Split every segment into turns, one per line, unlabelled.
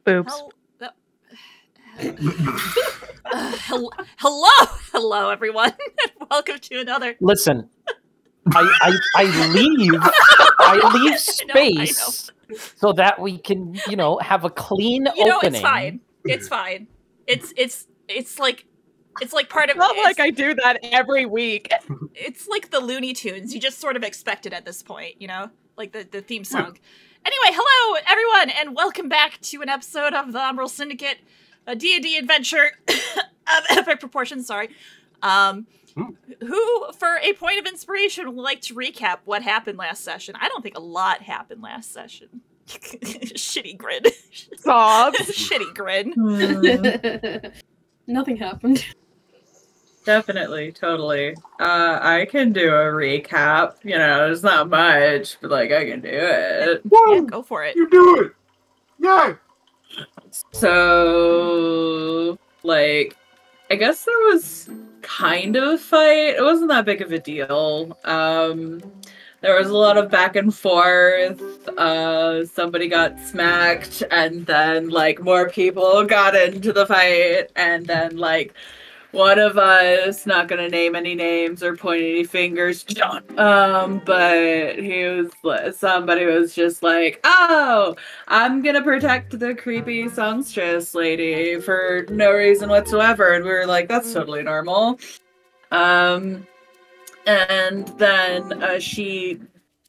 Boobs.
Hello, everyone, and welcome to another.
Listen, I leave space so that we can, have a clean opening.
It's fine. It's like part of.
Not like I do that every week.
It's like the Looney Tunes. You just sort of expect it at this point, like the theme song. Anyway, hello everyone, and welcome back to an episode of the Umbral Syndicate, a D&D adventure of epic proportions. Sorry. Who, for a point of inspiration, would like to recap what happened last session? I don't think a lot happened last session. Shitty grin.
Sobs.
Shitty grin.
Nothing happened.
Definitely, totally. I can do a recap. There's not much, but I can do it.
Yeah, go for it.
You do it. Yeah.
So, I guess there was kind of a fight. It wasn't that big of a deal. There was a lot of back and forth. Somebody got smacked, and then more people got into the fight, and then one of us, not gonna name any names or point any fingers, John. But somebody was just like, "Oh, I'm gonna protect the creepy songstress lady for no reason whatsoever," and we were like, "That's totally normal." And then she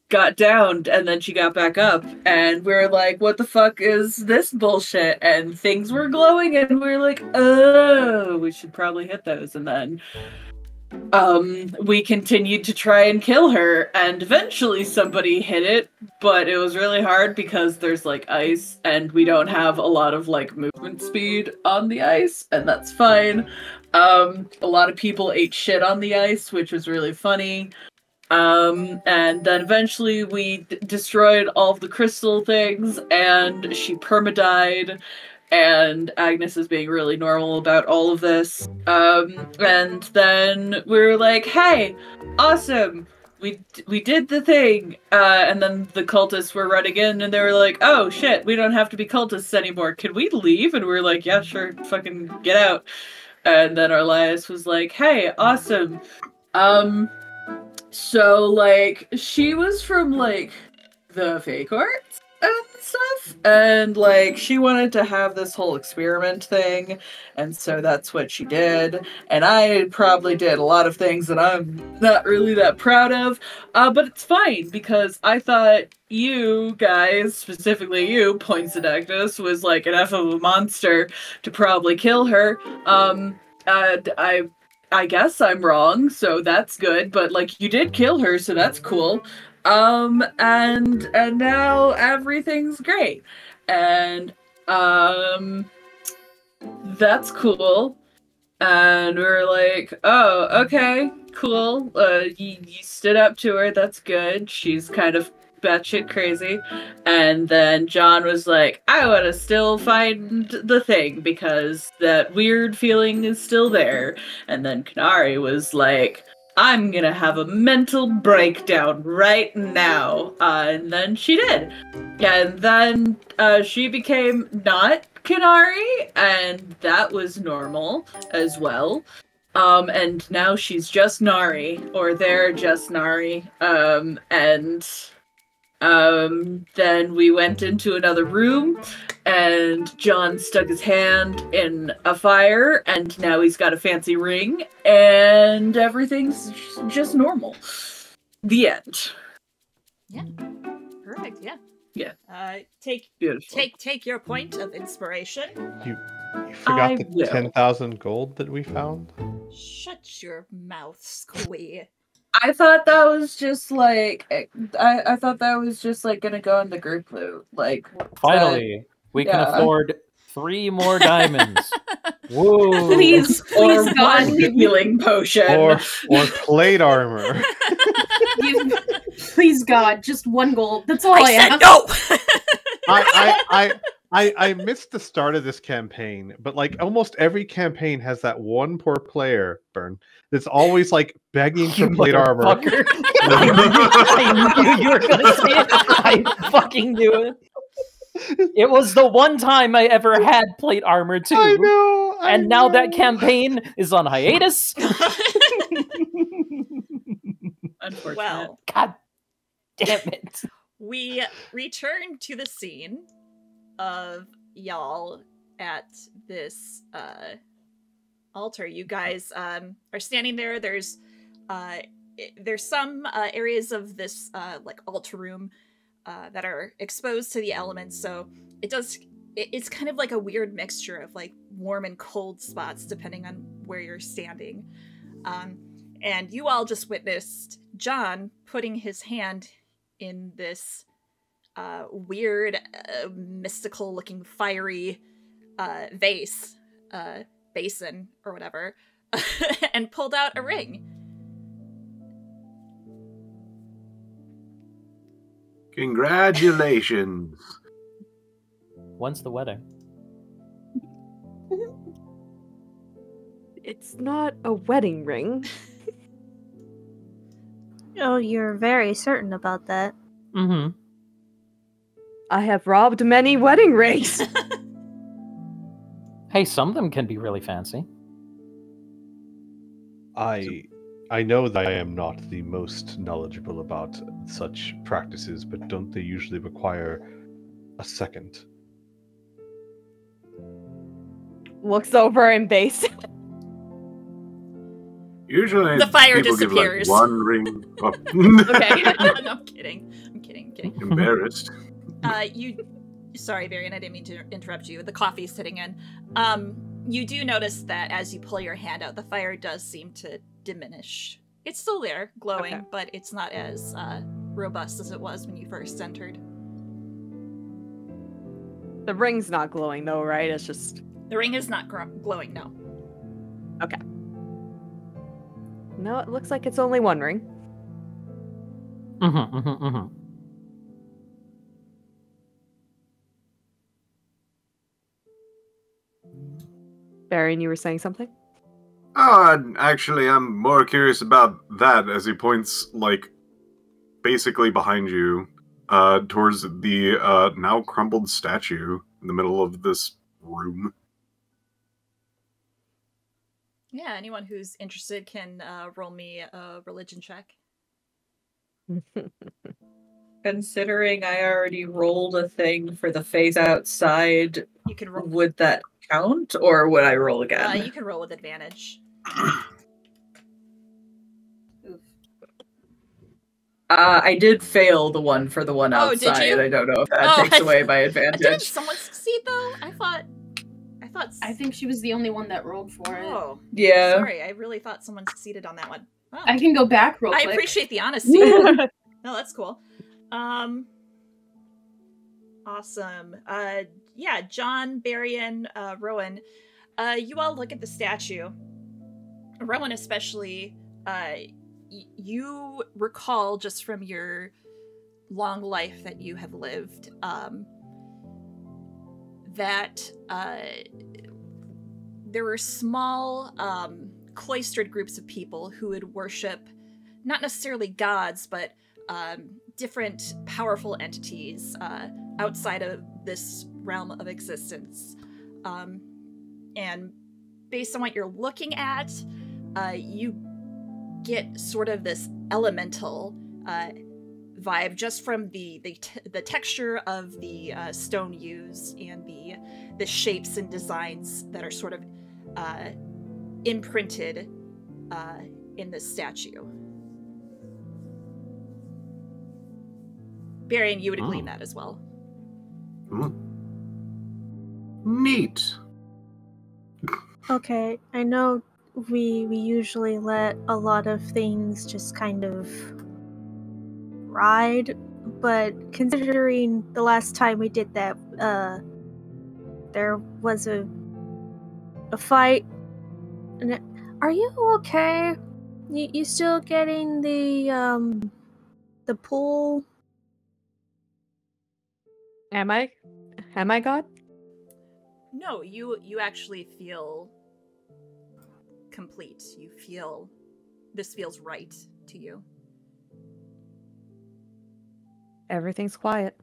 got downed, and then she got back up, and we were like, "What the fuck is this bullshit?" And things were glowing, and we were like, "Oh, we should probably hit those." And then we continued to try and kill her, and eventually somebody hit it, but it was really hard because there's ice, and we don't have a lot of movement speed on the ice, and that's fine. A lot of people ate shit on the ice, which was really funny. And then eventually we destroyed all of the crystal things, and she perma-died, and Agnes is being really normal about all of this. And then we were like, "Hey, awesome! We did the thing!" And then the cultists were running in, and they were like, "Oh shit, we don't have to be cultists anymore. Can we leave?" And we were like, "Yeah, sure, fucking get out." And then Elias was like, "Hey, awesome. So, she was from, the Fey Courts and stuff, and, she wanted to have this whole experiment thing, and so that's what she did, and I probably did a lot of things that I'm not really that proud of, but it's fine, because I thought you guys, specifically you, points at Agnes, was, enough of a monster to probably kill her. I guess I'm wrong, so that's good, but, you did kill her, so that's cool. And now everything's great. And, that's cool. And we're like, "Oh, okay, cool. You stood up to her, that's good. She's kind of batshit crazy." And then John was like, "I want to still find the thing because that weird feeling is still there." And then Canary was like, "I'm gonna have a mental breakdown right now." And then she did. And then she became not Canary, and that was normal as well. And now she's just Nari, or they're just Nari. Then we went into another room, and John stuck his hand in a fire, and now he's got a fancy ring, and everything's just normal. The end.
Yeah. Perfect, yeah.
Yeah.
Take your point of inspiration.
You forgot the 10,000 gold that we found?
Shut your mouth, Squee.
I thought that was just I thought that was just gonna go in the group loot.
Finally, we can afford 3 more diamonds. Woo!
Please,
or
God.
one healing potion.
Or plate armor.
Please, God, just 1 gold. That's all I
said
ask.
No!
I missed the start of this campaign, but almost every campaign has that one poor player, Burn, that's always begging for plate armor.
I knew you were gonna say it. I fucking knew it. It was the one time I ever had plate armor too.
I know.
And now that campaign is on hiatus.
Unfortunate.
Well,
God damn it.
we return to the scene of y'all at this altar. You guys are standing there. There's some areas of this like altar room that are exposed to the elements, so it's kind of like a weird mixture of like warm and cold spots depending on where you're standing. And you all just witnessed John putting his hand in this weird, mystical looking fiery basin or whatever, and pulled out a ring.
Congratulations.
When's the wedding?
It's not a wedding ring.
Oh, you're very certain about that.
Mm-hmm.
I have robbed many wedding rings.
Hey, some of them can be really fancy.
I know that I am not the most knowledgeable about such practices, but don't they usually require a second?
Looks over in base.
Usually,
The fire
people give,
disappears.
like, one ring. Oh.
Okay.
No, I'm kidding.
Embarrassed.
Sorry, Varian, I didn't mean to interrupt you. The coffee's sitting in. You do notice that as you pull your hand out, the fire does seem to diminish. It's still there, glowing,
Okay.
but it's not as robust as it was when you first entered.
The ring's not glowing though, right? It's just...
The ring is not glowing, no.
Okay. No, it looks like it's only one ring.
Mm-hmm, mm-hmm, mm-hmm.
Baron, you were saying something?
Actually, I'm more curious about that as he points, like, basically behind you, towards the, now crumbled statue in the middle of this room.
Yeah, anyone who's interested can roll me a religion check.
Considering I already rolled a thing for the face outside,
You can roll.
would that count, or would I roll again?
You can roll with advantage.
I did fail the one for the one
Oh, did
outside.
you?
I don't know if that takes away my
Didn't
advantage.
someone succeed though? I thought.
I think she was the only one that rolled for it.
Oh,
Yeah.
sorry. I really thought someone succeeded on that one. Oh.
I can go back real
I
quick.
appreciate the honesty. No, that's cool. Awesome. Yeah, John, Barian, Rowan, you all look at the statue. Rowan especially, you recall just from your long life that you have lived, that there were small, cloistered groups of people who would worship not necessarily gods, but different powerful entities outside of this realm of existence. And based on what you're looking at, you get sort of this elemental vibe just from the texture of the stone used and the shapes and designs that are sort of imprinted in this statue. Barian, you would glean that as well.
Neat.
Okay, I know we usually let a lot of things just kind of ride, but considering the last time we did that, there was a fight. And are you okay? You still getting the pull?
Am I? Am I God?
No, you actually feel complete. You feel this feels right to you.
Everything's quiet.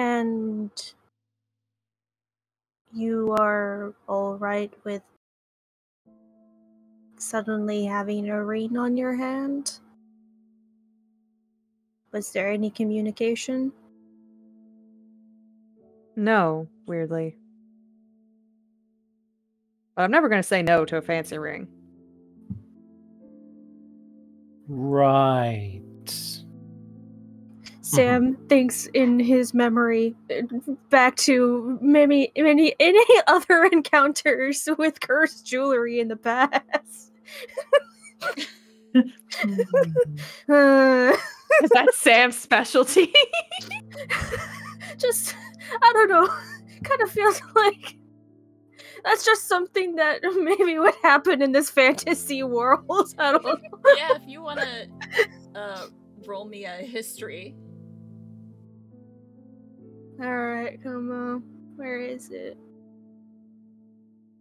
And you are alright with suddenly having a ring on your hand? Was there any communication?
No, weirdly. But I'm never going to say no to a fancy ring.
Right.
Sam thinks in his memory back to many any other encounters with cursed jewelry in the past.
Is that Sam's specialty?
Just, I don't know. Kind of feels like that's just something that maybe would happen in this fantasy world. I don't know.
Yeah, if you want to roll me a history.
Alright, come on. Where is it?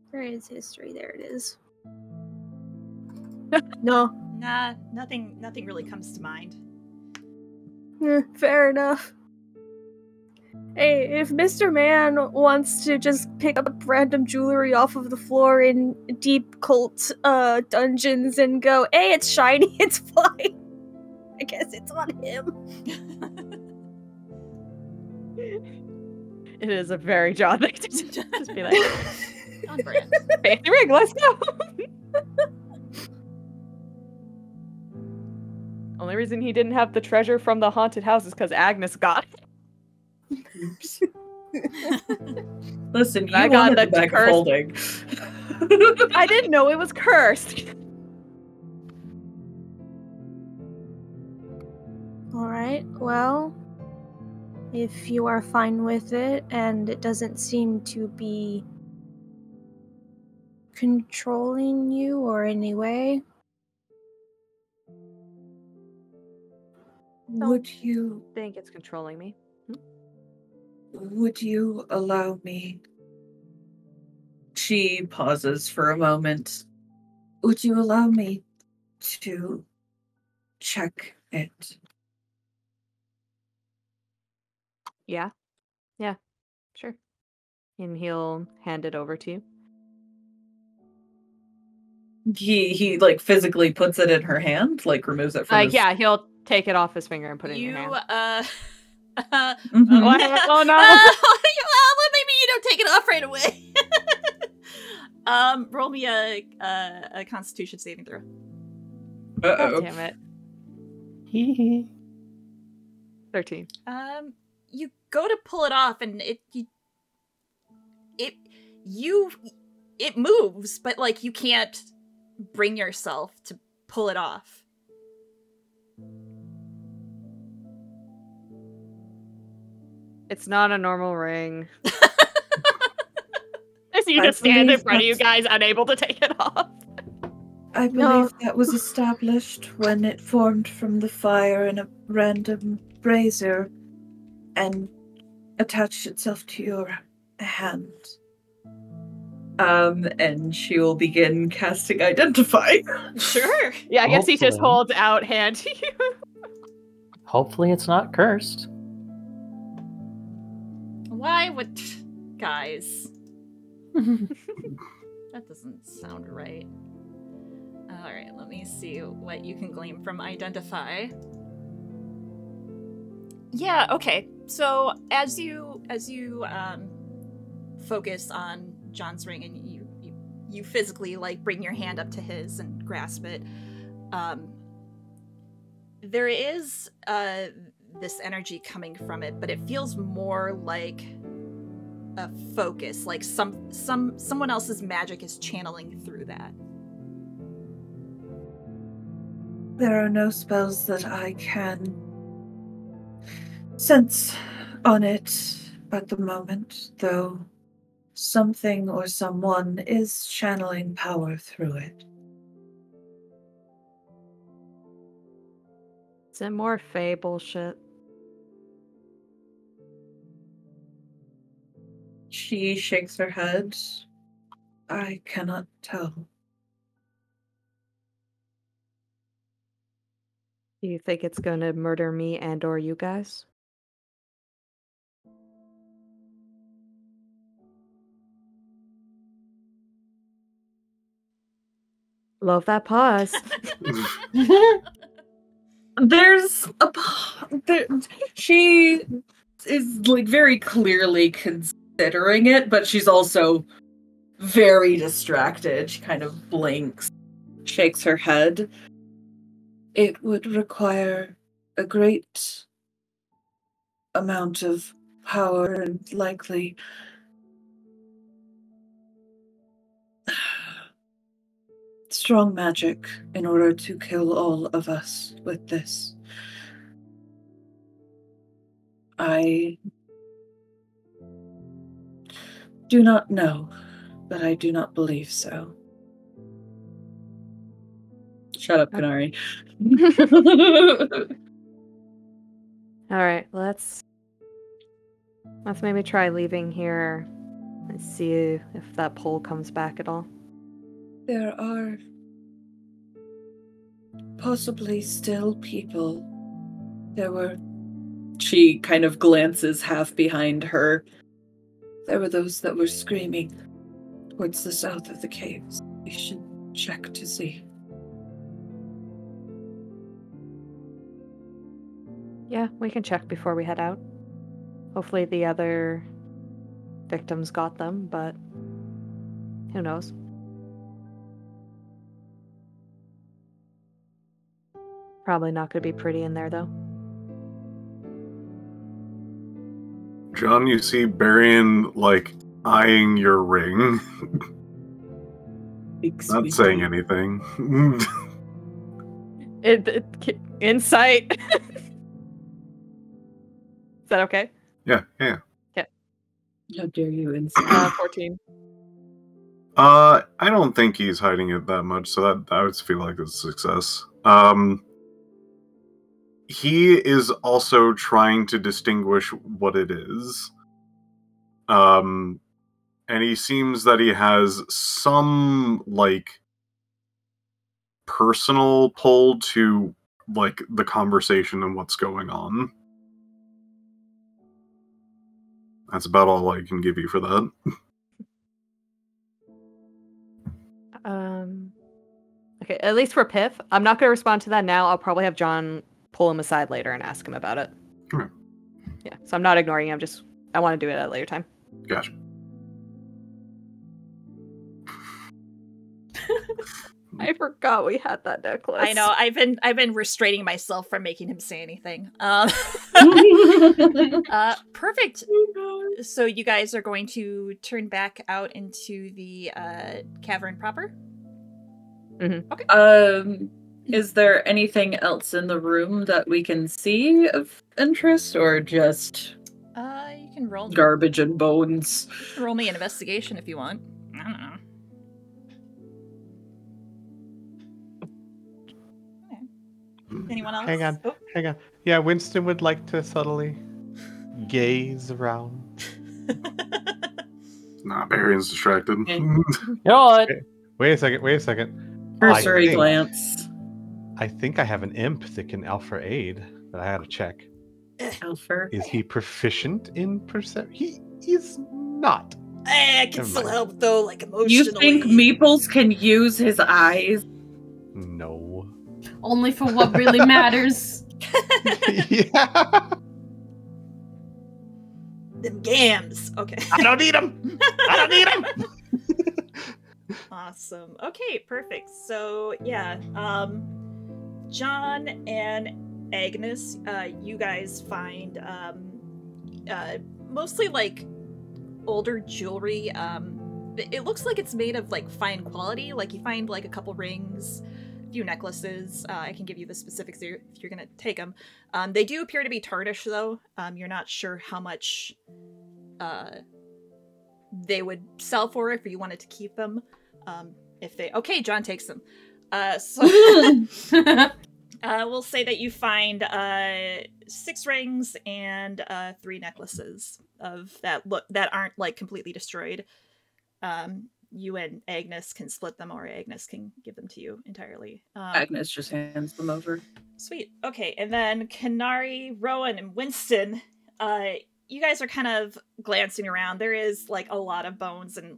Where is history? There it is. No.
Nah, nothing really comes to mind.
Fair enough. Hey, if Mr. Man wants to just pick up random jewelry off of the floor in deep cult dungeons and go, hey, it's shiny, it's fine. I guess it's on him.
It is a very John thing to just be like,
On brand.
fancy ring, let's go. Only reason he didn't have the treasure from the haunted house is because Agnes got it.
Oops. Listen, you
I got
wanted the
the
bag of
cursed-
holding.
I didn't know it was cursed.
Alright, well, if you are fine with it and it doesn't seem to be controlling you or any way,
Would you
I think it's controlling me.
allow me?
She pauses for a moment.
Would you allow me to check it?
Yeah. Yeah. Sure. And he'll hand it over to you.
He like physically puts it in her hand, like removes it from his...
Yeah, he'll take it off his finger and put it in your hand.
Mhm.
What happened? Oh no!
Well, maybe you don't take it off right away. Roll me a Constitution saving throw.
God
Uh-oh.
damn it.
Hee
13.
You go to pull it off, and it moves, but like you can't bring yourself to pull it off.
It's not a normal ring. I see you
I
just stand in
believe
front of you
that's-
guys, unable to take it off.
I believe that was established when it formed from the fire in a random brazier and attached itself to your hand.
And she will begin casting Identify.
Sure.
Yeah, I guess he just
Hopefully.
holds out hand to you.
Hopefully it's not cursed.
Why would... Guys. That doesn't sound right. Alright, let me see what you can glean from Identify. Yeah, okay. So as you focus on John's ring and you physically like bring your hand up to his and grasp it, there is this energy coming from it, but it feels more like a focus, like someone else's magic is channeling through that.
There are no spells that I can sense on it at the moment, though something or someone is channeling power through it.
Is it more Fae bullshit?
She shakes her head.
I cannot tell.
Do you think it's gonna murder me and or you guys? Love that pause.
She is like very clearly considering it, but she's also very distracted. She kind of blinks, shakes her head.
It would require a great amount of power and likely strong magic in order to kill all of us with this. I do not know, but I do not believe so.
Shut up, Canary.
All right, let's maybe try leaving here and see if that pole comes back at all.
There are possibly still people. There were...
She kind of glances half behind her.
There were those that were screaming towards the south of the caves. We should check to see.
Yeah, we can check before we head out. Hopefully the other victims got them, but who knows? Probably not going to be pretty in there, though.
John, you see Barian, like, eyeing your ring. Not saying anything.
Insight. Is that okay?
Yeah.
How dare you insult?
14.
I don't think he's hiding it that much, so that I would feel like it's a success. He is also trying to distinguish what it is. And he seems that he has some, like, personal pull to, like, the conversation and what's going on. That's about all I can give you for that.
Okay, at least for Piph. I'm not going to respond to that now. I'll probably have John pull him aside later and ask him about it.
Okay.
Yeah, so I'm not ignoring him. I want to do it at a later time.
Gotcha.
I forgot we had that necklace.
I know. I've been restraining myself from making him say anything. Perfect. So you guys are going to turn back out into the cavern proper?
Mm-hmm.
Okay.
Is there anything else in the room that we can see of interest, or just
You can roll
garbage and bones?
roll me an investigation if you want. I don't know. Anyone else?
Hang on.
Oh.
Hang on. Yeah, Winston would like to subtly gaze around.
Nah, Barian's distracted.
Okay.
You know what?
Wait a second.
Cursory glance.
I think I have an imp that can alpha aid, but I had to check.
Alpha.
Is he proficient in perception? He is not.
I can
Never
still
mind.
help though, like emotionally.
You think Meeples can use his eyes?
No.
Only for what really matters.
Yeah.
Them gams. Okay.
I don't need him. I don't need him.
Awesome. Okay, perfect. So yeah, John and Agnes, you guys find mostly like older jewelry. It looks like it's made of like fine quality. Like you find like a couple rings, a few necklaces. I can give you the specifics if you're gonna take them. They do appear to be tarnished though. You're not sure how much they would sell for if you wanted to keep them. Okay, John takes them. We'll say that you find 6 rings and 3 necklaces of that aren't like completely destroyed. You and Agnes can split them, or Agnes can give them to you entirely.
Agnes just hands them over.
Sweet. Okay, and then Canary, Rowan, and Winston, you guys are kind of glancing around. There is like a lot of bones and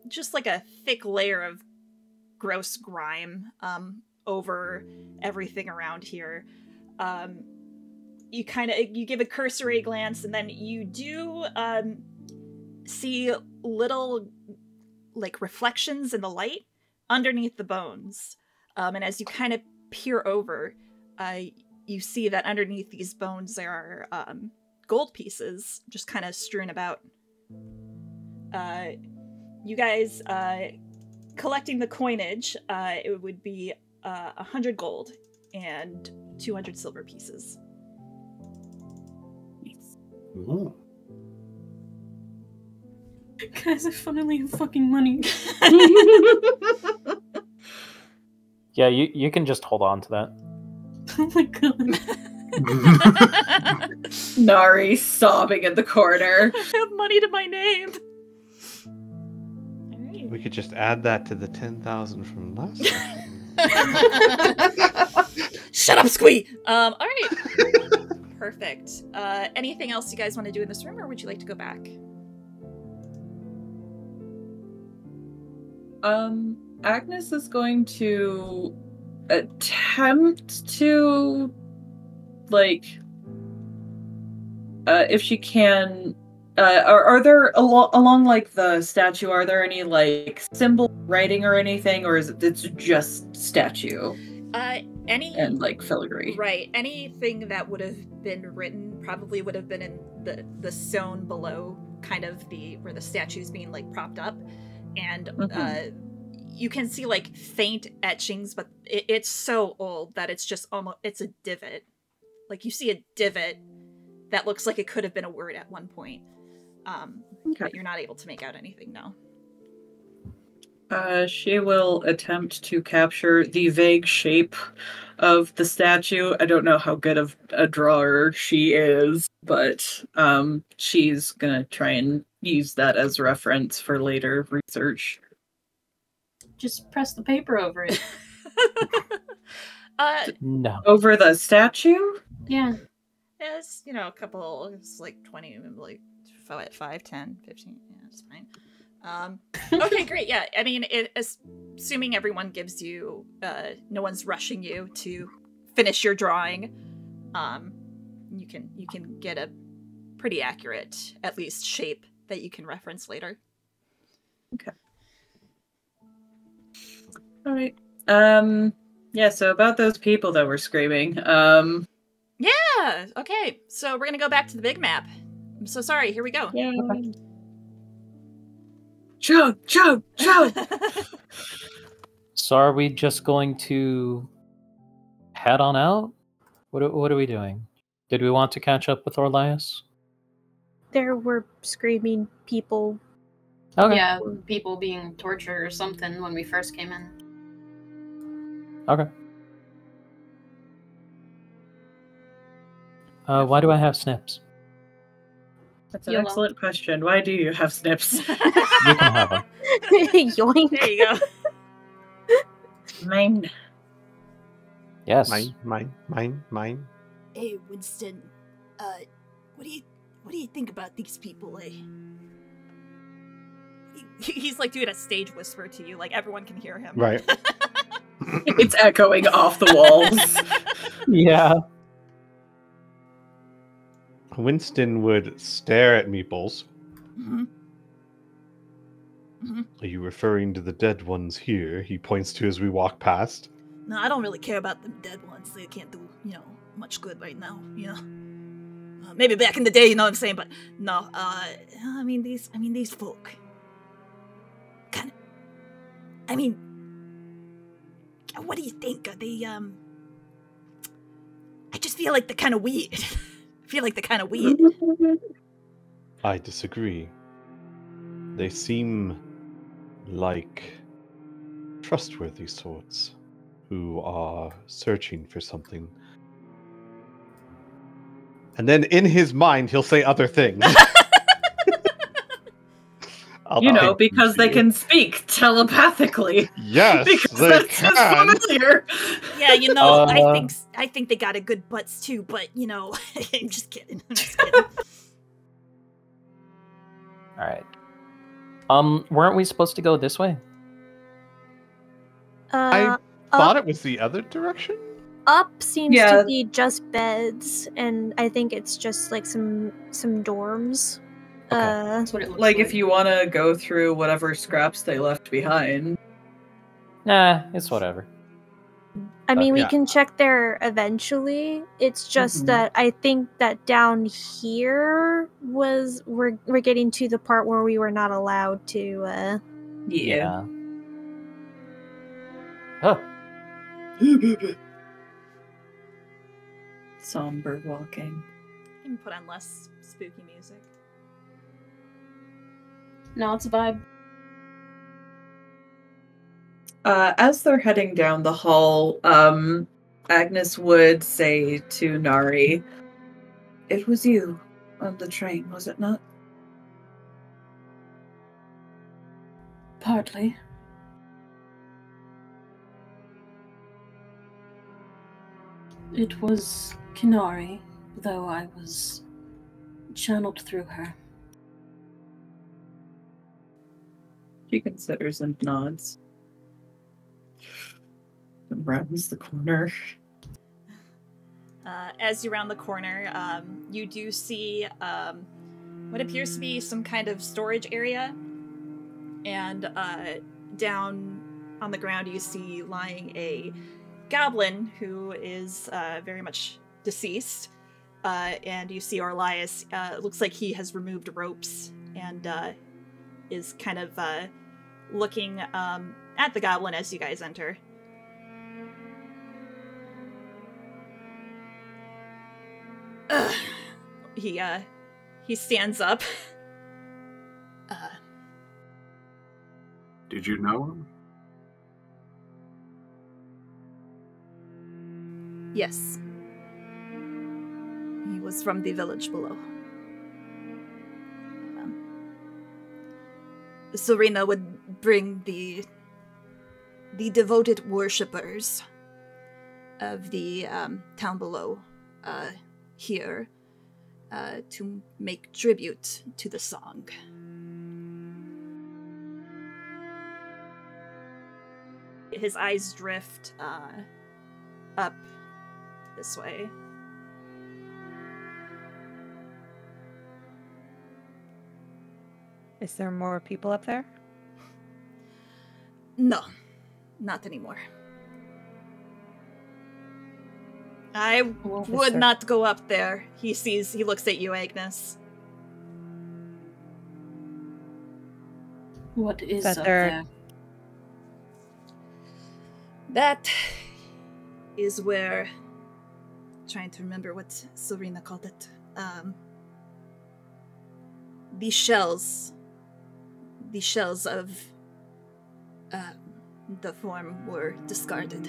just like a thick layer of gross grime over everything around here. You give a cursory glance, and then you do see little like reflections in the light underneath the bones. And as you kind of peer over, you see that underneath these bones there are gold pieces just kind of strewn about. You guys collecting the coinage, it would be 100 gold and 200 silver pieces.
Ooh.
Guys, I finally have fucking money.
Yeah, you can just hold on to that.
Oh my god.
Nari sobbing in the corner.
I have money to my name. All right.
We could just add that to the 10,000 from last session.
Shut up, Squee! All right. Perfect. Anything else you guys want to do in this room, or would you like to go back?
Agnes is going to attempt to, like, if she can, are there, along, like, the statue, are there any, like, symbol writing or anything, or is it's just statue? And, like, filigree.
Right. Anything that would have been written probably would have been in the stone below, kind of where the statue's being, like, propped up. And, you can see, like, faint etchings, but it's so old that it's just almost, it's a divot. Like, you see a divot that looks like it could have been a word at one point. But you're not able to make out anything, no.
She will attempt to capture the vague shape of the statue. I don't know how good of a drawer she is, but she's gonna try and use that as reference for later research.
Just press the paper over it.
No.
Over the statue?
Yeah.
It's, a couple, it's like 20, like 5, 10, 15, yeah, it's fine. Okay, great, yeah. I mean, assuming everyone gives you, no one's rushing you to finish your drawing, you can get a pretty accurate, at least, shape that you can reference later.
Okay. All right. Yeah, so about those people that were screaming,
Yeah, okay. So we're gonna go back to the big map. I'm so sorry, here we go.
Yeah. Chug, chug, chug!
So are we just going to head on out? What are we doing? Did we want to catch up with Orlias?
There were screaming people.
Okay.
Yeah, people being tortured or something when we first came in.
Okay. Why do I have snips?
That's an excellent question. Why do you have snips?
You can have them.
Yoink.
There you go.
Mine.
Yes.
Mine.
Hey, Winston. What do you think about these people, eh? He's like doing a stage whisper to you, like everyone can hear him.
Right.
It's echoing off the walls.
Yeah.
Winston would stare at Meeples.
Mm-hmm. Mm-hmm.
Are you referring to the dead ones here? He points to as we walk past.
No, I don't really care about them dead ones. They can't do, much good right now, maybe back in the day, you know what I'm saying, but no, I mean these folk. What do you think? Are they, I just feel like they're kind of weird.
I disagree. They seem like trustworthy sorts who are searching for something. And then in his mind, he'll say other things.
Because they can speak telepathily.
Yes,
because
they
that's
can.
just familiar.
Yeah, I think they got a good butts too, but I'm just kidding.
All right. Weren't we supposed to go this way?
I thought
up,
it was the other direction.
up seems
Yeah.
to be just beds, and I think it's just like some dorms.
Okay.
That's what it looks
Like,
like.
if you want to go through whatever scraps they left behind.
Nah, it's whatever.
I mean, we
Yeah.
can check there eventually. It's just
Mhm.
that I think that down here we're getting to the part where we were not allowed to.
Yeah.
Oh,
Somber walking.
You can put on less spooky music.
No, it's a vibe.
As they're heading down the hall, Agnes would say to Nari,
It was you on the train, was it not?
Partly. It was Kinari, though I was channeled through her.
she considers and nods. And rounds the corner.
As you round the corner, you do see what appears to be some kind of storage area. And down on the ground, you see lying a goblin who is very much deceased. And you see Orlias, looks like he has removed ropes and is kind of looking at the goblin as you guys enter. He stands up.
Did you know him?
Yes. He was from the village below. Serena would bring the devoted worshippers of the town below here to make tribute to the song. His eyes drift up this way.
Is there more people up there?
No, not anymore. I would not go up there. He looks at you, Agnes.
What is
That
up
there-
there?
That is where, trying to remember what Serena called it. The shells of the form were discarded.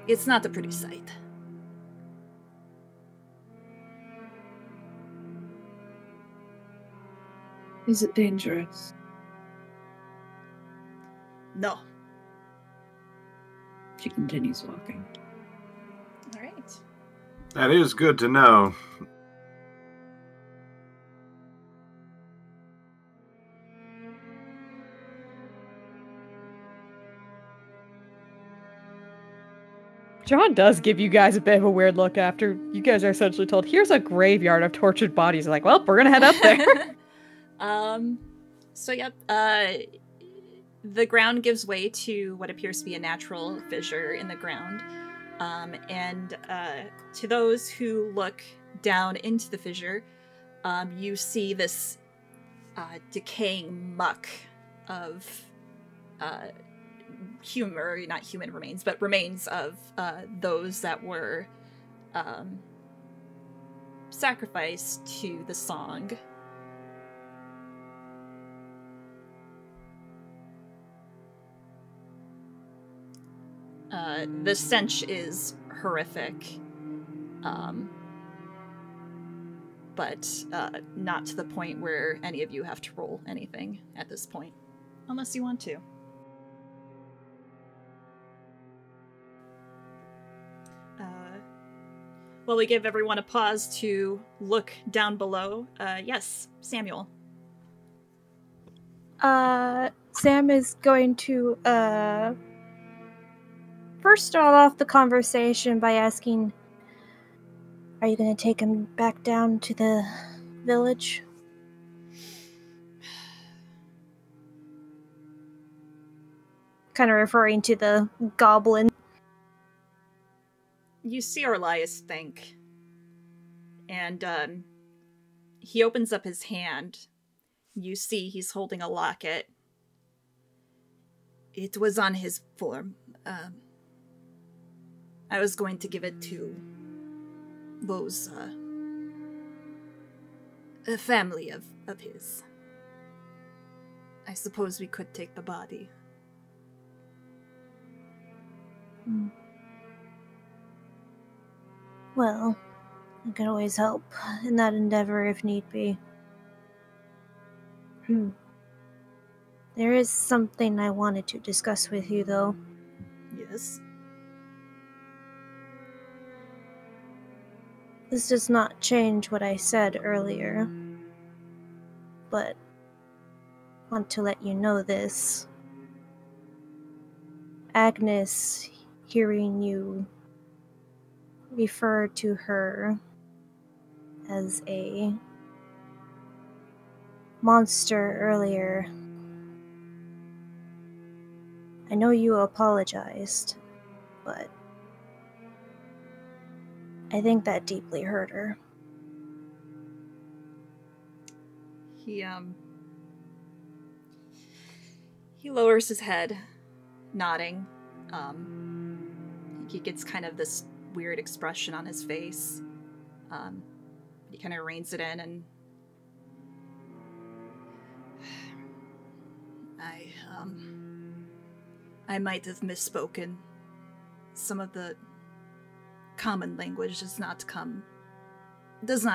It's not a pretty sight.
Is it dangerous?
No.
She continues walking.
All right.
That is good to know.
John does give you guys a bit of a weird look after you guys are essentially told, here's a graveyard of tortured bodies. Like, well, we're gonna head up there.
So yep, the ground gives way to what appears to be a natural fissure in the ground. And to those who look down into the fissure, you see this decaying muck of not human remains, but remains of those that were sacrificed to the song. The stench is horrific, but not to the point where any of you have to roll anything at this point, unless you want to. Well, we give everyone a pause to look down below. Yes, Samuel.
Sam is going to, first start off the conversation by asking, are you going to take him back down to the village? Kind of referring to the goblin.
You see Elias think, and he opens up his hand. You see he's holding a locket. It was on his form. I was going to give it to those, a family of his. I suppose we could take the body.
Well, I can always help in that endeavor if need be. There is something I wanted to discuss with you, though.
Yes?
This does not change what I said earlier, but I want to let you know this. Agnes, hearing you refer to her as a monster earlier, I know you apologized, but I think that deeply hurt her.
He lowers his head, nodding. He gets kind of this weird expression on his face. He kind of reins it in, and I might have misspoken. Some of the common language does not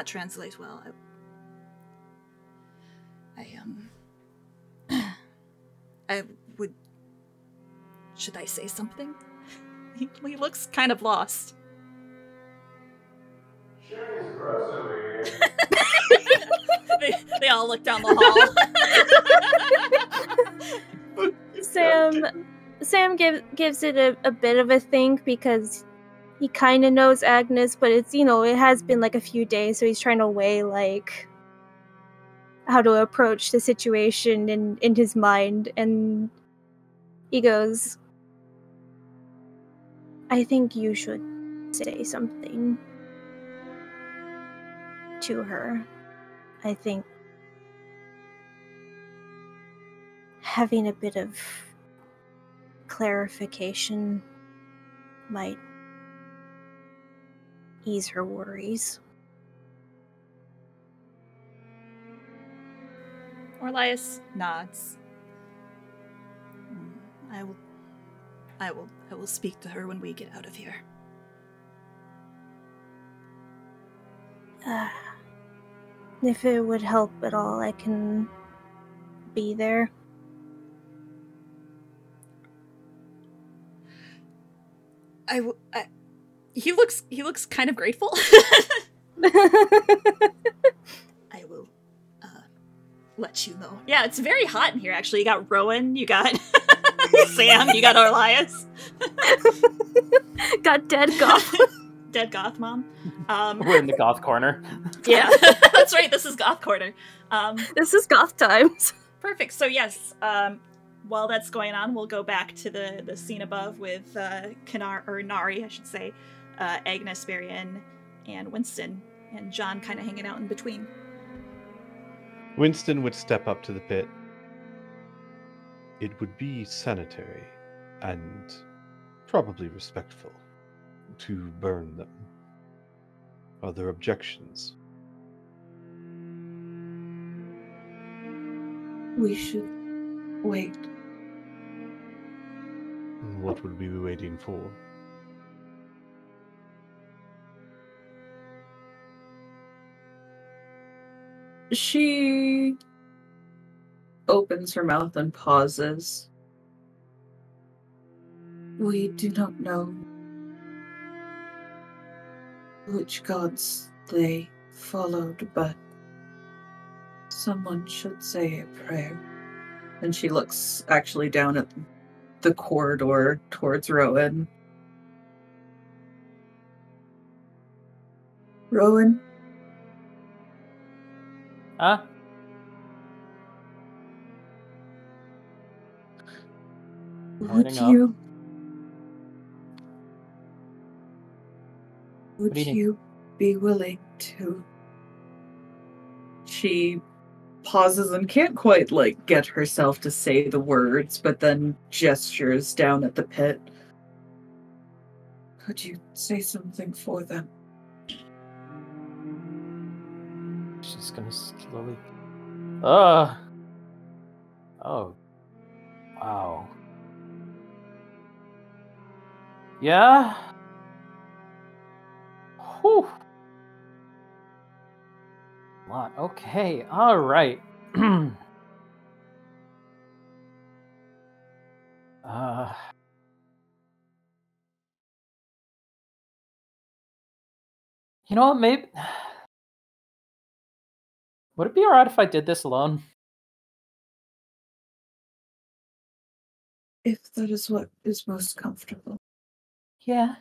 translate well. I would. Should I say something? He looks kind of lost. they all look down the hall.
Sam gives it a bit of a think because he kind of knows Agnes, but it's, it has been like a few days, so he's trying to weigh like how to approach the situation in his mind, and he goes, I think you should say something to her. I think having a bit of clarification might ease her worries.
Elias nods. I will speak to her when we get out of here.
If it would help at all, I can be there.
He looks kind of grateful. I will let you know. Yeah, it's very hot in here, actually. You got Rowan, you got Sam, you got Elias.
Got dead goth.
Dead goth mom.
We're in the goth corner.
Yeah, that's right. This is goth corner.
This is goth times.
Perfect. So yes, while that's going on, we'll go back to the scene above with Nari, I should say, Agnes, Varian, and Winston, and John kind of hanging out in between.
Winston would step up to the pit. It would be sanitary and probably respectful to burn them. Are there objections?
We should wait.
What would we be waiting for?
She opens her mouth and pauses.
We do not know which gods they followed, but someone should say a prayer
And she looks actually down at the corridor towards Rowan.
Rowan,
Huh?
would
Morning up.
you...
do
Would
you need?
you be willing to...
She pauses and can't quite, get herself to say the words, but then gestures down at the pit.
Could you say something for them?
She's gonna slowly. Oh. Wow. Yeah. Whew. Lot. Okay. All right. You know what? Maybe. Would it be alright if I did this alone?
If that is what is most comfortable.
Yeah.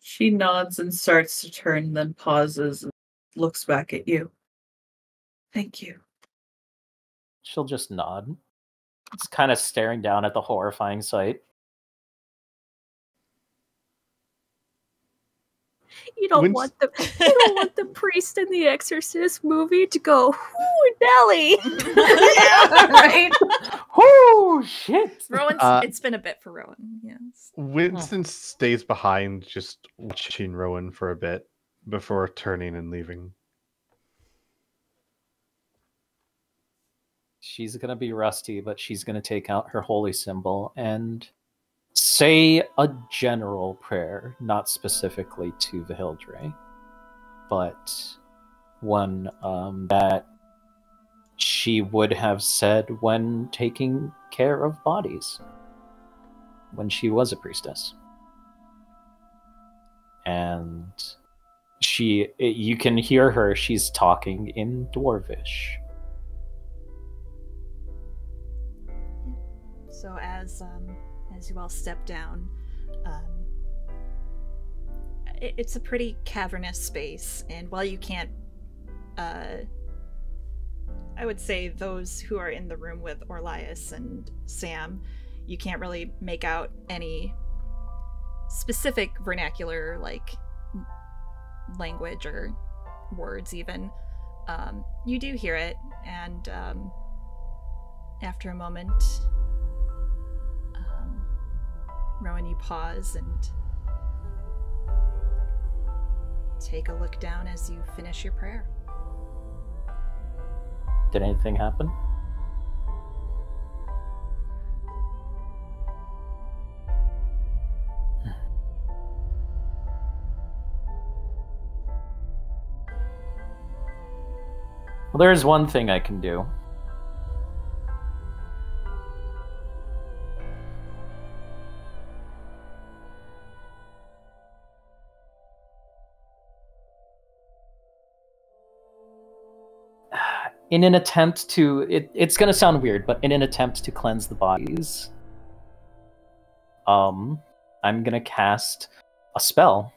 She nods and starts to turn, then pauses and looks back at you.
Thank you.
She'll just nod. It's kind of staring down at the horrifying sight.
You don't want the priest in the Exorcist movie to go, "Ooh, Nelly."
Yeah, right?
Oh shit!
Rowan's, it's been a bit for Rowan, yes.
Winston stays behind, just watching Rowan for a bit before turning and leaving.
She's gonna be rusty, but she's gonna take out her holy symbol and say a general prayer, not specifically to the Hildre, but one that she would have said when taking care of bodies, when she was a priestess. And you can hear her, she's talking in Dwarvish.
So as you all step down, it's a pretty cavernous space, and while you can't, I would say those who are in the room with Orlias and Sam, you can't really make out any specific vernacular, language or words even. You do hear it, and after a moment, Rowan, you pause and take a look down as you finish your prayer.
Did anything happen? Well, there's one thing I can do. In an attempt to, it's gonna sound weird, but in an attempt to cleanse the bodies, I'm gonna cast a spell.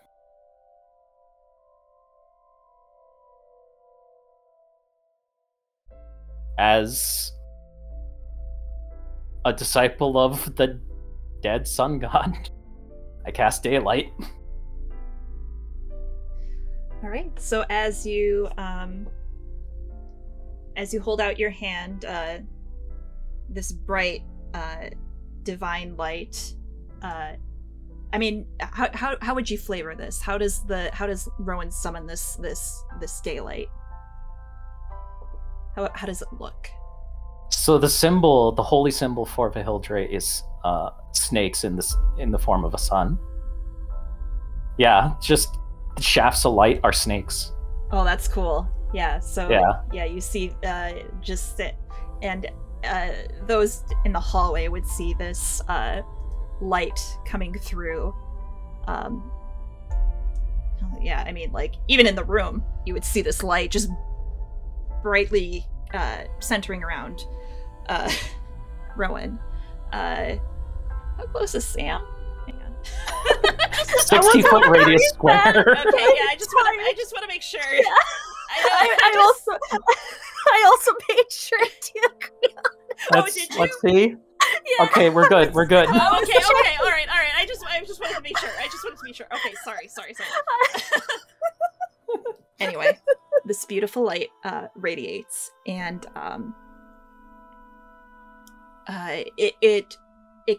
As a disciple of the dead sun god, I cast daylight.
All right. So as you hold out your hand, this bright, divine light. I mean, how would you flavor this? How does Rowan summon this daylight? How does it look?
So the symbol, the holy symbol for Vahildre is snakes in the form of a sun. Yeah, just shafts of light are snakes.
Oh, that's cool. Yeah. So yeah, you see, and those in the hallway would see this light coming through. Yeah, I mean, even in the room, you would see this light just brightly centering around Rowan. How close is Sam? Hang on.
60-foot radius square.
Okay, yeah, I just want to make sure. Yeah.
I also made sure to agree on.
Let's see.
Yeah.
Okay, we're good. We're good.
Oh, okay, all right. I just wanted to make sure. Okay, sorry. Anyway, this beautiful light radiates, and it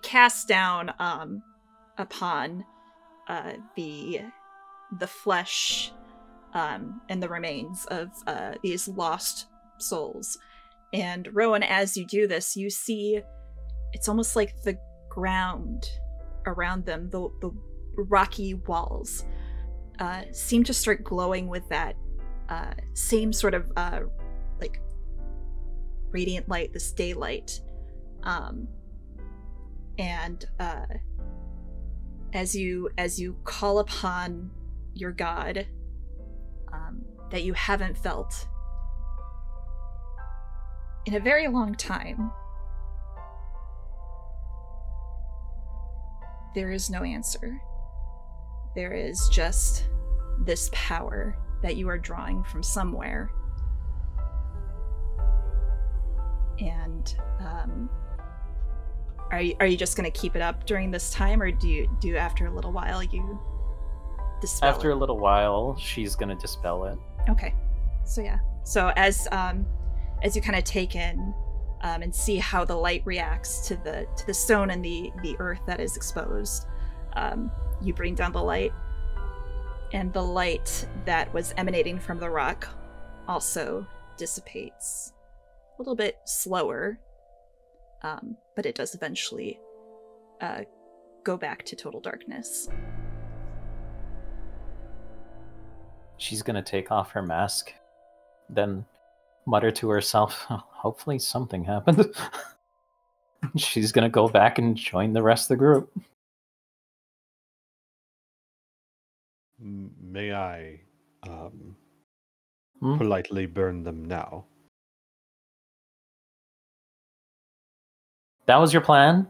casts down upon the flesh and the remains of these lost souls. And Rowan, as you do this, you see it's almost like the ground around them, the rocky walls, seem to start glowing with that same sort of like radiant light, this daylight. And as you call upon your god that you haven't felt in a very long time, there is no answer. There is just this power that you are drawing from somewhere. And are you just going to keep it up during this time, or do you after a little while you dispel
After
it?
a little while, she's going to dispel it.
Okay. So yeah. So as you kind of take in and see how the light reacts to the stone and the earth that is exposed, you bring down the light, and the light that was emanating from the rock also dissipates a little bit slower, but it does eventually go back to total darkness.
She's going to take off her mask, then mutter to herself, oh, hopefully something happened. She's going to go back and join the rest of the group.
May I politely burn them now?
That was your plan?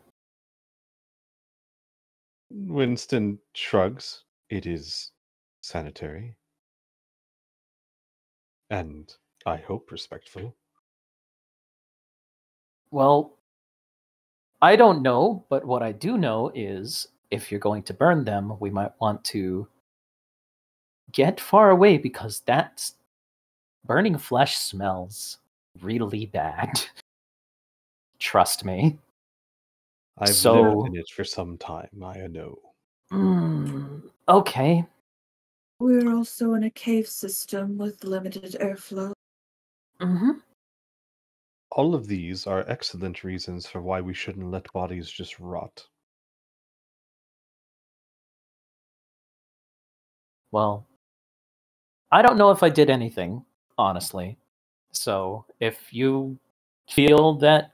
Winston shrugs. It is sanitary. And I hope respectful.
Well, I don't know, but what I do know is if you're going to burn them, we might want to get far away, because that burning flesh smells really bad. Trust me.
I've lived in it for some time, I know.
Okay.
We're also in a cave system with limited airflow.
All of these are excellent reasons for why we shouldn't let bodies just rot.
Well, I don't know if I did anything, honestly. So if you feel that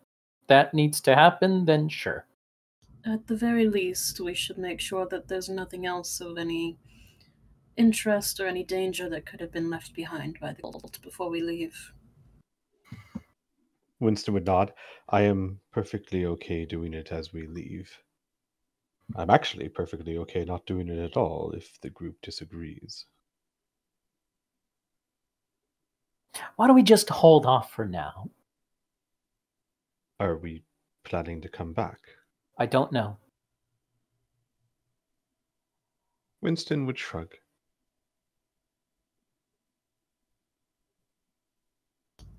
that needs to happen, then sure.
At the very least, we should make sure that there's nothing else of any interest or any danger that could have been left behind by the cult before we leave.
Winston would nod. I am perfectly okay doing it as we leave. I'm actually perfectly okay not doing it at all if the group disagrees.
Why don't we just hold off for now?
Are we planning to come back?
I don't know.
Winston would shrug.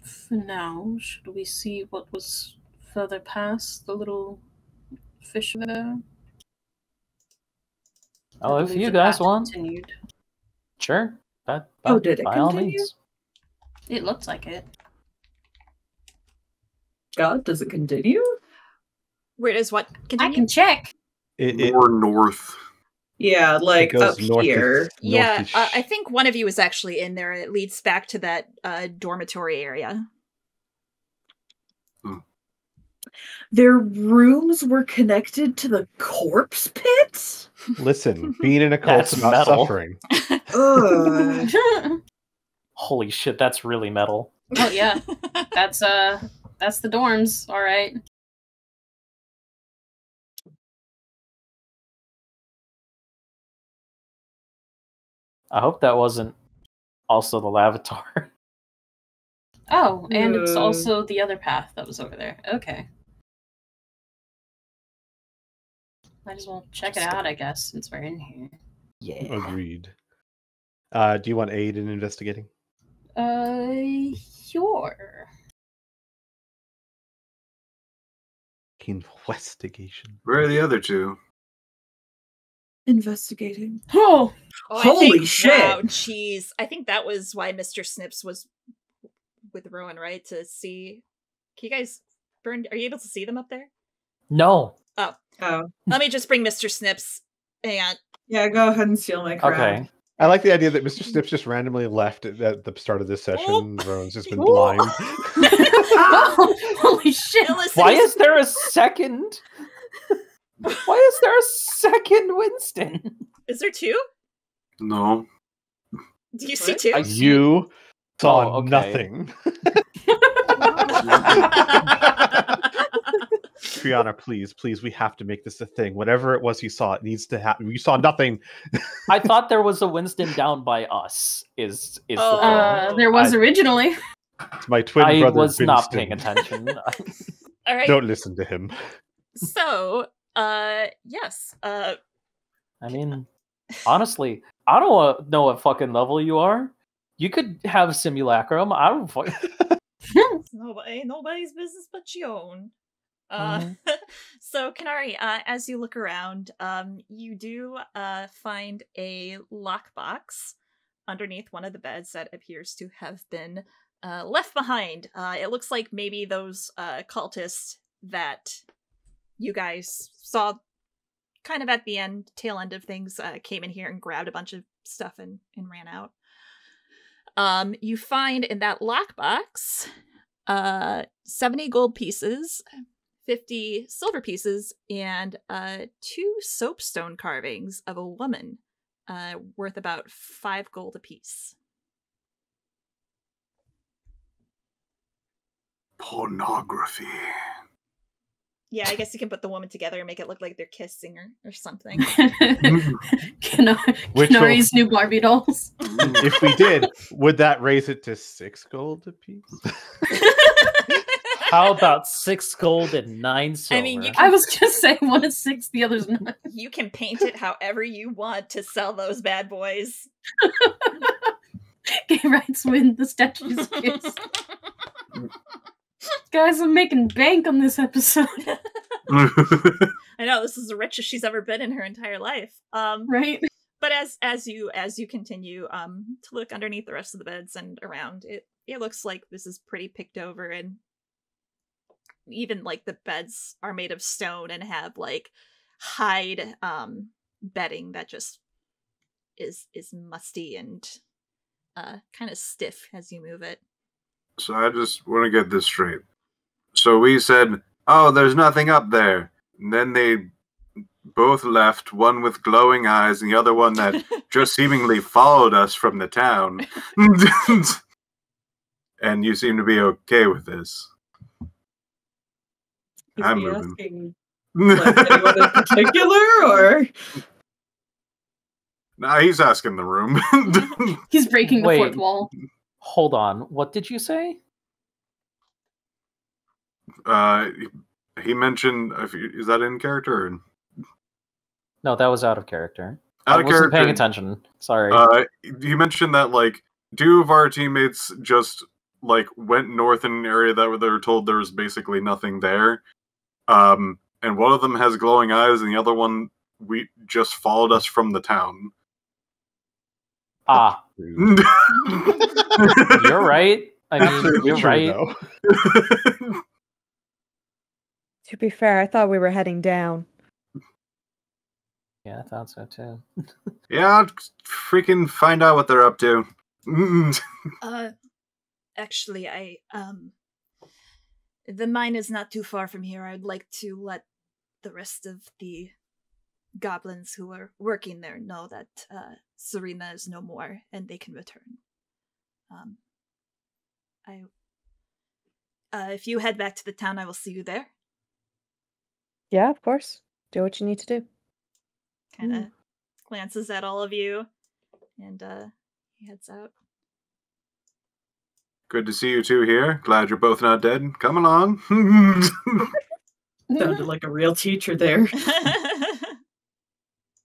For now, should we see what was further past the little fish there?
Oh,
I
if
believe
you
the
guys
path
want.
continued.
Sure.
Did it
by all
continue?
means.
It looked like it.
God, does it continue?
Where does what continue?
I can check.
More north.
Yeah, like
It
up
goes northeast-
here.
Yeah,
northeast.
I think one of you is actually in there, and it leads back to that dormitory area.
Their rooms were connected to the corpse pit?
Listen, being in a cult
That's
is not
metal.
suffering.
Ugh.
Holy shit, that's really metal.
Oh yeah, that's That's the dorms, alright.
I hope that wasn't also the lavatar.
Oh, and it's also the other path that was over there. Okay. Might as well check it out, I guess, since we're in here.
Yeah.
Agreed. Do you want aid in investigating?
Sure.
Investigation.
Where are the other two?
Investigating.
Oh!
Holy shit!
Wow, jeez. I think that was why Mr. Snips was with Rowan, right? To see... Can you guys... Burn? Are you able to see them up there?
No.
Oh.
Oh.
Let me just bring Mr. Snips. Hang on.
Yeah, go ahead and steal my crab.
Okay.
I like the idea that Mr. Snips just randomly left at the start of this session.
Oop.
Rowan's just been
Oop.
blind.
Holy shit!
Why is there a second? Why is there a second Winston?
Is there two?
No.
Do you see two?
You saw
Oh, okay.
nothing. Criana, please, we have to make this a thing. Whatever it was he saw, it needs to happen. You saw nothing.
I thought there was a Winston down by us. Is the thing.
There was originally.
It's my twin
I
brother.
was not
Winston.
paying attention.
All right.
Don't listen to him.
So, yes.
I mean, honestly, I don't know what fucking level you are. You could have simulacrum. I don't fucking...
Nobody's business but your own.
Mhm.
So, Kanari, as you look around, you do find a lockbox underneath one of the beds that appears to have been left behind. It looks like maybe those cultists that you guys saw kind of at the tail end of things came in here and grabbed a bunch of stuff and ran out. You find in that lockbox 70 gold pieces, 50 silver pieces, and 2 soapstone carvings of a woman worth about 5 gold apiece.
Pornography.
Yeah, I guess you can put the woman together and make it look like they're kissing or something.
Kanari's new Barbie dolls.
If we did, would that raise it to 6 gold apiece?
How about 6 gold and 9 silver?
I mean, you
I was just saying one is 6, the other's 9.
You can paint it however you want to sell those bad boys.
Gay rights win, the statues kiss. Guys, I'm making bank on this episode.
I know, this is the richest she's ever been in her entire life.
Right?
But as you continue to look underneath the rest of the beds and around, it looks like this is pretty picked over, and even like the beds are made of stone and have like hide bedding that just is musty and kind of stiff as you move it.
So I just want to get this straight. So we said, oh, there's nothing up there. And then they both left, one with glowing eyes and the other one that just seemingly followed us from the town. And you seem to be okay with this.
Is
I'm
he
moving.
asking like, anyone in particular, or?
Nah, he's asking the room.
He's breaking the
Wait.
fourth wall.
Hold on. What did you say?
He mentioned, is that in character? Or?
No, that was out of character.
Out
I
of
wasn't
character.
paying attention. Sorry.
He mentioned that like 2 of our teammates just like went north in an area that they were told there was basically nothing there. And one of them has glowing eyes, and the other one we just followed us from the town.
Ah, you're right. I mean,
Absolutely
you're
true,
right.
though.
To be fair, I thought we were heading down.
Yeah, I thought so too.
Yeah, I'll freaking find out what they're up to.
Actually, the mine is not too far from here. I'd like to let the rest of the goblins who are working there know that Serena is no more and they can return. if you head back to the town, I will see you there.
Yeah, of course. Do what you need to do.
Kind of glances at all of you, and he heads out.
Good to see you two here. Glad you're both not dead. Come along.
Sounded like a real teacher there.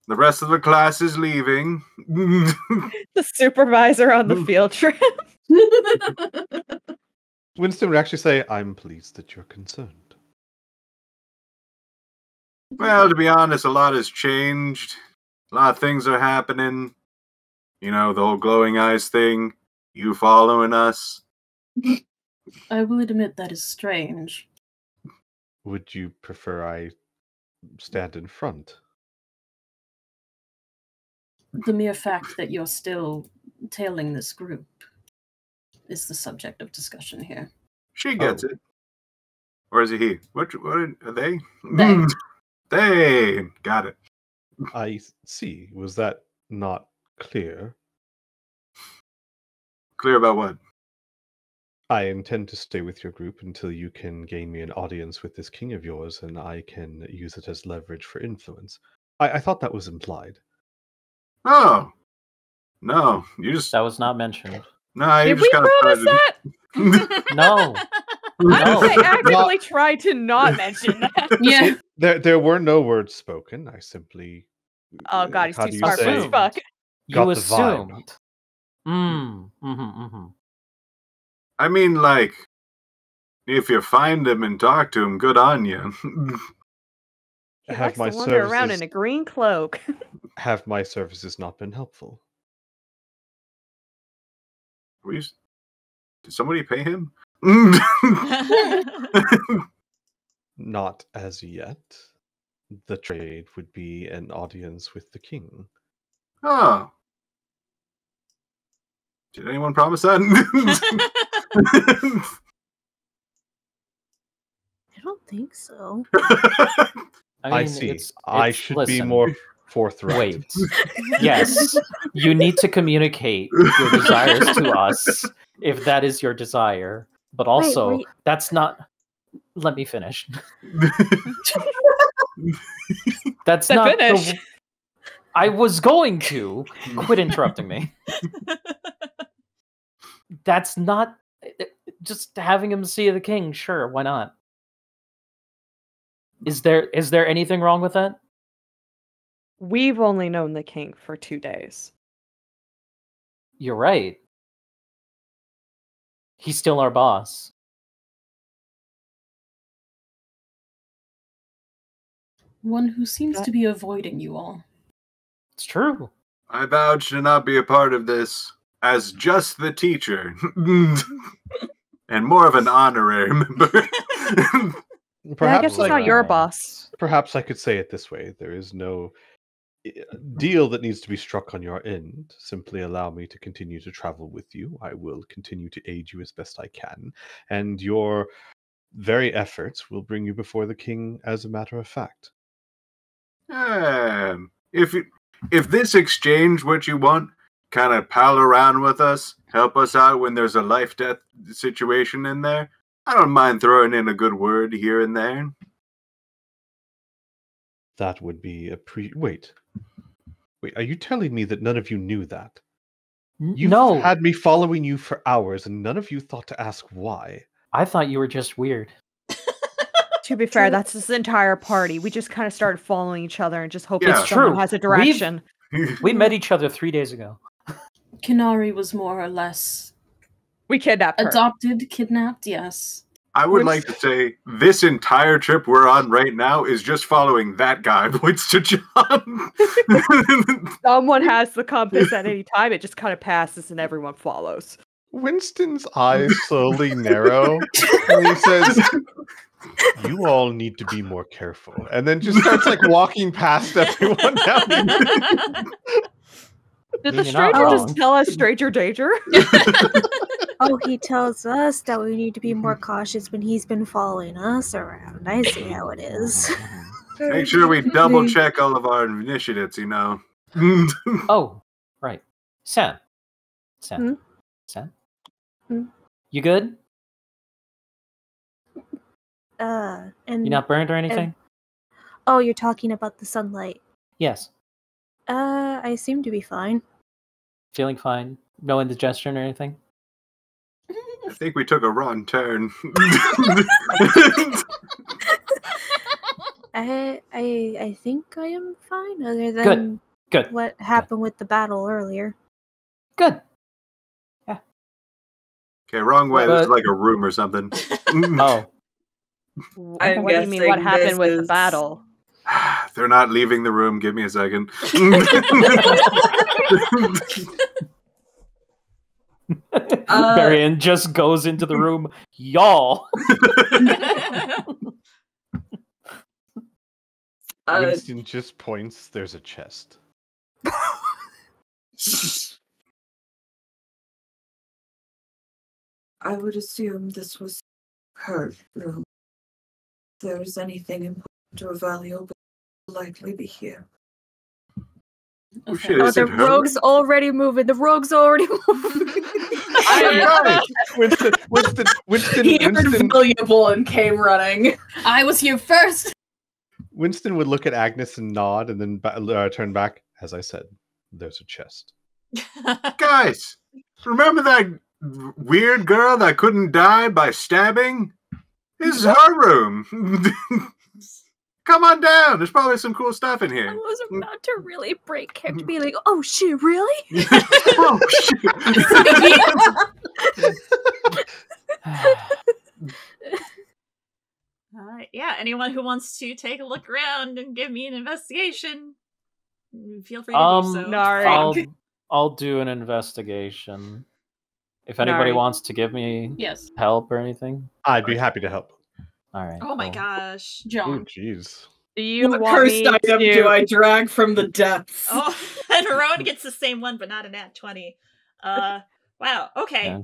The rest of the class is leaving.
The supervisor on the field trip.
Winston would actually say, I'm pleased that you're concerned.
Well, to be honest, a lot has changed. A lot of things are happening. You know, the whole glowing eyes thing. You following us.
I will admit that is strange.
Would you prefer I stand in front?
The mere fact that you're still tailing this group is the subject of discussion here.
She gets it. Or is it he? What are they?
They.
They. Got it.
I see. Was that not clear?
Clear about what?
I intend to stay with your group until you can gain me an audience with this king of yours, and I can use it as leverage for influence. I thought that was implied.
Oh. No, you just...
That was not mentioned.
No, you
Did
just
we
kind
promise that?
No.
I
No.
actively tried to not mention that.
Yeah.
There were no words spoken. I simply...
Oh god, he's
how
too
do you
smart for
say-
his fuck.
got
You
the vibe.
assumed. Mm-hmm.
I mean, like, if you find him and talk to him, good on you.
He
Have
likes
my
to wander around
services-
in a green cloak.
Have my services not been helpful?
Did somebody pay him?
Not as yet. The trade would be an audience with the king.
Oh. Did anyone promise that?
I don't think so.
I
mean,
see.
it's-
I
it's-
should be
listen,
more forthright.
Wait. Yes, you need to communicate your desires to us if that is your desire. But also,
wait.
that's not. Let me finish. That's
To
not
finish.
I was going to quit interrupting me. That's not just having him see the king. Sure, why not? Is there anything wrong with that?
We've only known the king for 2 days.
You're right. He's still our boss.
One who seems to be avoiding you all.
It's true.
I vouch to not be a part of this as just the teacher. And more of an honorary member.
Yeah, I guess he's not your
I-
boss.
Perhaps I could say it this way. There is no deal that needs to be struck on your end. Simply allow me to continue to travel with you. I will continue to aid you as best I can. And your very efforts will bring you before the king as a matter of fact.
If this exchange what you want, kind of pal around with us, help us out when there's a life-death situation in there, I don't mind throwing in a good word here and there.
That would be Wait, are you telling me that none of you knew that? You've
No,
had me following you for hours, and none of you thought to ask why.
I thought you were just weird.
To be fair, that's this entire party. We just kind of started following each other and just hoping
Yeah.
someone
True.
has a direction.
We met each other 3 days ago.
Kinari was more or less
We kidnapped her.
adopted, kidnapped, yes.
I would like to say this entire trip we're on right now is just following that guy, points to John.
Someone has the compass at any time. It just kind of passes and everyone follows.
Winston's eyes slowly narrow, and he says, "You all need to be more careful," and then just starts like walking past everyone down.
Did the
You're not
stranger
wrong.
just tell us stranger danger?
Oh, he tells us that we need to be more cautious when he's been following us around. I see how it is.
Make sure we double check all of our initiatives, you know.
Oh, right. Sam.
Hmm?
Sam?
Hmm?
You good?
And
You not burned or anything?
oh, you're talking about the sunlight.
Yes.
I seem to be fine.
Feeling fine? No indigestion or anything?
I think we took a wrong turn.
I think I am fine, other than
Good.
what happened with the battle earlier.
Good.
Okay, wrong way. This is like a room or something.
Oh.
I'm
What do you mean? What
guessing
happened
this
with the
is-
battle?
They're not leaving the room. Give me a second.
Marion just goes into the room. Y'all.
Winston just points. There's a chest.
I would assume this was her room. If there is anything important or valuable, it will likely be here.
Oh shit,
Oh,
is
the
it her?
rogue's already moving. The rogue's already moving.
Winston,
He heard valuable and came running.
I was here first.
Winston would look at Agnes and nod, and then turn back. As I said, there's a chest.
Guys, remember that weird girl that couldn't die by stabbing? This is her room. Come on down. There's probably some cool stuff in
I
here.
was about to really break character, be like, "Oh shit, really?"
Oh, shit.
Yeah, anyone who wants to take a look around and give me an investigation, feel free to do so.
Nari.
I'll do an investigation. If anybody
Nari.
wants to give me
Yes,
help or anything.
I'd be happy to help.
All right.
Oh my
cool.
gosh.
Oh,
John.
jeez.
Do you
What
want
cursed
me
item
to...
do I drag from the depths?
Oh, and Rowan gets the same one, but not a nat 20. Wow, okay.
Yeah.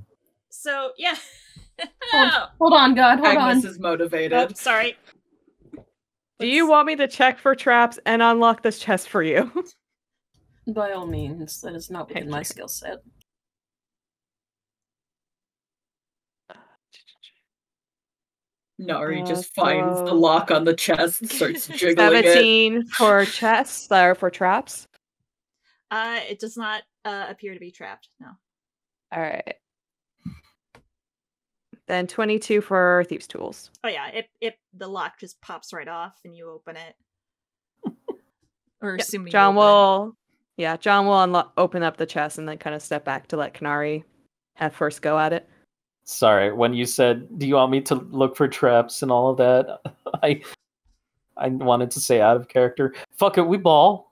So, yeah.
Hold on, God. Hold
Agnes
on.
is
Oh,
motivated.
sorry.
Do you want me to check for traps and unlock this chest for you?
By all means, that is not within
Thank
my
you.
skill set.
Nari just
so-
finds the lock on the chest and starts jiggling it.
17 for chests, or for traps.
It does not appear to be trapped, no.
All right. Then 22 for thieves' tools.
Oh yeah, the lock just pops right off and you open it. Or assuming
John
you open
will, John will open up the chest and then kind of step back to let Kanari have first go at it.
Sorry, when you said, "Do you want me to look for traps and all of that?" I wanted to say out of character. Fuck it, we ball.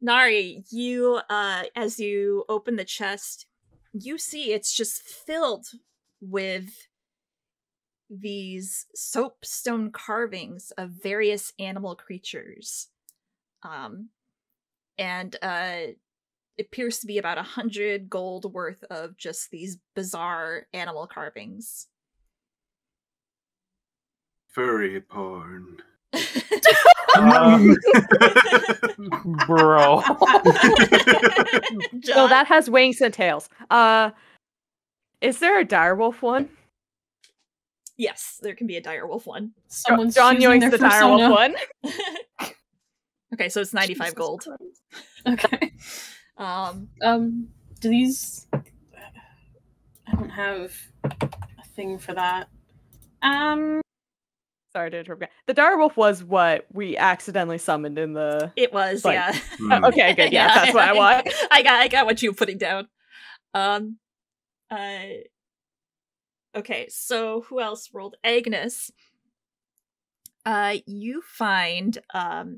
Nari, you as you open the chest, you see it's just filled with these soapstone carvings of various animal creatures. And it appears to be about 100 gold worth of just these bizarre animal carvings.
Furry porn.
Bro.
John?
Well, that has wings and tails. Is there a direwolf one?
Yes, there can be a direwolf one.
Someone's
John
choosing
yoinks
their
the
persona.
direwolf one.
Okay, so it's 95
Jesus
gold.
Christ. Okay. Do these? I don't have a thing for that.
Sorry to interrupt. The direwolf was what we accidentally summoned in the.
It was,
Like-
yeah.
Hmm.
Okay, good. Yeah, that's what I want.
I got what you were putting down. Okay, so who else rolled? Agnes. You find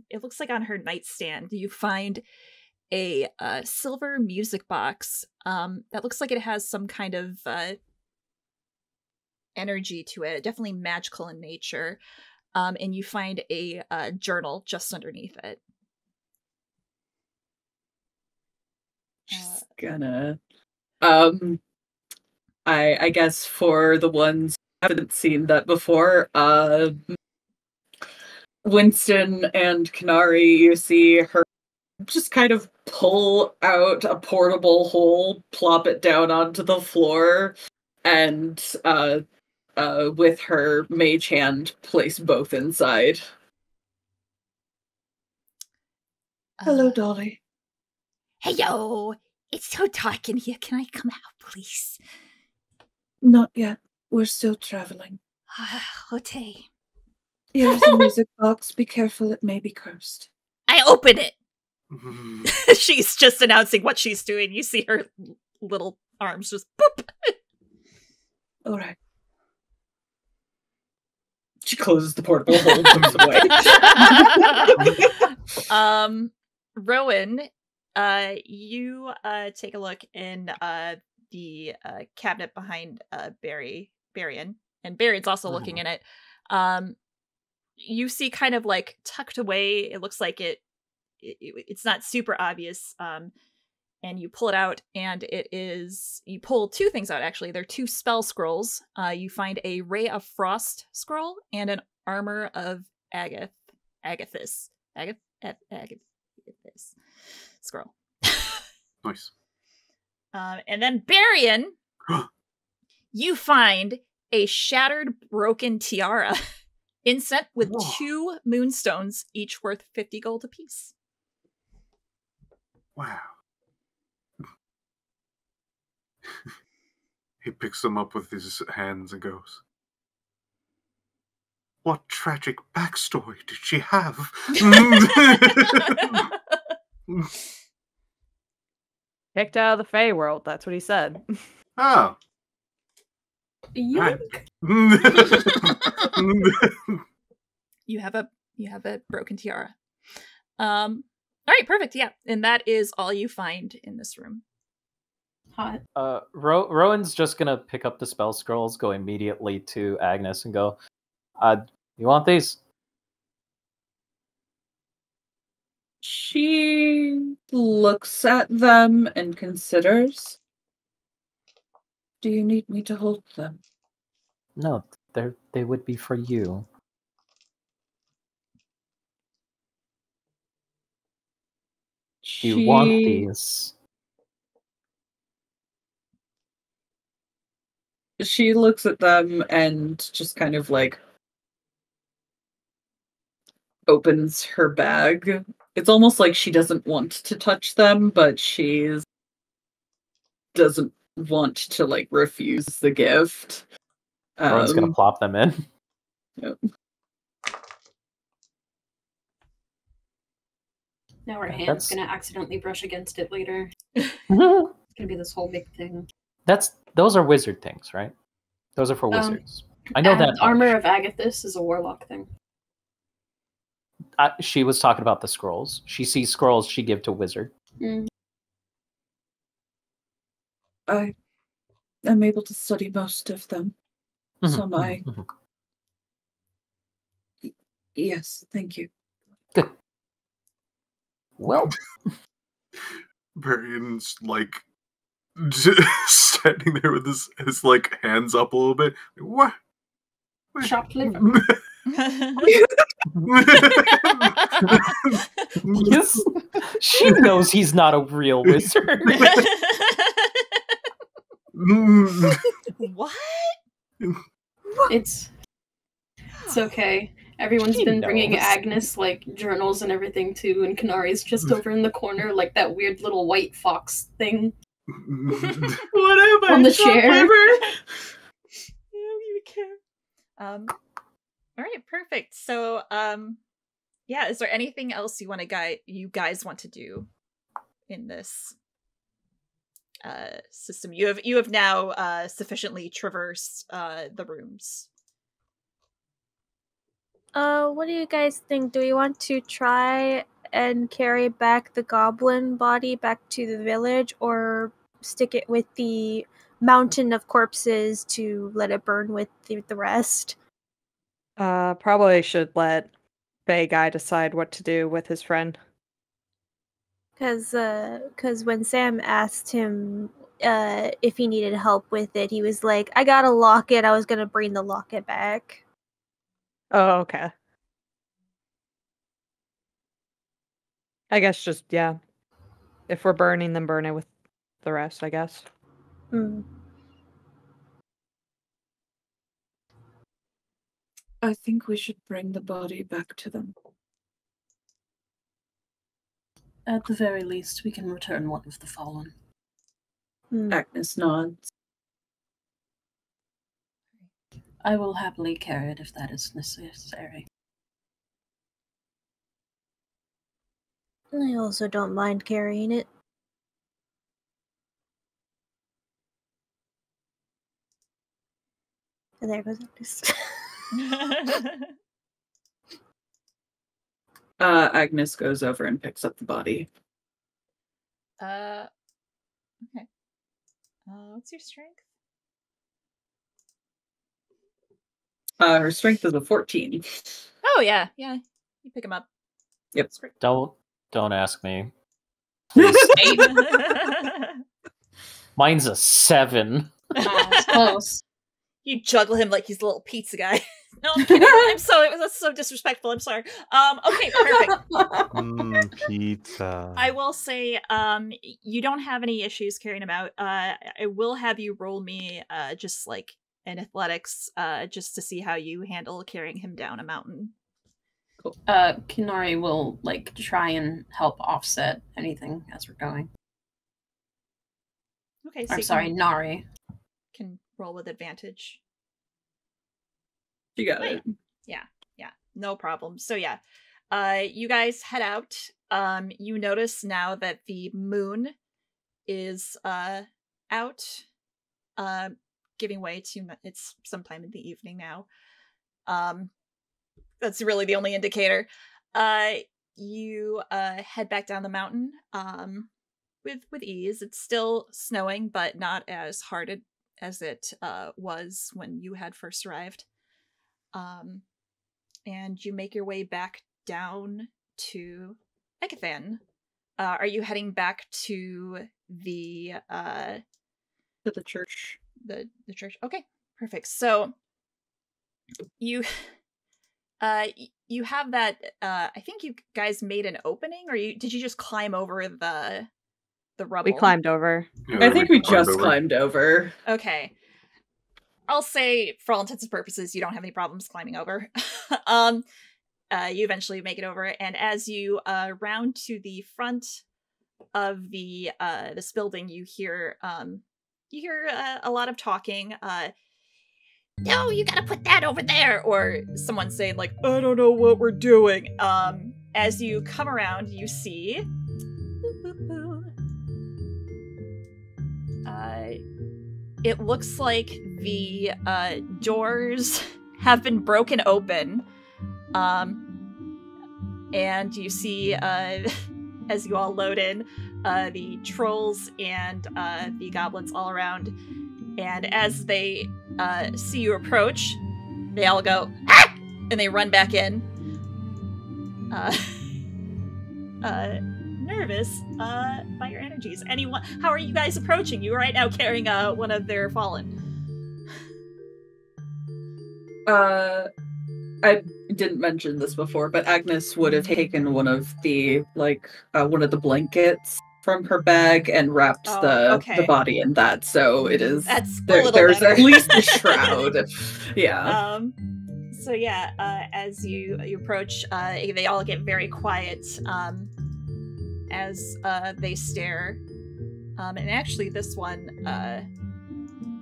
it looks like on her nightstand you find a silver music box that looks like it has some kind of energy to it, definitely magical in nature. And you find a journal just underneath it.
Just gonna I guess for the ones who haven't seen that before, Winston and Kanari, you see her just kind of pull out a portable hole, plop it down onto the floor, and with her mage hand, place both inside.
Hello, Dolly.
Hey, yo! It's so dark in here. Can I come out, please?
Not yet. We're still traveling.
Okay.
Here's a music box. Be careful, it may be cursed.
I open it! She's just announcing what she's doing. You see her little arms just boop!
All right.
She closes the portal hole and comes away.
Rowan, you take a look in the cabinet behind Barian, and Barian's also looking in it. You see kind of like tucked away, it looks like it's not super obvious, and you pull it out, and you pull two things out, actually. They're two spell scrolls. You find a Ray of Frost scroll and an Armor of Agathis scroll.
Nice.
And then Barian, you find a shattered, broken tiara inset with 2 moonstones, each worth 50 gold apiece.
Wow. He picks them up with his hands and goes, "What tragic backstory did she have?"
Kicked out of the Fey world, that's what he said.
Oh.
Yoink.
You have a broken tiara. All right, perfect. Yeah, and that is all you find in this room.
Hot.
Rowan's just gonna pick up the spell scrolls, go immediately to Agnes, and go, "You want these?"
She looks at them and considers.
Do you need me to hold them?
No, they would be for you. Do you want these?
She looks at them and just kind of like opens her bag. It's almost like she doesn't want to touch them, but she doesn't want to like refuse the gift.
Rowan's gonna plop them in.
Yep.
Now her hand's gonna accidentally brush against it later.
That's
It's gonna be this whole big thing.
Those are wizard things, right? Those are for wizards. I know that.
Armor of Agathis is a warlock thing.
She was talking about the scrolls. She sees scrolls she give to wizard.
I am able to study most of them. Some I... Yes, thank you.
Good. Well,
Barian's like standing there with his like hands up a little bit. What?
Chopped liver.
yes, she knows he's not a real wizard.
What?
It's okay. Everyone's been bringing Agnes like journals and everything too, and Kanari's just over in the corner like that weird little white fox thing.
What am I?
On the chair.
I don't even care. All right, perfect. So, yeah, is there anything else you guys want to do in this system? You have now sufficiently traversed the rooms.
What do you guys think? Do we want to try and carry back the goblin body back to the village, or stick it with the mountain of corpses to let it burn with the rest?
Probably should let Bay Guy decide what to do with his friend.
Because when Sam asked him if he needed help with it, he was like, "I got a locket. I was gonna bring the locket back."
Oh, okay. I guess just, yeah. If we're burning, then burn it with the rest, I guess.
I think we should bring the body back to them.
At the very least, we can return one of the fallen.
Agnes nods.
I will happily carry it if that is necessary.
I also don't mind carrying it. And there goes Agnes.
Agnes goes over and picks up the body.
Okay. What's your strength?
Her strength is a 14.
Oh yeah. You pick him up.
Yep.
Don't ask me.
Eight.
Mine's a 7.
Close.
You juggle him like he's a little pizza guy. No, I'm kidding. That's so disrespectful. I'm sorry. Okay, perfect.
Pizza.
I will say, you don't have any issues carrying him out. I will have you roll me, just like an athletics, just to see how you handle carrying him down a mountain.
Cool.
Kinari will try and help offset anything as we're going.
Okay, so
I'm sorry, Nari.
Can roll with advantage.
You got it.
Yeah, no problem. So yeah, you guys head out. You notice now that the moon is out, giving way to it's sometime in the evening now. That's really the only indicator. You head back down the mountain with ease. It's still snowing, but not as hard as it was when you had first arrived. And you make your way back down to Ekathan. Are you heading back to the
church?
The church. Okay, perfect. So you have that. I think you guys made an opening, or did you just climb over the rubble?
We climbed over.
Yeah,
I think we just climbed over.
Okay. I'll say, for all intents and purposes, you don't have any problems climbing over. You eventually make it over, and as you round to the front of this building, you hear a lot of talking. No, you gotta put that over there, or someone saying like, I don't know what we're doing. As you come around, you see. It looks like the doors have been broken open. And you see, as you all load in, the trolls and the goblins all around. And as they see you approach, they all go, ah! And they run back in. Nervous by your energies. Anyone? How are you guys approaching? You are right now carrying one of their fallen.
I didn't mention this before, but Agnes would have taken one of the blankets from her bag and wrapped the body in that. So it is. There's at least a shroud. Yeah.
So yeah, as you approach, they all get very quiet. As they stare. And actually this one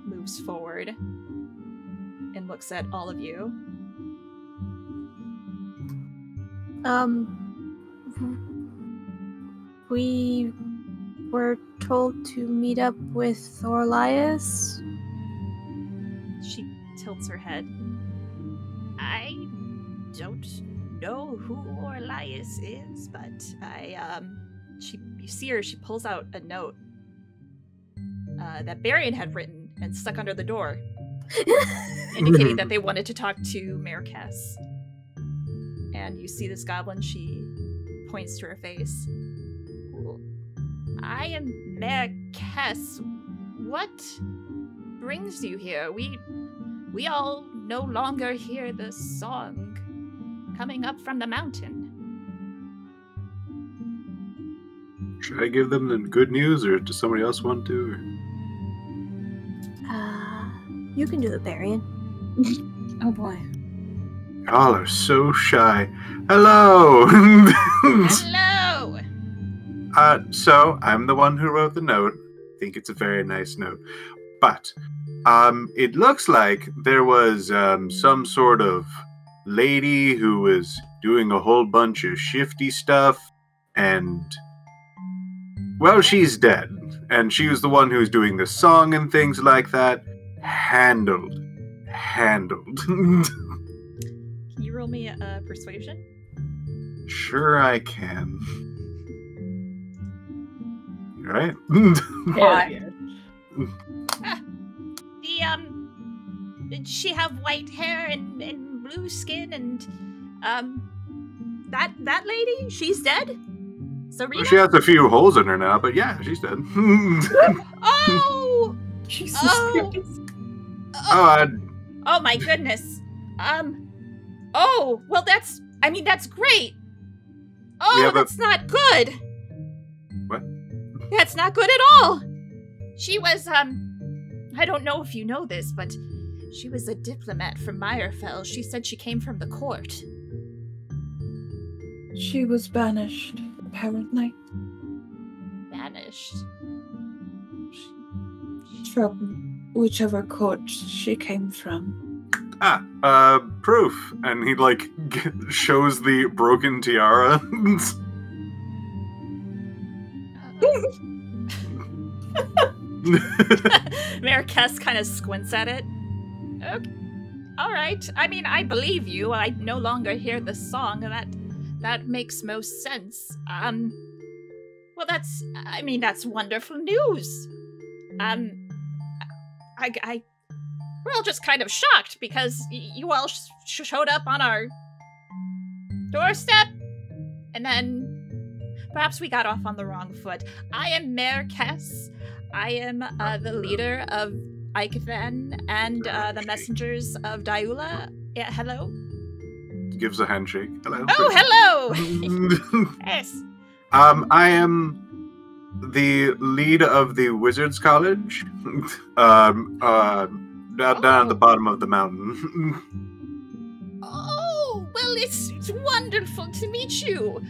moves forward and looks at all of you.
We were told to meet up with Thorlias.
She tilts her head. I don't know who Thorlias is, but you see her, she pulls out a note that Barian had written and stuck under the door, indicating that they wanted to talk to Mayor Kess. And you see this goblin, she points to her face. I am Mayor Kess. What brings you here? We all no longer hear the song coming up from the mountain.
Should I give them the good news, or does somebody else want to? Or?
You can do the Barian.
Oh boy.
Y'all are so shy. Hello!
Hello!
So, I'm the one who wrote the note. I think it's a very nice note. But, it looks like there was, some sort of lady who was doing a whole bunch of shifty stuff, and, well, she's dead. And she was the one who was doing the song and things like that. Handled.
Can you roll me a persuasion?
Sure I can. Right?
Did she have white hair and blue skin and, that lady? She's dead? Serena?
Well, she has a few holes in her now, but yeah, she's dead.
Oh!
Jesus
Oh!
Christ.
Oh my goodness. Oh, well that's great. Oh, that's not good.
What?
That's not good at all. She was, I don't know if you know this, but she was a diplomat from Meyerfell. She said she came from the court.
She was banished, apparently.
Banished?
From whichever court she came from.
Proof. And he, shows the broken tiara.
Marquez kind of squints at it. Okay. All right. I mean, I believe you. I no longer hear the song. That makes most sense. Well, that's wonderful news. We're all just kind of shocked because you all showed up on our doorstep, and then perhaps we got off on the wrong foot. I am Mayor Kess. I am the leader of Aikathan and the messengers of Daiula. Yeah, hello?
Gives a handshake. Hello.
Oh, hello! Yes.
I am the lead of the Wizards College. Down at the bottom of the mountain.
Oh, well, it's wonderful to meet you.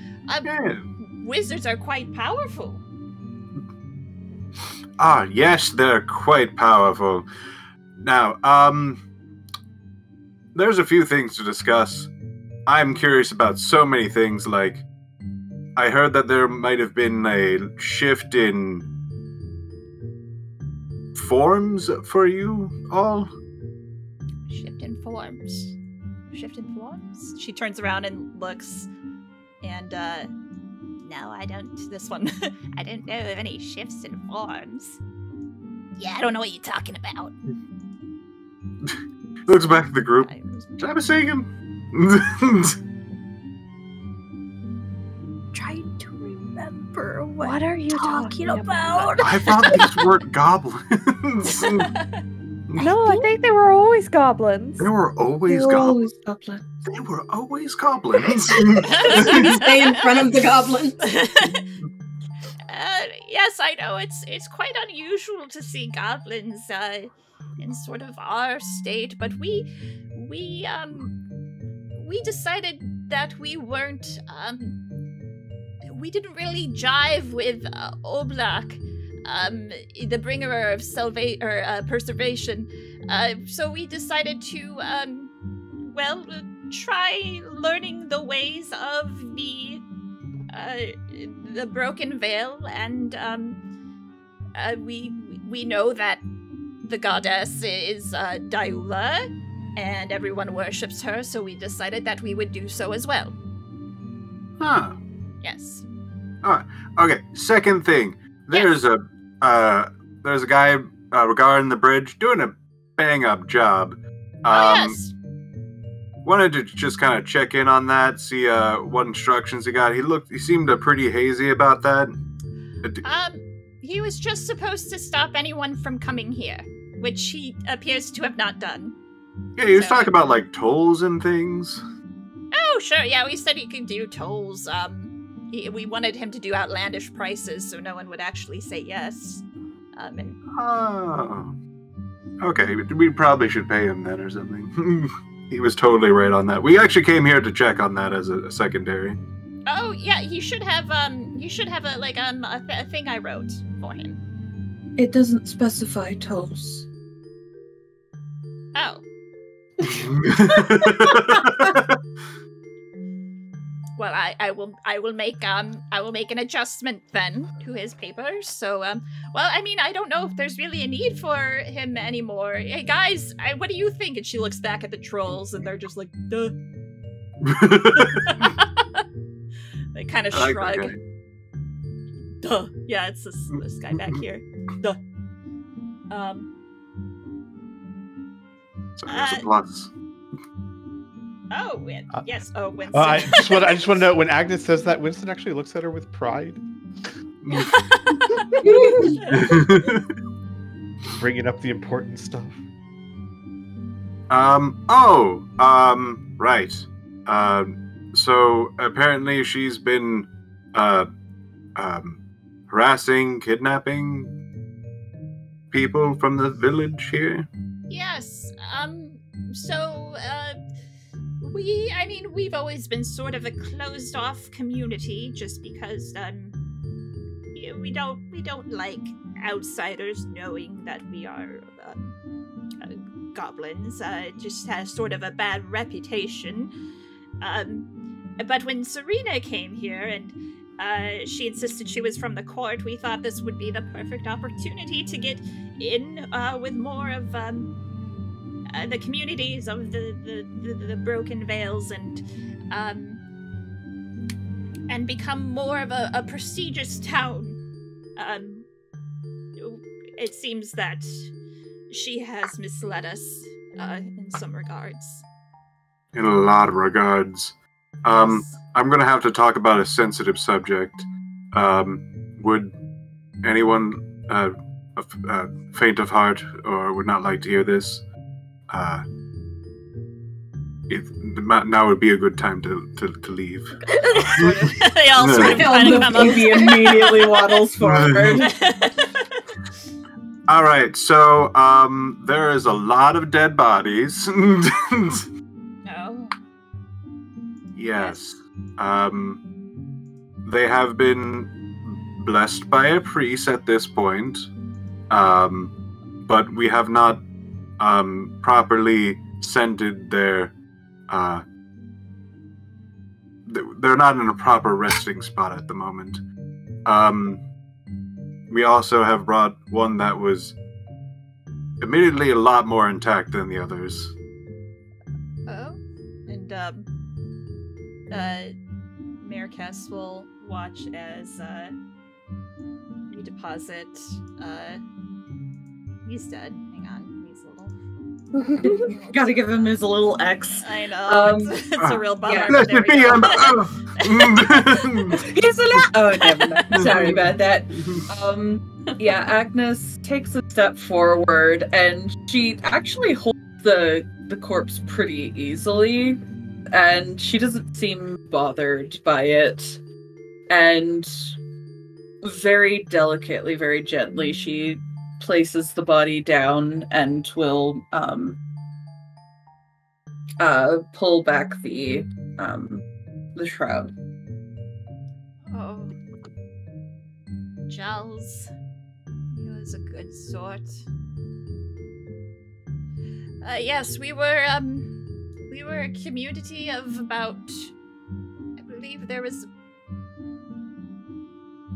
Yeah.
Wizards are quite powerful.
Yes, they're quite powerful. Now, there's a few things to discuss. I'm curious about so many things, like, I heard that there might have been a shift in forms for you all?
Shift in forms. Shift in forms? She turns around and looks, and, no, I don't. This one. I don't know of any shifts in forms. Yeah, I don't know what you're talking about.
Looks back at the group. Should I be saying him?
Trying to remember
What are you talking
about?
I thought these weren't goblins.
No, I think they were always goblins.
They were always goblins. They were always goblins.
Stay in front of the goblins.
Yes, I know it's quite unusual to see goblins in sort of our state, but we decided that we weren't we didn't really jive with Oblak, the bringer of preservation. So we decided to try learning the ways of the Broken Veil, and we know that the goddess is Daiula, and everyone worships her, so we decided that we would do so as well.
Huh.
Yes.
Alright. Okay, second thing. There's a guy regarding the bridge doing a bang-up job.
Yes.
Wanted to just kind of check in on that, see what instructions he got. He seemed pretty hazy about that.
He was just supposed to stop anyone from coming here, which he appears to have not done.
Yeah, he was talking about, like, tolls and things.
Oh, sure, yeah, we said he could do tolls. We wanted him to do outlandish prices so no one would actually say yes.
Oh. Okay, we probably should pay him then or something. He was totally right on that. We actually came here to check on that as a secondary.
Oh yeah, you should have a thing I wrote for him.
It doesn't specify toes.
Oh. Well, I will make an adjustment then to his papers. So well, I mean, I don't know if there's really a need for him anymore. Hey guys, what do you think? And she looks back at the trolls, and they're just like, duh. They kind of shrug.
Like
Duh. Yeah, it's this guy back here. Duh.
So there's a plus.
Oh, yes. Oh, Winston.
I just want to know, when Agnes says that, Winston actually looks at her with pride. Bringing up the important stuff.
Right. So apparently she's been harassing, kidnapping people from the village here.
Yes. We've always been sort of a closed-off community, just because we don't like outsiders knowing that we are goblins. It just has sort of a bad reputation. But when Serena came here and she insisted she was from the court, we thought this would be the perfect opportunity to get in with more of the communities of the Broken Vales and become more of a prestigious town. It seems that she has misled us in some regards.
In a lot of regards. I'm going to have to talk about a sensitive subject. Would anyone faint of heart or would not like to hear this? Now would be a good time to leave.
They all sort of kind of come up.
He immediately waddles forward.
All right, so there is a lot of dead bodies.
No.
Yes. They have been blessed by a priest at this point, but we have not properly scented their they're not in a proper resting spot at the moment. We also have brought one that was admittedly a lot more intact than the others.
Oh, and Maricas will watch as we deposit. He's dead. Hang on.
Gotta give him his little X.
I know. It's a real bummer.
Yeah. Let me be on the
He's oh, never mind. Sorry about that. Yeah, Agnes takes a step forward and she actually holds the corpse pretty easily, and she doesn't seem bothered by it. And very delicately, very gently, she places the body down and will pull back the shroud.
Oh, Giles, he was a good sort. Yes, we were a community of about, I believe there was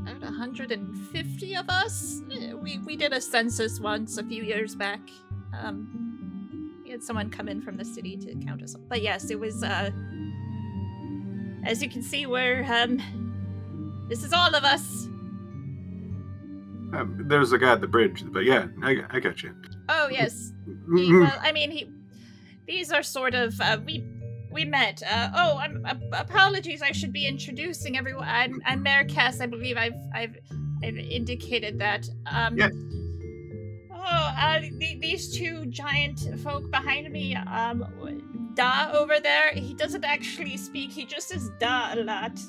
about 150 of us. We did a census once a few years back. We had someone come in from the city to count us all. But yes, it was, as you can see, we're, this is all of us.
There's a guy at the bridge, but yeah, I got you.
Oh, yes. These are sort of, we met. Apologies, I should be introducing everyone. I'm Maricas. I believe I've indicated that.
Yes.
These two giant folk behind me, Da over there, he doesn't actually speak, he just says Da a lot.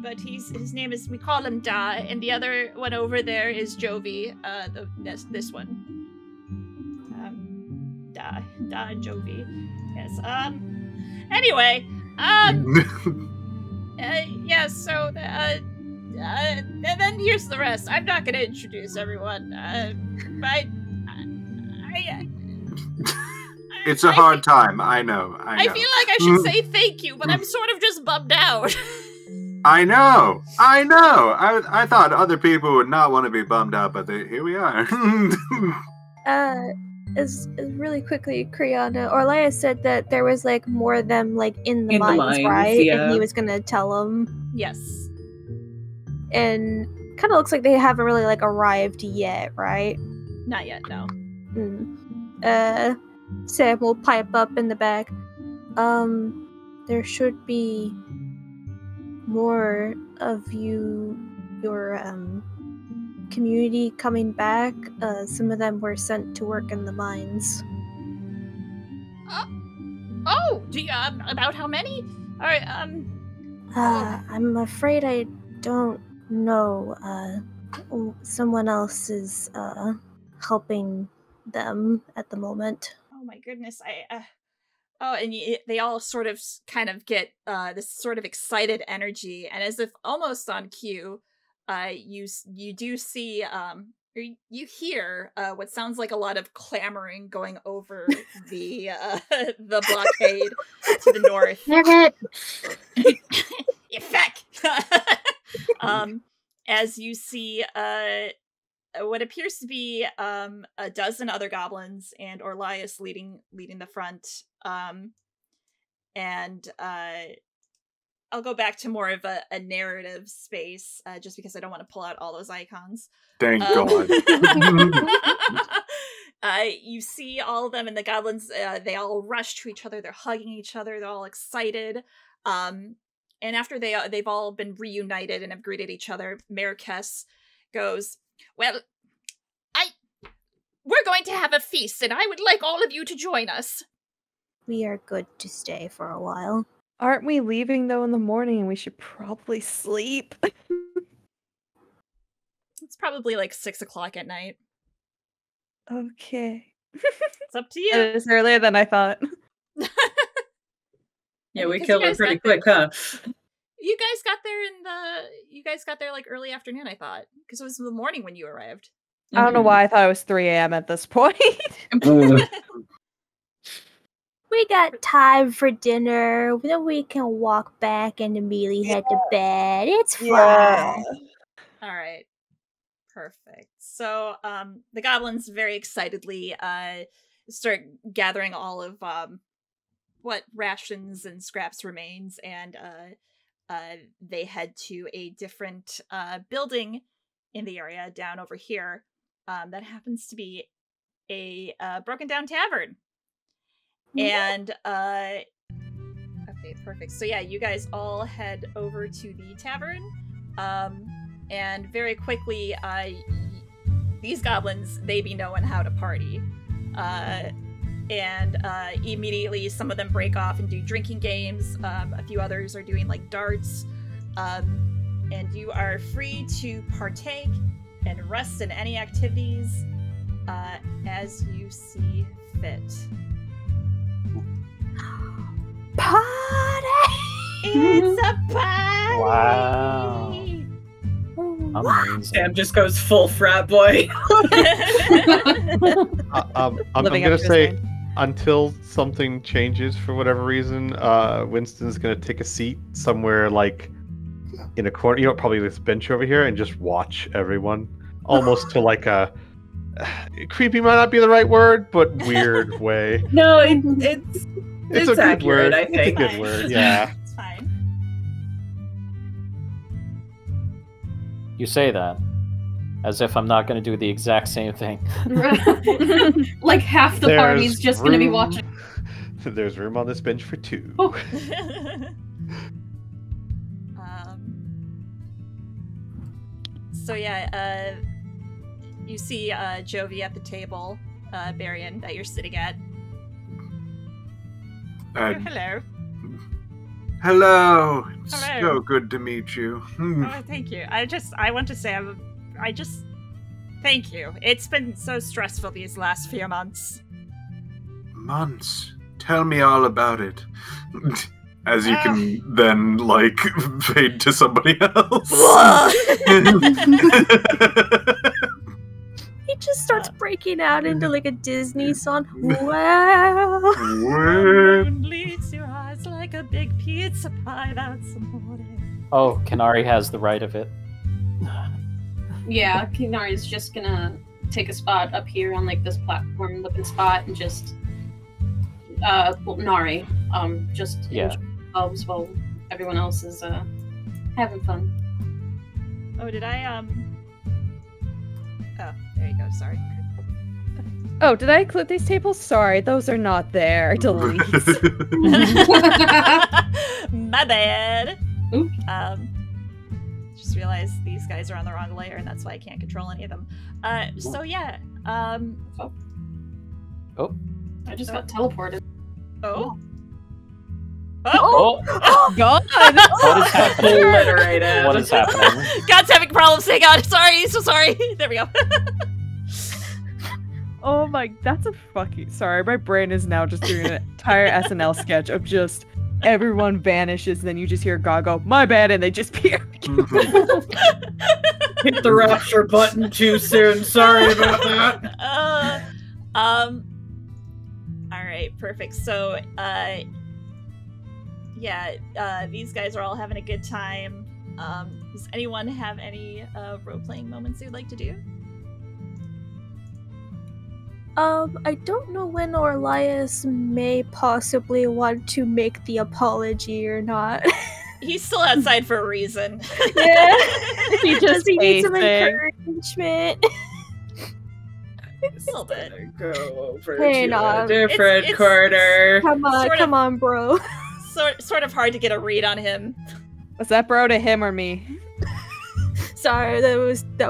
But his name is, we call him Da, and the other one over there is Jovi, this one. Da. Jovi. Yes. Anyway, yeah. So, and then here's the rest. I'm not gonna introduce everyone.
It's a hard time. I know.
I feel like I should say thank you, but I'm sort of just bummed out.
I know. I thought other people would not want to be bummed out, but here we are.
Is really quickly, Criana, Orlea said that there was like more of them like in the mines, right?
Yeah.
And he was gonna tell them.
Yes.
And kind of looks like they haven't really like arrived yet, right?
Not yet, no.
Sam will pipe up in the back. There should be more of your community coming back. Some of them were sent to work in the mines.
Do you, about how many? Alright,
I'm afraid I don't know. Someone else is, helping them at the moment.
Oh my goodness, they all sort of kind of get, this sort of excited energy, and as if almost on cue, you do see, or you hear, what sounds like a lot of clamoring going over the blockade to the north. You feck! As you see, what appears to be a dozen other goblins and Orlias leading the front. I'll go back to more of a narrative space, just because I don't want to pull out all those icons.
Thank God.
You see all of them, and the goblins, they all rush to each other, they're hugging each other, they're all excited. And after they've all been reunited and have greeted each other, Marrakes goes, "Well, we're going to have a feast, and I would like all of you to join us."
We are good to stay for a while.
Aren't we leaving though in the morning and we should probably sleep?
It's probably like 6 o'clock at night.
Okay.
It's up to you.
It is earlier than I thought.
Yeah, we killed it pretty quick, huh?
You guys got there like early afternoon, I thought. Because it was the morning when you arrived.
I don't know why I thought it was 3 a.m. at this point.
We got time for dinner. Then we can walk back and immediately head to bed. It's fine.
Yeah.
All right. Perfect. So, the goblins very excitedly start gathering all of what rations and scraps remains, and they head to a different building in the area down over here that happens to be a broken down tavern. And okay, perfect. So yeah, you guys all head over to the tavern, and very quickly, these goblins, they be knowing how to party, and immediately some of them break off and do drinking games. A few others are doing like darts, and you are free to partake and rest in any activities as you see fit.
Party!
It's a party!
Wow. Amazing.
Sam just goes full frat boy.
I'm gonna say, until something changes for whatever reason, Winston's gonna take a seat somewhere like in a corner, probably this bench over here, and just watch everyone, almost to like a creepy might not be the right word, but weird way.
No, it's
a good
accurate,
word.
I think.
It's a good word, yeah.
It's fine.
You say that as if I'm not going to do the exact same thing.
Like half the party's just going to be watching.
There's room on this bench for two.
Oh.
So yeah, you see Jovi at the table, Barian, that you're sitting at. Hello.
Hello. It's
Hello.
so good to meet you.
Oh, thank you. I want to say, thank you. It's been so stressful these last few months.
months. Tell me all about it. As you can then, like, fade to somebody else.
He just starts breaking out into like a Disney song. Wow.
Moon leads your eyes like a big pizza pie. That's amore.
Oh, Canary has the right of it.
Yeah, Kinari's just gonna take a spot up here on like this platform looking spot and just well, Nari, just
Yeah.
enjoy themselves while everyone else is having fun.
Oh, did I Oh, there you go, sorry.
Oh, did I include these tables? Sorry, those are not there. Delete.
My bad.
Oops.
Just realized these guys are on the wrong layer, and that's why I can't control any of them. So yeah.
Oh.
I just got teleported.
Oh.
Oh!
God!
What is happening?
Obliterated.
What is happening?
God's having problems. Hang on. Sorry. So sorry. There we go.
Oh my, that's a fucking... Sorry, my brain is now just doing an entire SNL sketch of just everyone vanishes, and then you just hear God go, my bad, and they just appear.
Hit the rapture button too soon. Sorry about that.
Alright, perfect. So, these guys are all having a good time. Does anyone have any role-playing moments they'd like to do?
I don't know when Orlias may possibly want to make the apology or not.
He's still outside for a reason.
Yeah.
He just
he needs some
pacing.
encouragement.
A little bit.
Go over
Hey,
to
no,
a different
it's-
corner.
Come on,
Sort of-
come on, bro.
Sort of hard to get a read on him.
Was that bro to him or me?
Sorry, that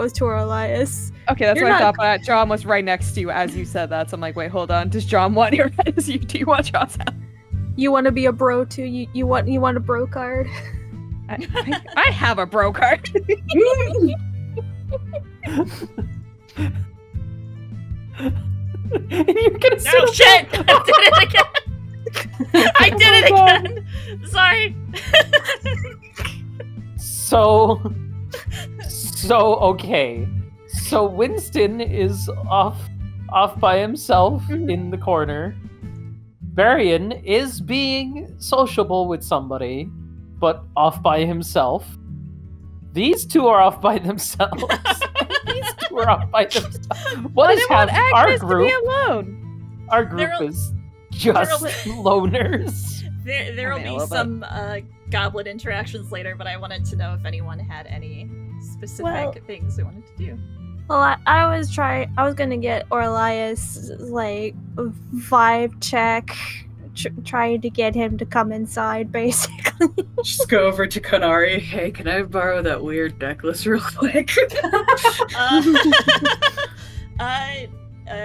was to Orlias.
Okay, that's
You're
what I
not-
thought, but John was right next to you as you said that, so I'm like, wait, hold on. Does John want your head? Do you want John's head?
You want to be a bro too? You want a bro card?
I have a bro card. You're gonna sit
No shit! I did it again! I did it again! Sorry.
So okay. So Winston is off by himself in the corner. Varian is being sociable with somebody, but off by himself. These two are off by themselves. These two are off by themselves. What is happening? Our group,
to be alone.
our group
They're-
is just loners.
There will
I mean, a
be
little bit.
some goblet interactions later, but I wanted to know if anyone had any specific things they wanted to do.
Well, I was gonna get Orlias like vibe check, trying to get him to come inside, basically.
Just go over to Kanari. Hey, can I borrow that weird necklace real quick?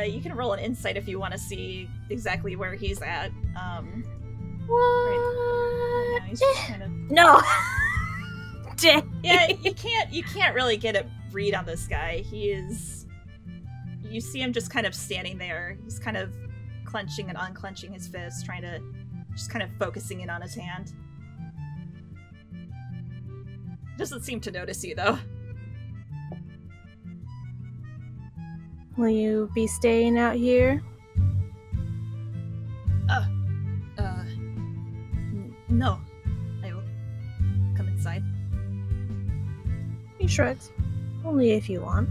You can roll an insight if you want to see exactly where he's at.
What?
Yeah, he's just kind of...
No. Dang.
Yeah, you can't really get a read on this guy. He is... You see him just kind of standing there. He's kind of clenching and unclenching his fist, trying to... Just kind of focusing in on his hand. Doesn't seem to notice you, though.
Will you be staying out here?
No. I will come inside.
He shrugs. Only if you want.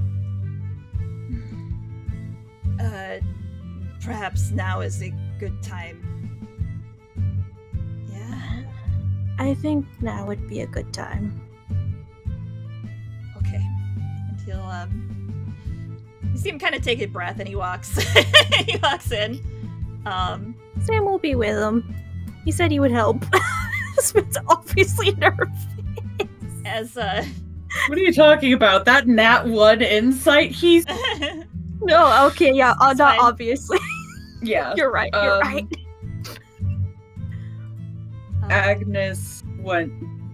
Perhaps now is a good time. Yeah?
I think now would be a good time.
Okay. And he'll, you see him kind of take a breath and he walks, he walks in.
Sam will be with him. He said he would help. Smith's obviously nervous.
As,
What are you talking about? That nat 1 insight? He's...
No, okay, yeah,
It's
not
fine.
obviously.
Yeah.
You're right, you're right.
Agnes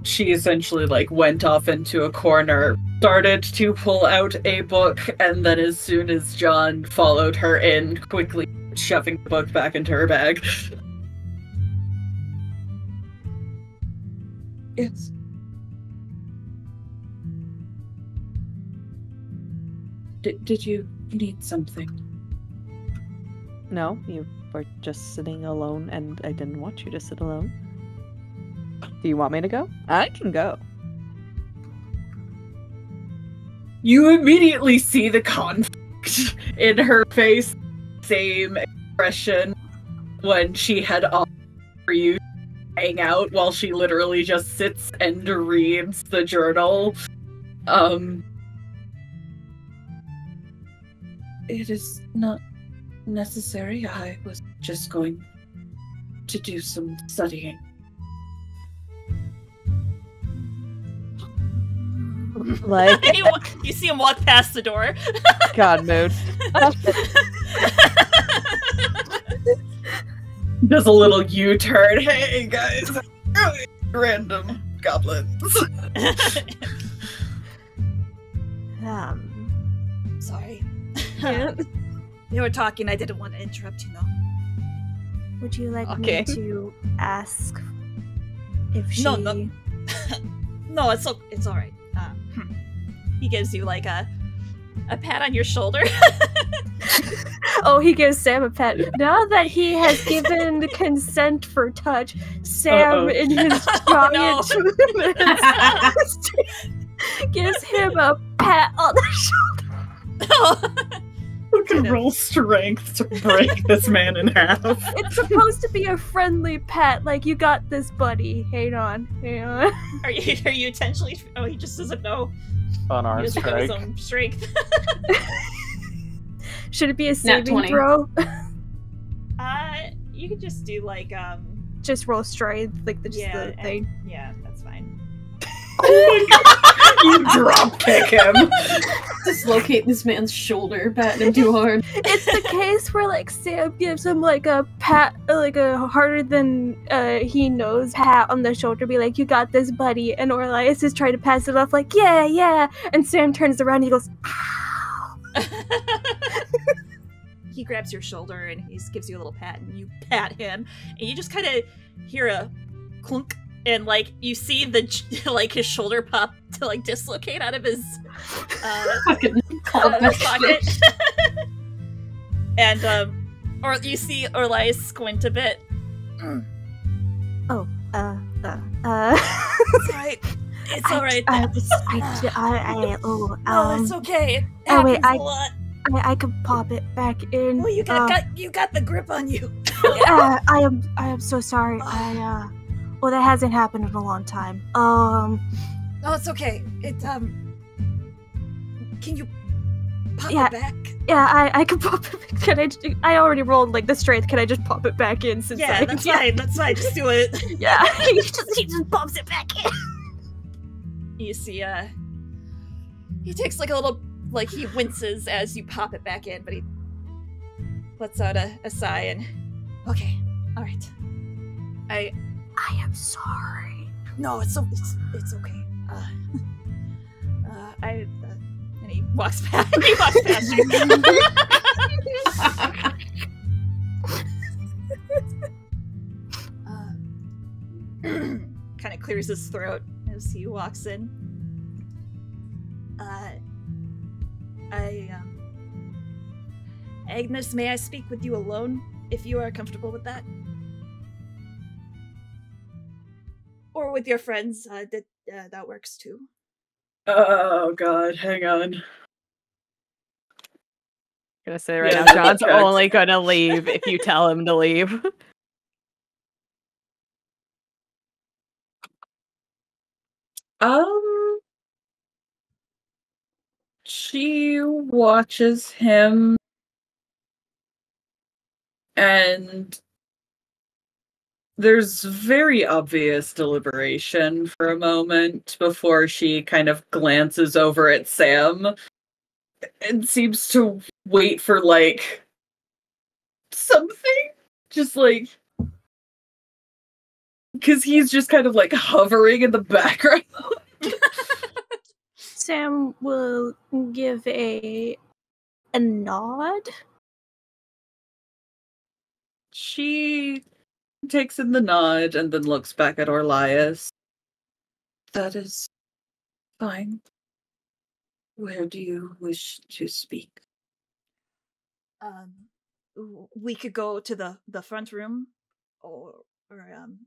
she essentially like went off into a corner, started to pull out a book, and then as soon as John followed her in, quickly shoving the book back into her bag. Yes. Did you need something?
No, you were just sitting alone, and I didn't want you to sit alone. Do you want me to go? I can go.
You immediately see the conflict in her face. Same expression when she had offered for you to hang out while she literally just sits and reads the journal. It is not necessary. I was just going to do some studying.
Like,
you see him walk past the door.
God mood.
Does a little U-turn. Hey guys, random goblins.
Sorry.
Yeah.
They were talking. I didn't want to interrupt you, though.
Would you like
Okay.
me to ask if she...
No, no, it's all right. He gives you like a pat on your shoulder.
Oh, he gives Sam a pat. Now that he has given the consent for touch, Sam in his giant movements gives him a pat on the shoulder.
Who can roll strength to break this man in half?
It's supposed to be a friendly pat, like, you got this, buddy. Hang on.
Are you intentionally? Oh, he just doesn't know.
On
He
our
doesn't know his
strike.
own strength.
Should it be a saving
20.
throw?
You could just do like
Just roll strength, like the thing.
Yeah, that's fine.
Oh my god! You drop kick him.
Dislocate this man's shoulder, batting him too hard.
It's the case where, like, Sam gives him, like, a pat, like, a harder than he knows pat on the shoulder, be like, you got this, buddy, and Orlias is trying to pass it off, like, yeah, and Sam turns around and he goes, ow.
He grabs your shoulder and he gives you a little pat, and you pat him, and you just kind of hear a clunk, and like you see like his shoulder pop to like dislocate out of his
Fucking
pocket. And or you see Orlias squint a bit.
Oh,
It's alright. It's alright.
oh,
it's okay. It
oh, wait,
happens a lot.
I can pop it back in.
Oh, you got the grip on you.
I am so sorry. Well, that hasn't happened in a long time.
Oh, it's okay. It can you pop it back?
Yeah, I can pop it back. Can I already rolled like the strength. Can I just pop it back in? Since
That's fine. That's fine. Just do it.
Yeah, he just pops it back in.
You see, he takes like a little, like he winces as you pop it back in, but he lets out a sigh and, okay, all right. I
am sorry.
No, it's okay. And he walks past. He walks past you. Kind of clears his throat as he walks in. Agnes, may I speak with you alone, if you are comfortable with that? Or with your friends, that works too.
Oh god, hang on.
Gonna say right
Yeah,
now, John's
that tracks.
only gonna leave if you tell him to leave.
She watches him and there's very obvious deliberation for a moment before she kind of glances over at Sam and seems to wait for, like, something. Just, like, because he's just kind of, like, hovering in the background.
Sam will give a nod.
She takes in the nod and then looks back at Orlias.
That is fine. Where do you wish to speak?
We could go to the front room, or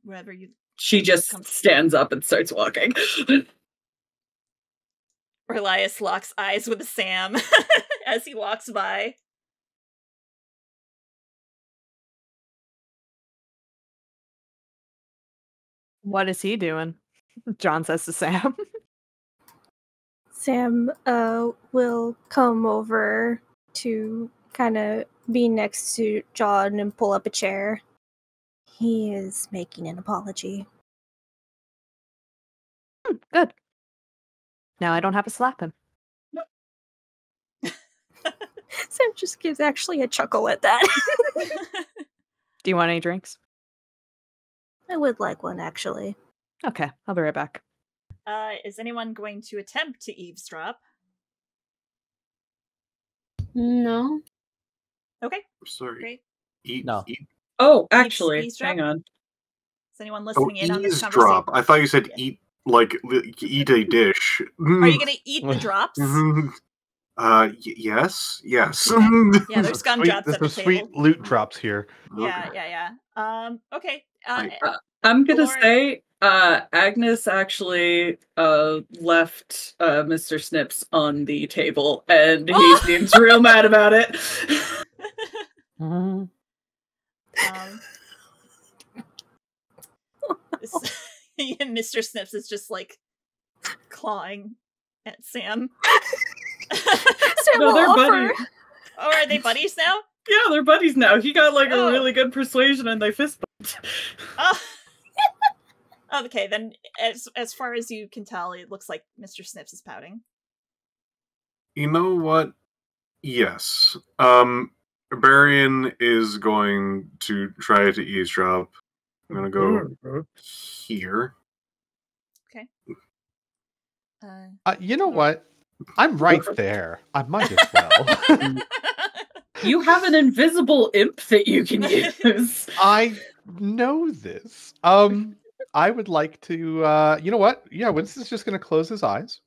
wherever you.
She just stands up and starts walking.
Orlias locks eyes with Sam as he walks by.
What is he doing? John says to Sam.
Sam will come over to kind of be next to John and pull up a chair. He is making an apology.
Good. Now I don't have to slap him.
Sam just gives actually a chuckle at that.
Do you want any drinks?
I would like one, actually.
Okay, I'll be right back.
Is anyone going to attempt to eavesdrop?
No.
Okay.
Sorry.
Great.
Eat.
No.
Eat.
Oh, actually,
Eavesdrop?
hang on.
Is anyone listening in on this
eavesdrop.
conversation?
I thought you said eat, like eat a dish.
Are you gonna eat the drops?
Yes. Yes.
Yeah, there's gumdrops at the
There's some sweet
table.
loot drops here.
Yeah. Okay.
I'm gonna
Elora-
say Agnes actually left Mr. Snips on the table, and he seems real mad about it.
Mr. Snips is just like clawing at Sam.
Sam
No,
will
they're
offer.
buddies.
Oh, are they buddies now?
Yeah, they're buddies now. He got like
Oh.
a really good persuasion, and they fist bumped.
Oh. Okay, then as far as you can tell, it looks like Mr. Snips is pouting.
You know what? Yes. Barbarian is going to try to eavesdrop. I'm gonna go here.
Okay.
You know what? I'm right there. I might as well.
You have an invisible imp that you can use.
I know this. I would like to. You know what? Yeah, Winston's just going to close his eyes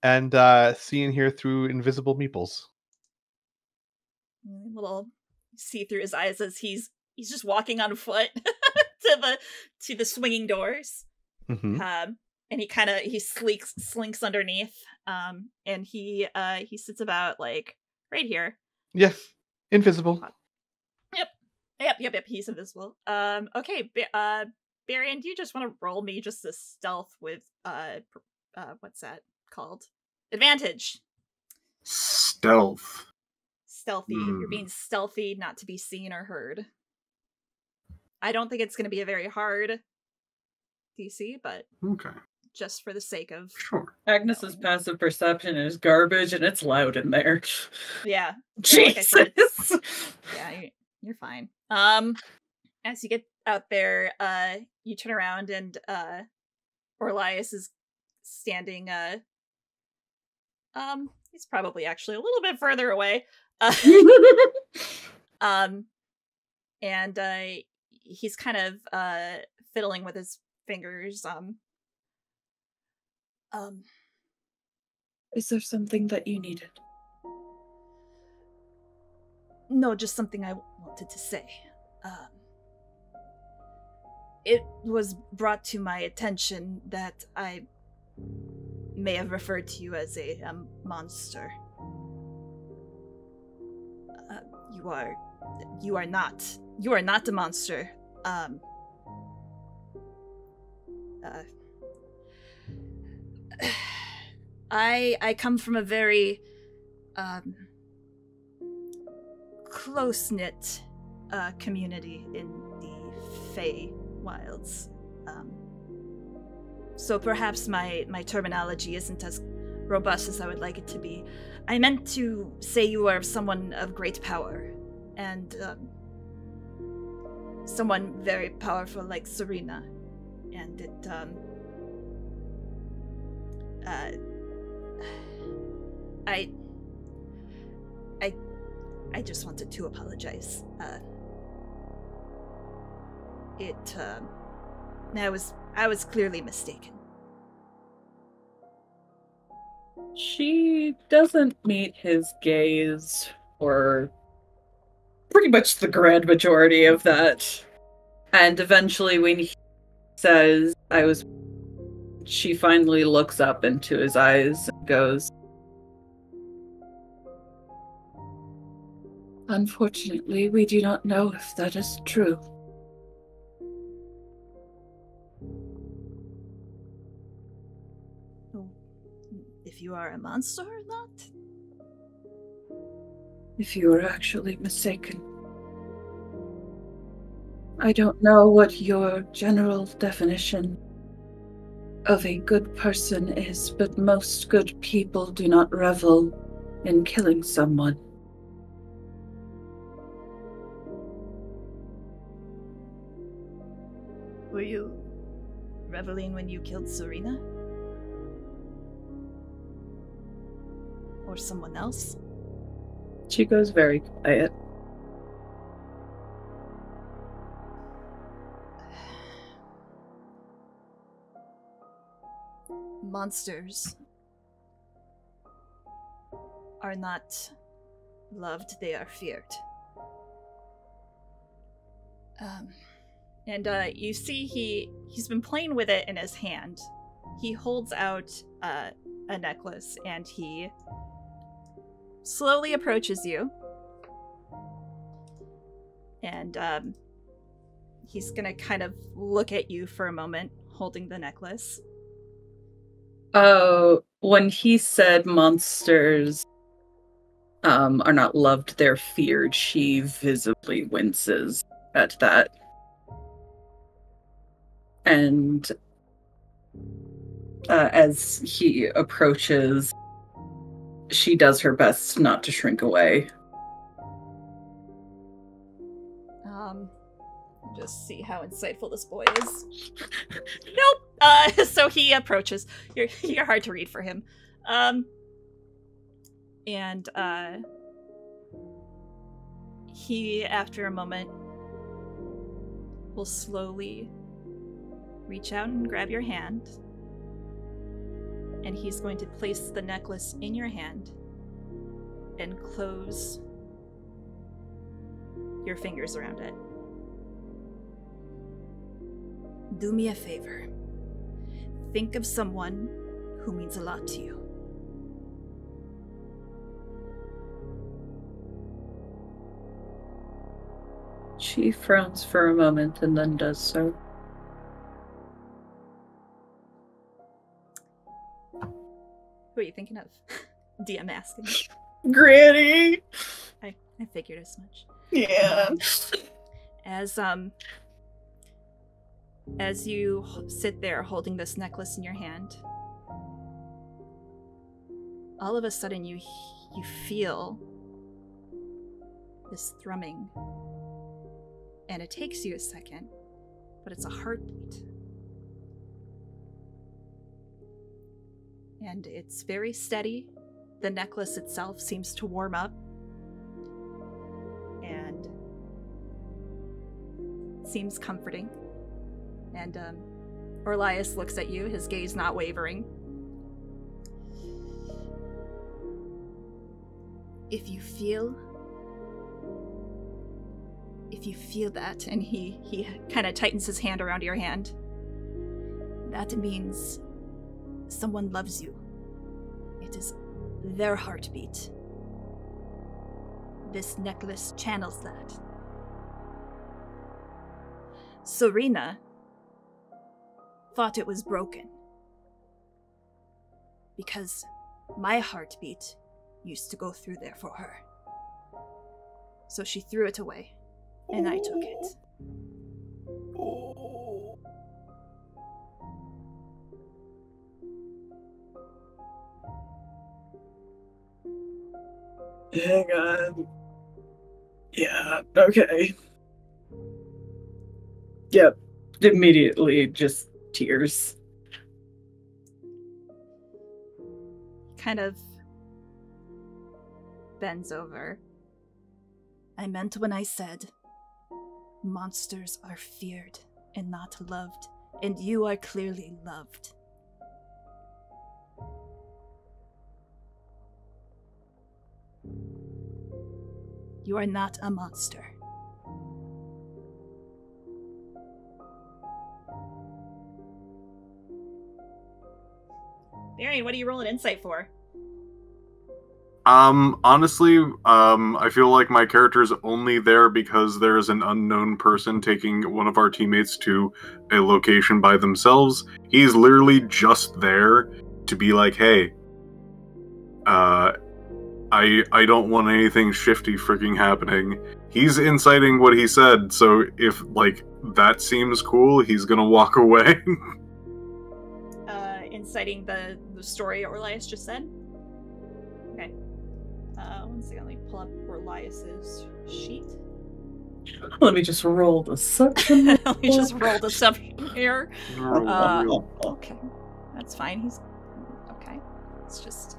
and see and hear through invisible meeples.
Little see through his eyes as he's just walking on foot to the swinging doors.
Mm-hmm.
And he slinks underneath. And he sits about like right here.
Yeah, invisible.
Yep. He's invisible. Okay. Barian, do you just want to roll me just a stealth with what's that called? Advantage.
Stealth.
Stealthy. You're being stealthy, not to be seen or heard. I don't think it's going to be a very hard DC, but
Okay.
just for the sake of
Sure.
Agnes's passive perception is garbage, and it's loud in there.
yeah.
Jesus.
Like I said, yeah, you're fine. As you get out there, you turn around and Orlias is standing. He's probably actually a little bit further away. And he's kind of fiddling with his fingers.
Is there something that you needed?
No, just something I wanted to say. It was brought to my attention that I may have referred to you as a monster. You are not. You are not a monster. I come from a very close-knit community in the Fey Wilds. So perhaps my terminology isn't as robust as I would like it to be. I meant to say you are someone of great power, and someone very powerful like Serena. And it, I just wanted to apologize. I was clearly mistaken.
She doesn't meet his gaze for pretty much the grand majority of that. And eventually when he says, she finally looks up into his eyes and goes,
Unfortunately, we do not know if that is true.
If you are a monster or not?
If you are actually mistaken. I don't know what your general definition of a good person is, but most good people do not revel in killing someone.
Were you reveling when you killed Serena? Or someone else?
she goes very quiet.
Monsters are not loved, they are feared. You see he's been playing with it in his hand. He holds out a necklace and he slowly approaches you. And he's gonna kind of look at you for a moment, holding the necklace.
When he said monsters are not loved, they're feared, she visibly winces at that. And as he approaches, she does her best not to shrink away.
Just see how insightful this boy is. Nope! So he approaches. You're hard to read for him. He, after a moment, will slowly reach out and grab your hand. And he's going to place the necklace in your hand and close your fingers around it. Do me a favor. Think of someone who means a lot to you.
She frowns for a moment and then does so.
Who are you thinking of? DM asking.
Granny!
I figured as much.
Yeah.
As you sit there holding this necklace in your hand, all of a sudden you feel this thrumming. And it takes you a second, but it's a heartbeat. And it's very steady. The necklace itself seems to warm up. And seems comforting. And Orlias looks at you, his gaze not wavering. If you feel that, and he kind of tightens his hand around your hand, that means someone loves you. It is their heartbeat. This necklace channels that. Serena thought it was broken because my heartbeat used to go through there for her. So she threw it away, and I took it.
Hang on. Yeah, okay. Yep. Immediately just tears.
Kind of bends over. I meant when I said Monsters are feared and not loved, and you are clearly loved. You are not a monster. Barry, what are you rolling insight for?
Honestly, I feel like my character is only there because there is an unknown person taking one of our teammates to a location by themselves. He's literally just there to be like, hey, I don't want anything shifty freaking happening. He's inciting what he said, so if, like, that seems cool, he's gonna walk away.
Inciting the story Orlias just said? Okay. One second, let me pull up Orlias's sheet.
Let me just roll deception.
Let me just roll deception here. Okay. That's fine. He's... Okay. It's just...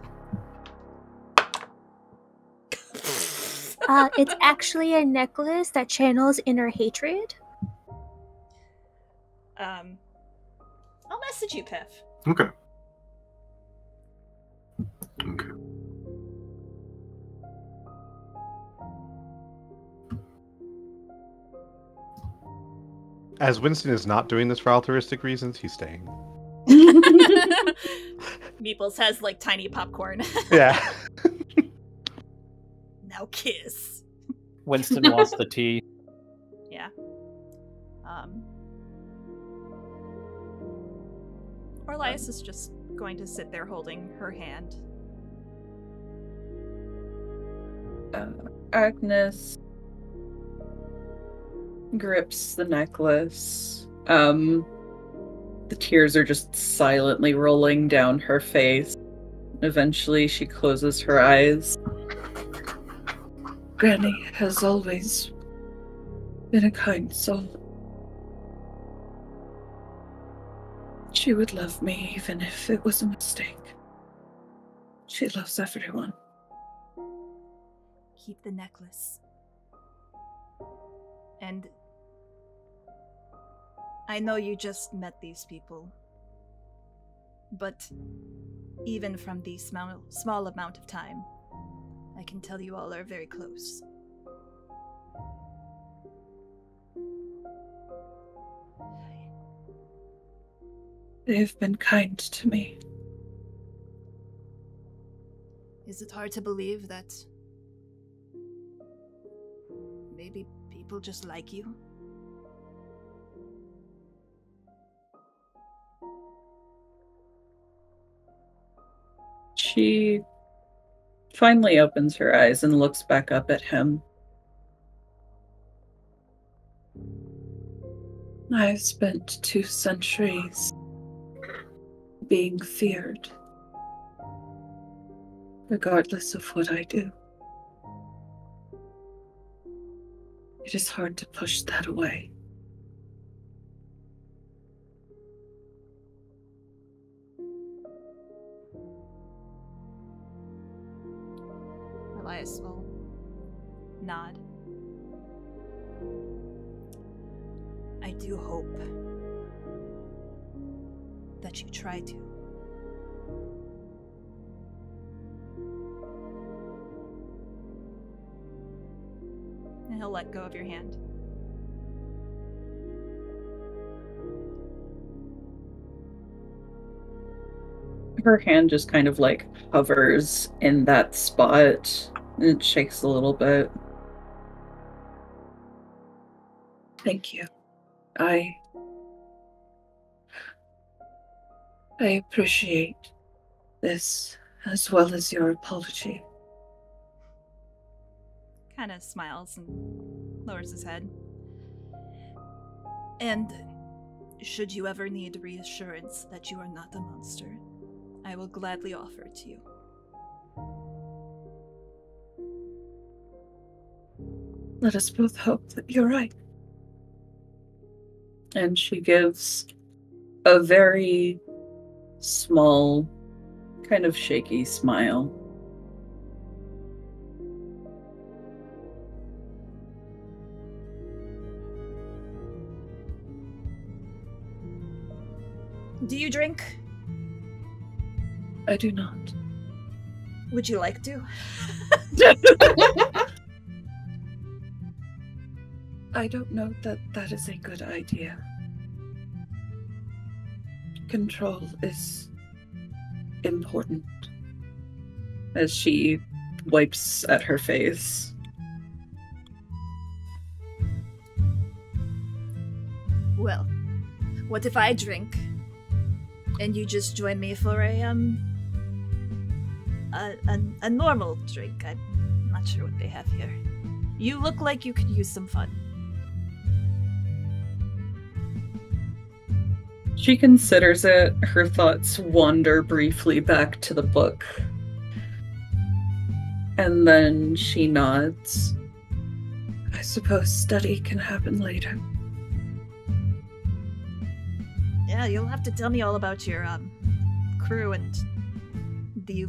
It's actually a necklace that channels inner hatred.
I'll message you, Piph.
Okay. Okay.
As Winston is not doing this for altruistic reasons, he's staying.
Meeples has, like, tiny popcorn.
Yeah.
Now kiss.
Winston wants the tea.
Yeah. Orlias is just going to sit there holding her hand.
Agnes grips the necklace. The tears are just silently rolling down her face. Eventually, she closes her eyes.
Granny has always been a kind soul. She would love me even if it was a mistake. She loves everyone.
Keep the necklace. And I know you just met these people, but even from the small amount of time, I can tell you all are very close.
They have been kind to me.
Is it hard to believe that maybe people just like you?
She finally opens her eyes and looks back up at him.
I've spent 2 centuries being feared, regardless of what I do. It is hard to push that away.
Elias will nod. I do hope that you try to. And he'll let go of your hand.
Her hand just kind of like hovers in that spot, and it shakes a little bit.
Thank you. I appreciate this as well as your apology.
Kind of smiles and lowers his head. And should you ever need reassurance that you are not a monster, I will gladly offer it to you.
Let us both hope that you're right.
And she gives a very small, kind of shaky smile.
Do you drink?
I do not.
Would you like to?
I don't know that that is a good idea. Control is important.
As she wipes at her face.
Well, what if I drink and you just join me for a normal drink? I'm not sure what they have here. You look like you could use some fun.
She considers it. Her thoughts wander briefly back to the book. And then she nods.
I suppose study can happen later.
Yeah, you'll have to tell me all about your crew and the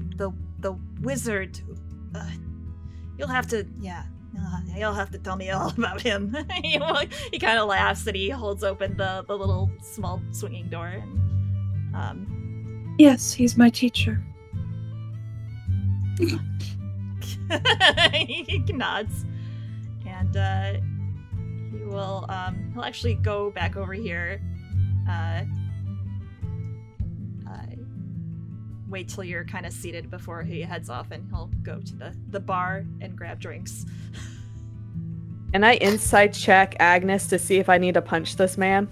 wizard. You'll have to, you'll have to tell me all about him. He kind of laughs and he holds open the little small swinging door. And,
Yes, he's my teacher.
he nods, and he'll actually go back over here. Wait till you're kind of seated before he heads off, and he'll go to the bar and grab drinks.
And I insight check Agnes to see if I need to punch this man.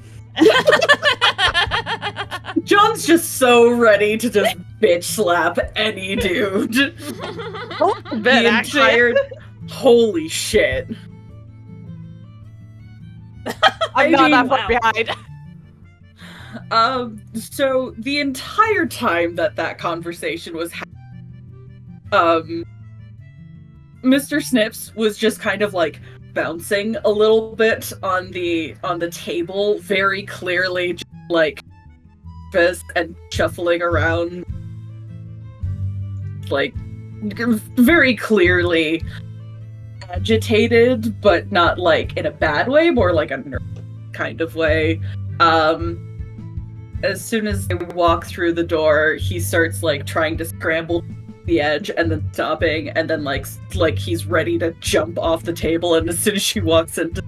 John's just so ready to just bitch slap any dude.
The entire...
Holy shit.
I'm not that far behind.
So the entire time that conversation was happening, Mr. Snips was just kind of like bouncing a little bit on the table, very clearly just, like fist and shuffling around, like very clearly agitated, but not like in a bad way, more like a nervous kind of way. As soon as they walk through the door, he starts like trying to scramble the edge and then stopping, and then like he's ready to jump off the table, and as soon as she walks into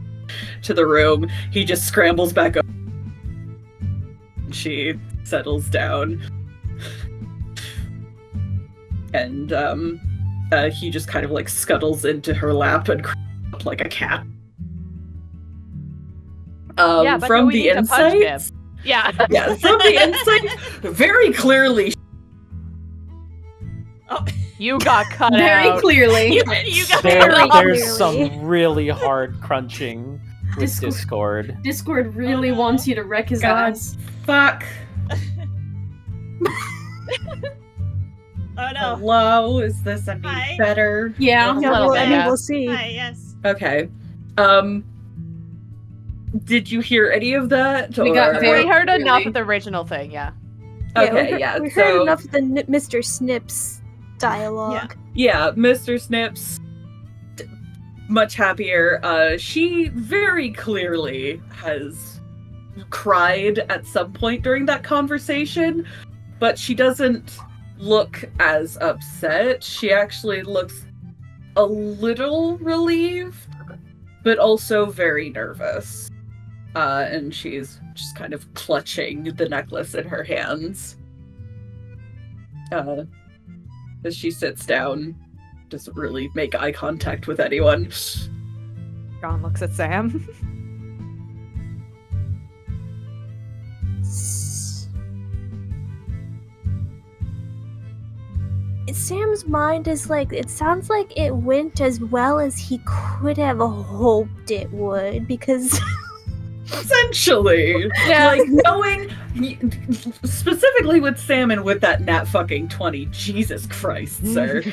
the room, he just scrambles back up. She settles down. And he just kind of like scuttles into her lap and crawls like a cat.
Yeah, but
from
we
the
need to punch him.
inside,
Yeah.
yeah, from the inside, very clearly.
Oh,
You got cut
Very
out.
clearly.
you got
There's
Clearly.
some really hard crunching with Discord.
Discord really
no.
wants you to wreck his
God.
ass.
Fuck.
Oh no.
Hello, is this any
Hi.
better?
Yeah.
A
Yeah,
little
well,
bit,
I mean,
yeah.
we'll see.
Hi, yes.
Okay. Did you hear any of that?
We got
or-
very-
We heard enough
Clearly.
of the original thing, yeah.
Okay, yeah.
We
So
heard enough of the Mr. Snips dialogue.
yeah, Mr. Snips, much happier. She very clearly has cried at some point during that conversation, but she doesn't look as upset. She actually looks a little relieved, but also very nervous. And she's just kind of clutching the necklace in her hands. As she sits down, doesn't really make eye contact with anyone.
John looks at Sam.
Sam's mind is like, it sounds like it went as well as he could have hoped it would, because
Essentially,
Yeah.
like knowing specifically with Sam and with that nat fucking 20, Jesus Christ, sir.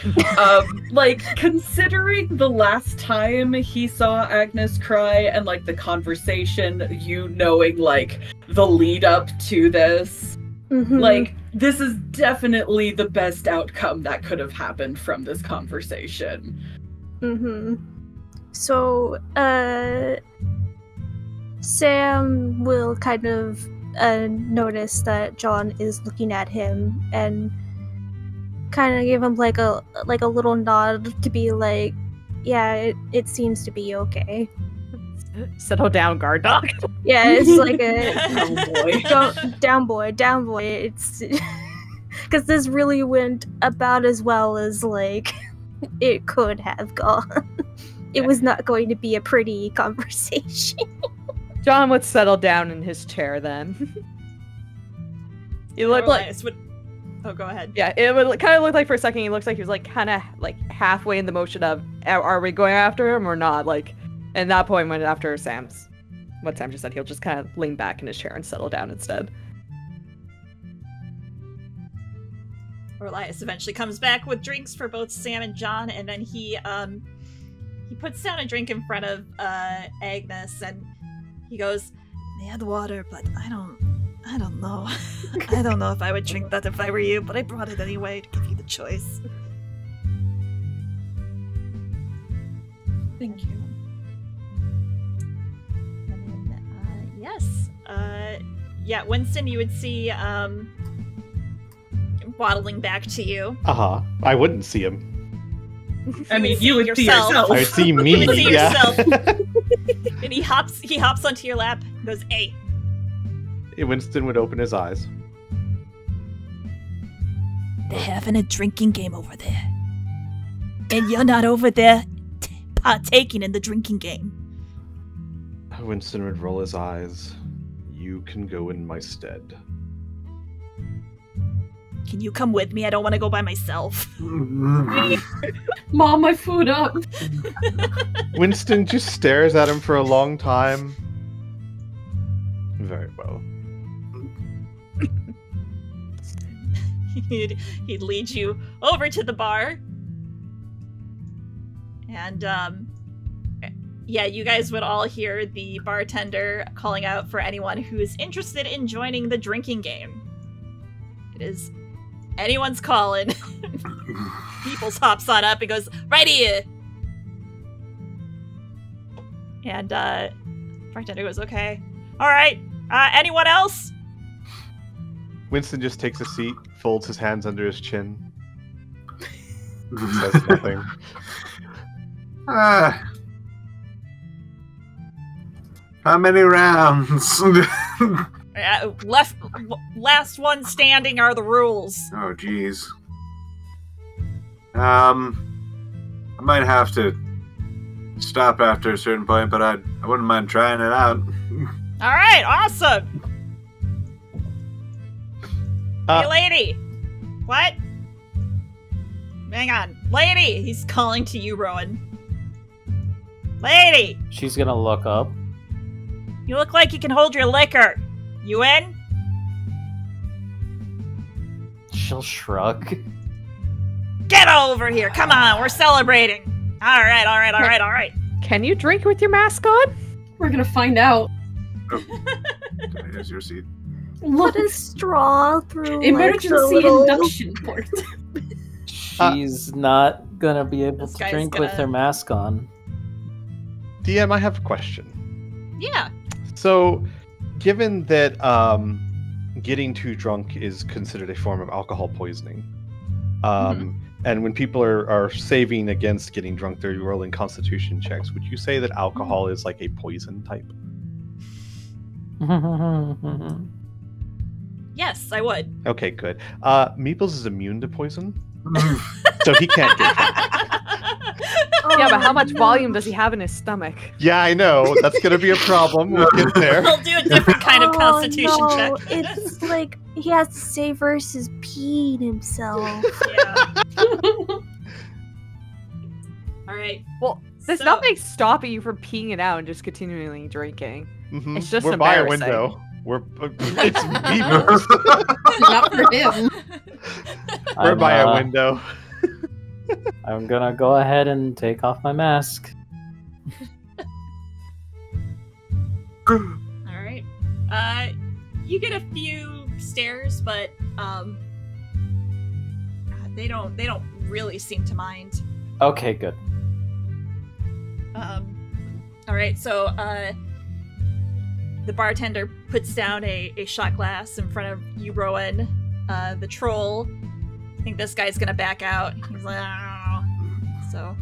Like considering the last time he saw Agnes cry and like the conversation, you knowing like the lead up to this, like this is definitely the best outcome that could have happened from this conversation.
So, Sam will kind of notice that John is looking at him and kind of give him like a little nod to be like, yeah, it seems to be okay.
Settle down, guard dog.
Yeah, it's like a
Oh boy.
down boy. It's because this really went about as well as like it could have gone. It was not going to be a pretty conversation.
John would settle down in his chair then. He looked like.
Oh, go ahead.
Yeah, it would kind of look like for a second he looks like he was like kind of like halfway in the motion of are we going after him or not? Like, and that point went after what Sam just said, he'll just kind of lean back in his chair and settle down instead.
Elias eventually comes back with drinks for both Sam and John, and then he puts down a drink in front of Agnes, and he goes, "They had water, but I don't know. I don't know if I would drink that if I were you, but I brought it anyway to give you the choice."
Thank you.
And then, yes. Yeah, Winston, you would see waddling back to you.
I wouldn't see him.
I mean, you would see yourself.
I would see me.
You would see
yeah.
yourself. And he hops onto your lap and goes, "Hey."
Winston would open his eyes.
They're having a drinking game over there. And you're not over there partaking in the drinking game.
Winston would roll his eyes. You can go in my stead.
Can you come with me? I don't want to go by myself.
Mom, my food up.
Winston just stares at him for a long time. Very well.
He'd lead you over to the bar. And, yeah, you guys would all hear the bartender calling out for anyone who is interested in joining the drinking game. It is anyone's calling. Peoples hops on up and goes, "Right here!" And, bartender goes, "Okay. Alright, anyone else?"
Winston just takes a seat, folds his hands under his chin. Says nothing.
How many rounds?
Last one standing are the rules.
Oh, jeez. I might have to stop after a certain point, but I wouldn't mind trying it out.
All right, awesome. Hey, lady. What? Hang on. Lady! He's calling to you, Rowan. Lady!
She's gonna look up.
You look like you can hold your liquor. You in?
She'll shrug.
Get over here. Come on, we're celebrating. All right.
Can you drink with your mask on?
We're gonna find out.
Oh. Here's your seat.
What a straw through
Emergency induction port.
She's not gonna be able
This
to
guy's
drink with her mask on.
DM, I have a question.
Yeah.
So, given that getting too drunk is considered a form of alcohol poisoning, and when people are saving against getting drunk, they're rolling constitution checks, would you say that alcohol is like a poison type?
Yes, I would.
Okay, good. Meeples is immune to poison, so he can't get drunk.
Yeah, but how much volume does he have in his stomach?
Yeah, I know. That's going to be a problem. We'll get there.
We'll do a different kind of constitution check.
It's like he has to say versus peeing himself.
Yeah. All right.
Well, there's nothing stopping you from peeing it out and just continually drinking.
Mm-hmm.
It's just
We're by a
embarrassing.
window. It's Meeples.
Not for him.
We're by a window.
I'm gonna go ahead and take off my mask.
Alright. You get a few stares, but they don't really seem to mind.
Okay, good.
Alright, so The bartender puts down a shot glass in front of you, Rowan. The troll, I think this guy's gonna back out. He's like, oh. So,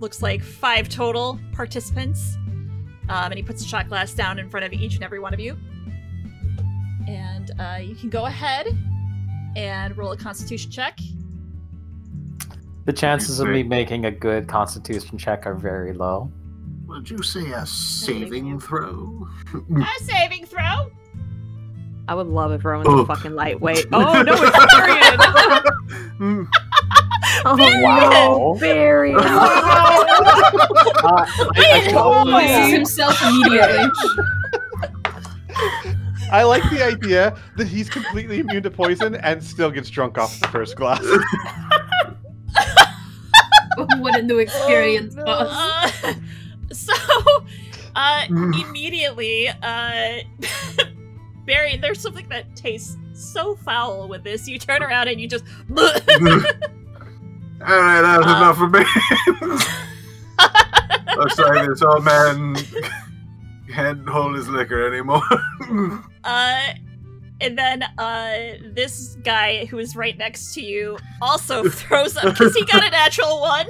looks like 5 total participants. And he puts a shot glass down in front of each and every one of you. And you can go ahead and roll a Constitution check.
The chances of me making a good Constitution check are very low.
Would you say a saving throw?
A saving throw?
I would love if Rowan's a fucking lightweight. Oh no, it's Varian!
Oh
Wow.
no, Varian!
Voices himself immediately.
I like the idea that he's completely immune to poison and still gets drunk off the first glass.
What a new experience, boss.
Immediately, Barry, there's something that tastes so foul with this. You turn around and you just.
Alright, that's enough for me. Looks like this old man can't hold his liquor anymore.
And then this guy who is right next to you also throws up because he got a natural 1.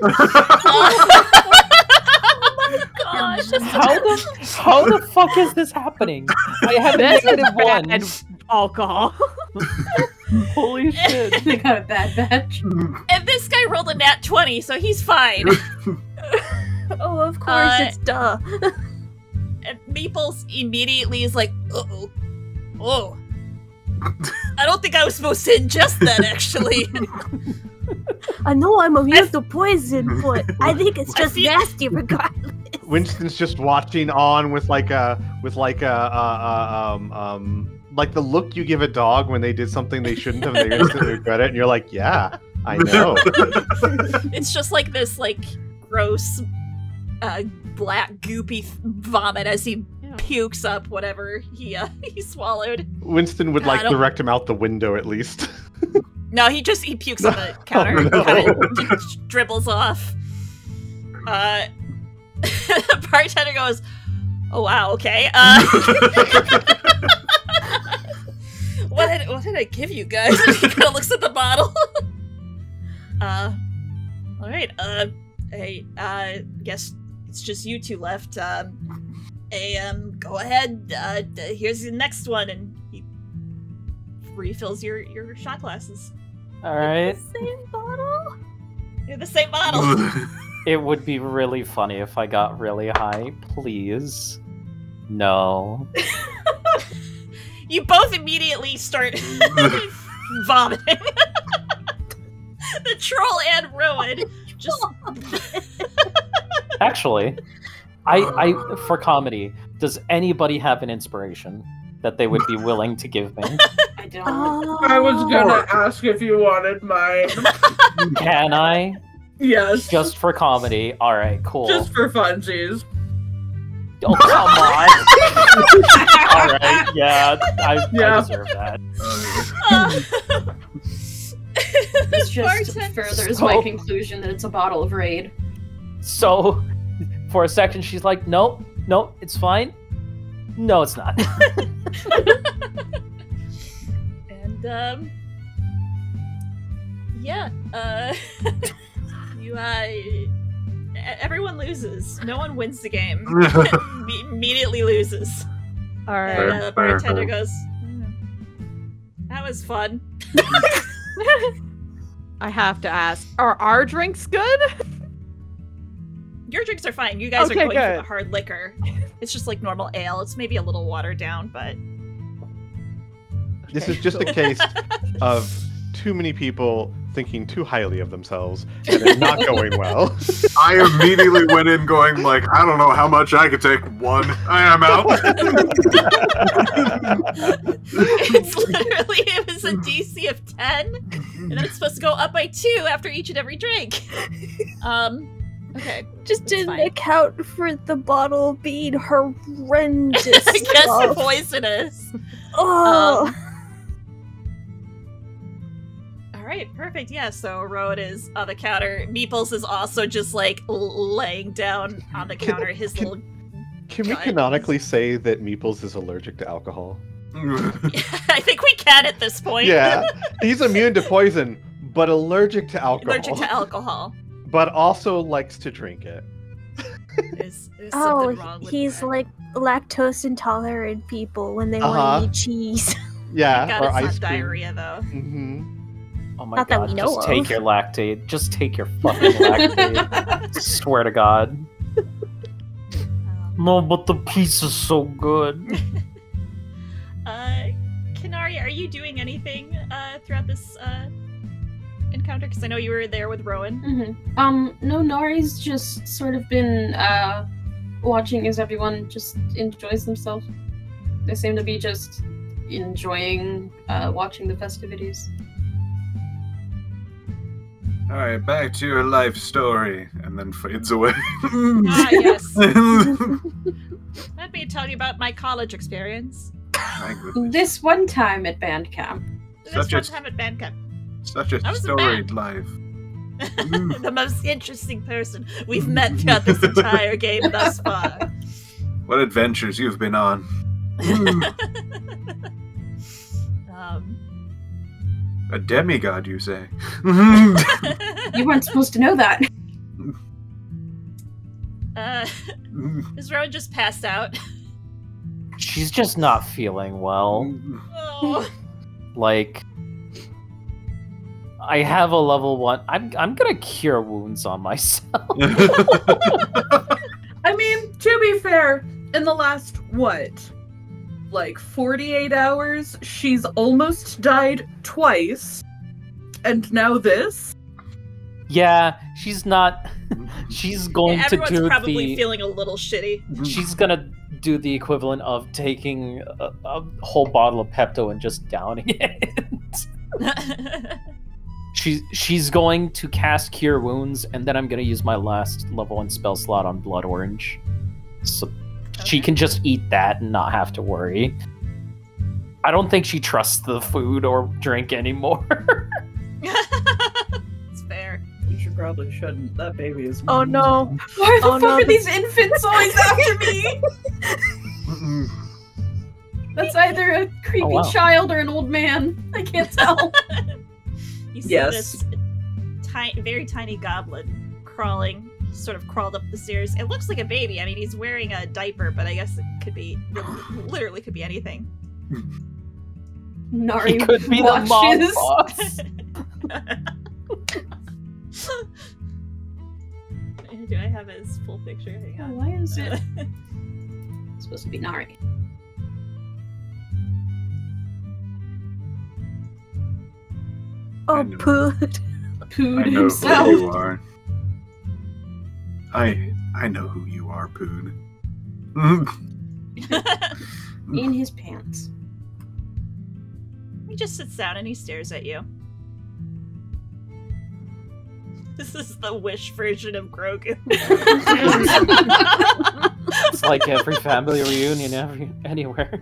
Gosh,
How the fuck is this happening? I have -1.
Alcohol.
Holy shit.
They got a bad batch.
And this guy rolled a nat 20, so he's fine.
oh, of course, it's duh.
And Meeples immediately is like, uh-oh. Oh. I don't think I was supposed to ingest that, actually.
I know I'm immune to poison, but I think it's just nasty regardless.
Winston's just watching on with like the look you give a dog when they did something they shouldn't have, they instantly regret it, and you're like, yeah, I know.
It's just like this, like, gross, black, goopy vomit as he pukes up whatever he swallowed.
Winston would direct him out the window at least.
No, he pukes on the counter.
Oh, no.
Kind of dribbles off. The bartender goes, "Oh wow, okay. What did I give you guys?" He kind of looks at the bottle. All right. Hey, guess it's just you two left. Go ahead. Here's the next one, and he refills your shot glasses.
All right.
The same bottle?
Yeah, the same bottle.
It would be really funny if I got really high. Please. No.
You both immediately start vomiting. The troll and Rowan just.
Actually, I for comedy, does anybody have an inspiration that they would be willing to give me?
I don't.
I was gonna ask if you wanted mine.
Can I?
Yes.
Just for comedy. All right, cool.
Just for funsies.
Oh, come on. All right, yeah, I deserve that.
This just furthers my conclusion that it's a bottle of Raid.
So, for a second, she's like, nope, it's fine. No, it's not.
And, everyone loses. No one wins the game. Immediately loses.
All right.
And the bartender goes, "That was fun."
I have to ask, are our drinks good?
Your drinks are fine. You guys are
Okay,
going for
good.
the hard liquor. It's just like normal ale. It's maybe a little watered down, but...
This is just a case of too many people thinking too highly of themselves and it not going well.
I immediately went in going like, I don't know how much I could take. 1, I am out.
It's literally, it was a DC of 10, and then it's supposed to go up by 2 after each and every drink. Okay.
Just didn't account for the bottle being horrendous.
I guess poisonous.
Oh.
Alright, perfect. Yeah, so Rowan is on the counter. Meeples is also just like laying down on the counter, his little
Can we canonically say that Meeples is allergic to alcohol?
I think we can at this point.
Yeah, he's immune to poison, but allergic to alcohol.
Allergic to alcohol.
But also likes to drink it.
There's something wrong
Oh,
with
he's
that.
like lactose intolerant people when they want to eat cheese.
Yeah,
God,
or
it's
ice
not
cream.
diarrhea though.
Mm-hmm.
Oh my
Not that
god,
we know
just
of.
take your lactate. Just take your fucking lactate. Swear to god. No, but the pizza's so good.
Kenari, are you doing anything throughout this encounter? Because I know you were there with Rowan.
No, Nari's just sort of been watching as everyone just enjoys themselves. They seem to be just enjoying watching the festivities.
Alright, back to your life story, and then fades away.
Ah, yes. Let me tell you about my college experience.
My goodness.
This one time at band camp.
This
Such
one
a-
time at band camp.
Such a
I was a
storied
man.
life.
The most interesting person we've met throughout this entire game thus far.
What adventures you've been on. A demigod, you say?
You weren't supposed to know that.
Is Rowan just passed out?
She's just not feeling well.
Oh.
Like, I have a level 1. I'm gonna cure wounds on myself.
I mean, to be fair, in the last, what? Like 48 hours, she's almost died twice. And now this?
Yeah, she's not. She's going to
Everyone's
do
probably feeling a little shitty.
She's gonna do the equivalent of taking a whole bottle of Pepto and just downing it. She's going to cast Cure Wounds, and then I'm gonna use my last level 1 spell slot on Blood Orange. So she can just eat that and not have to worry. I don't think she trusts the food or drink anymore.
It's fair.
You probably shouldn't. That baby is.
Oh no.
Why the
Oh,
fuck
no,
are these infants always after me? That's either a creepy
wow.
child or an old man. I can't tell.
You see
Yes.
this very tiny goblin crawling, sort of crawled up the stairs. It looks like a baby. I mean, he's wearing a diaper, but I guess it could be, literally could be anything.
Nari
He could be the mom
watches.
boss.
Do I have his full picture? Hang
Oh,
on.
why is it it's supposed to be Nari?
Oh,
know.
Pood.
Pood
I know
himself.
who you are. I know who you are, Pood.
In his pants.
He just sits down and he stares at you. This is the Wish version of Grogu.
It's like every family reunion anywhere.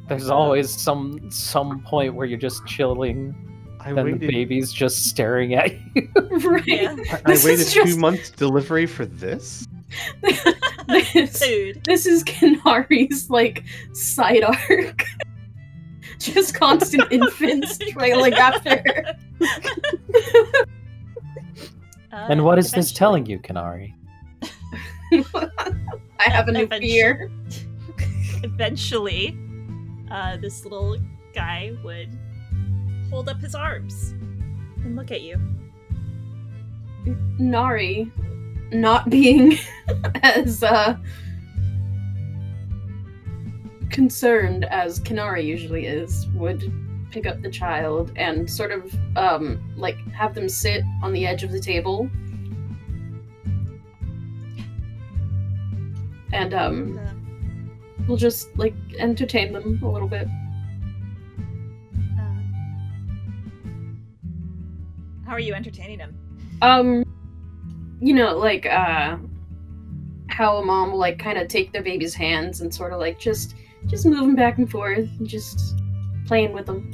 There's always some point where you're just chilling,
I
and the
waited.
baby's just staring at you.
Right.
Yeah.
I
This
waited
is just-
2 months delivery for this.
Dude.
This is Kanari's like side arc. Just constant infants trailing after her.
And what is this telling you, Kanari?
I have a new fear.
Eventually, this little guy would hold up his arms and look at you.
Nari, not being as concerned as Kanari usually is, would pick up the child and sort of like have them sit on the edge of the table. And we'll just like entertain them a little bit.
How are you entertaining him?
You know, like how a mom will like kind of take their baby's hands and sort of like just move them back and forth and just playing with them.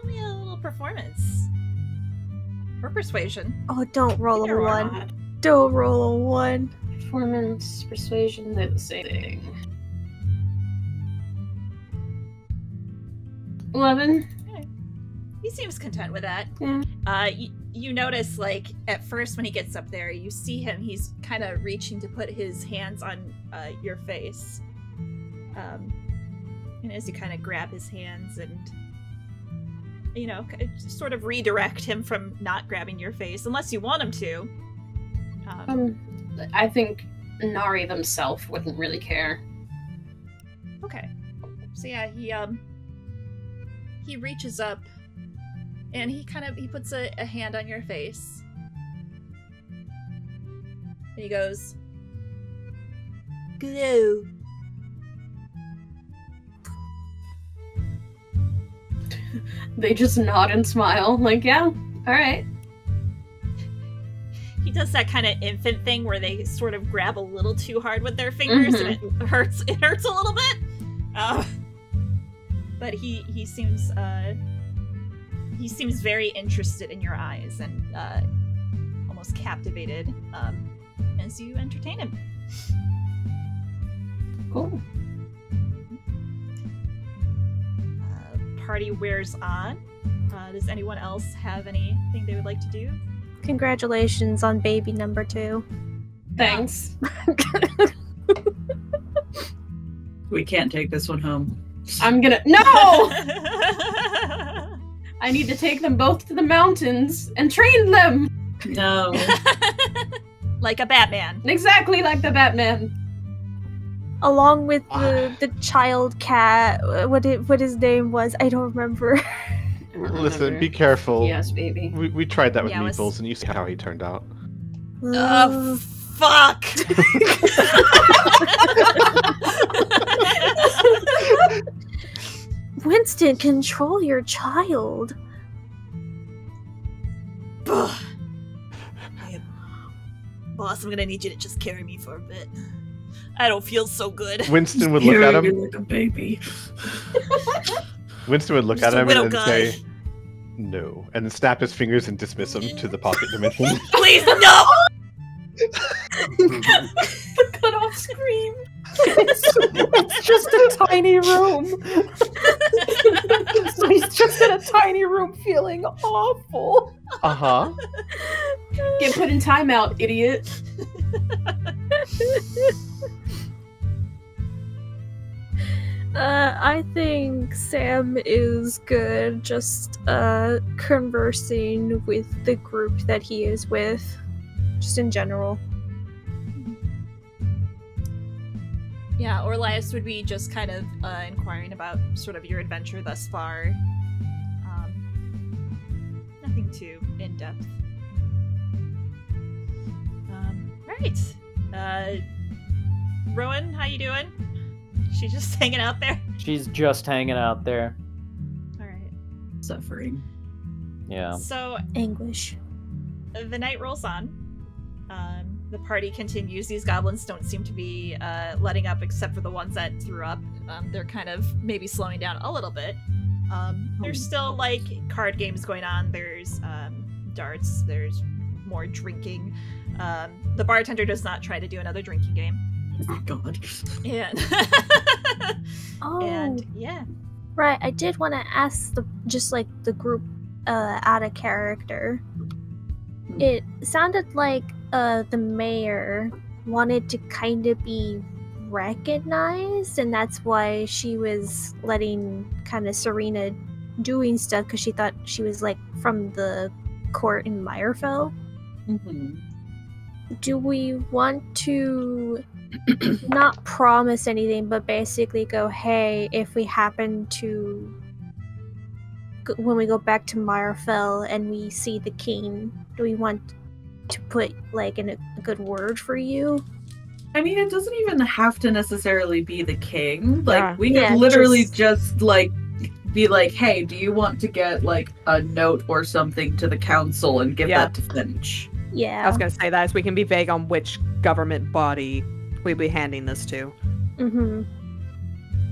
Really a little performance. Or persuasion.
Oh, don't roll
Either
a
or
1.
not.
Don't roll a 1.
Performance, persuasion, they're the same thing. 11.
He seems content with that.
Yeah.
You notice, like, at first when he gets up there, you see him, he's kind of reaching to put his hands on your face. And as you kind of grab his hands and, you know, sort of redirect him from not grabbing your face, unless you want him to.
I think Nari themselves wouldn't really care.
Okay. So yeah, he reaches up and he puts a hand on your face. And he goes, "Glow."
They just nod and smile, like, yeah, alright.
He does that kind of infant thing where they sort of grab a little too hard with their fingers and it hurts a little bit. But he seems very interested in your eyes and almost captivated as you entertain him.
Cool.
Party wears on. Does anyone else have anything they would like to do?
Congratulations on baby number 2.
Thanks.
We can't take this one home.
I'm gonna— No! I need to take them both to the mountains and train them!
No.
Like a Batman.
Exactly like the Batman.
Along with the child cat, what his name was, I don't remember.
Listen, be careful.
Yes, baby.
We tried that with
Yeah,
Meeples, and you see how he turned out.
Oh, fuck!
Winston, control your child.
Boss, I'm gonna need you to just carry me for a bit. I don't feel so good.
Winston would look at him.
Like a baby.
Winston would look
Just
at
a
him
widow
and
guy.
say, "No," and then snap his fingers and dismiss him to the pocket dimension.
Please, no!
The cut-off scream.
It's just a tiny room. So he's just in a tiny room feeling awful.
Uh-huh.
Get put in timeout, idiot.
I think Sam is good just conversing with the group that he is with, just in general.
Yeah, Orlias would be just kind of inquiring about sort of your adventure thus far. Nothing too in-depth. Right. Rowan, how you doing? She just hanging out there?
She's just hanging out there.
Alright.
Suffering.
Yeah.
So,
Anguish.
the night rolls on. The party continues. These goblins don't seem to be letting up, except for the ones that threw up. They're kind of maybe slowing down a little bit. There's still, like, card games going on. There's darts. There's more drinking. The bartender does not try to do another drinking game.
Oh, God.
And,
Oh,
and yeah.
right. I did want to ask the group out of character. It sounded like the mayor wanted to kind of be recognized, and that's why she was letting kind of Serena doing stuff, because she thought she was like from the court in Meyerfell.
Mm-hmm.
Do we want to not promise anything, but basically go, hey, if we happen to, when we go back to Meyerfell and we see the king, do we want to put like in a good word for you?
I mean, it doesn't even have to necessarily be the king. Like,
Yeah.
we could literally just like be like, hey, do you want to get like a note or something to the council and give that to Finch?
Yeah.
I was gonna say that, so we can be vague on which government body we'd be handing this to.
Mm-hmm.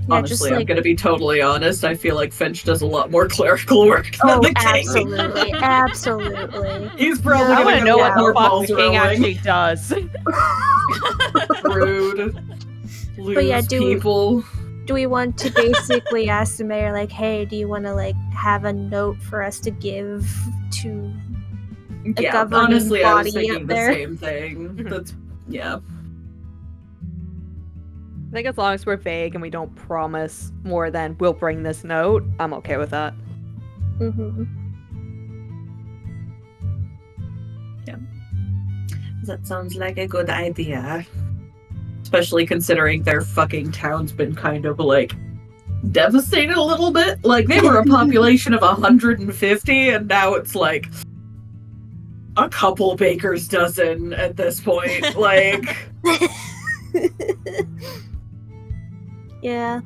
Yeah,
Honestly,
just like,
I'm gonna be totally honest. I feel like Finch does a lot more clerical work than the king.
absolutely, absolutely.
He's probably
I
gonna
want to
go
know
a
what
lot more
the fuck
balls
the king
rolling.
actually does.
Rude.
But yeah,
People.
do we want to basically ask the mayor, like, hey, do you want to, like, have a note for us to give to a governing
honestly,
body
I was thinking
up
the
there?
same thing. That's, yeah.
I think as long as we're vague and we don't promise more than we'll bring this note, I'm okay with that.
Mm-hmm.
That sounds like a good idea. Especially considering their fucking town's been kind of, like, devastated a little bit. Like, they were a population of 150, and now it's, like, a couple baker's dozen at this point. Like...
Yeah.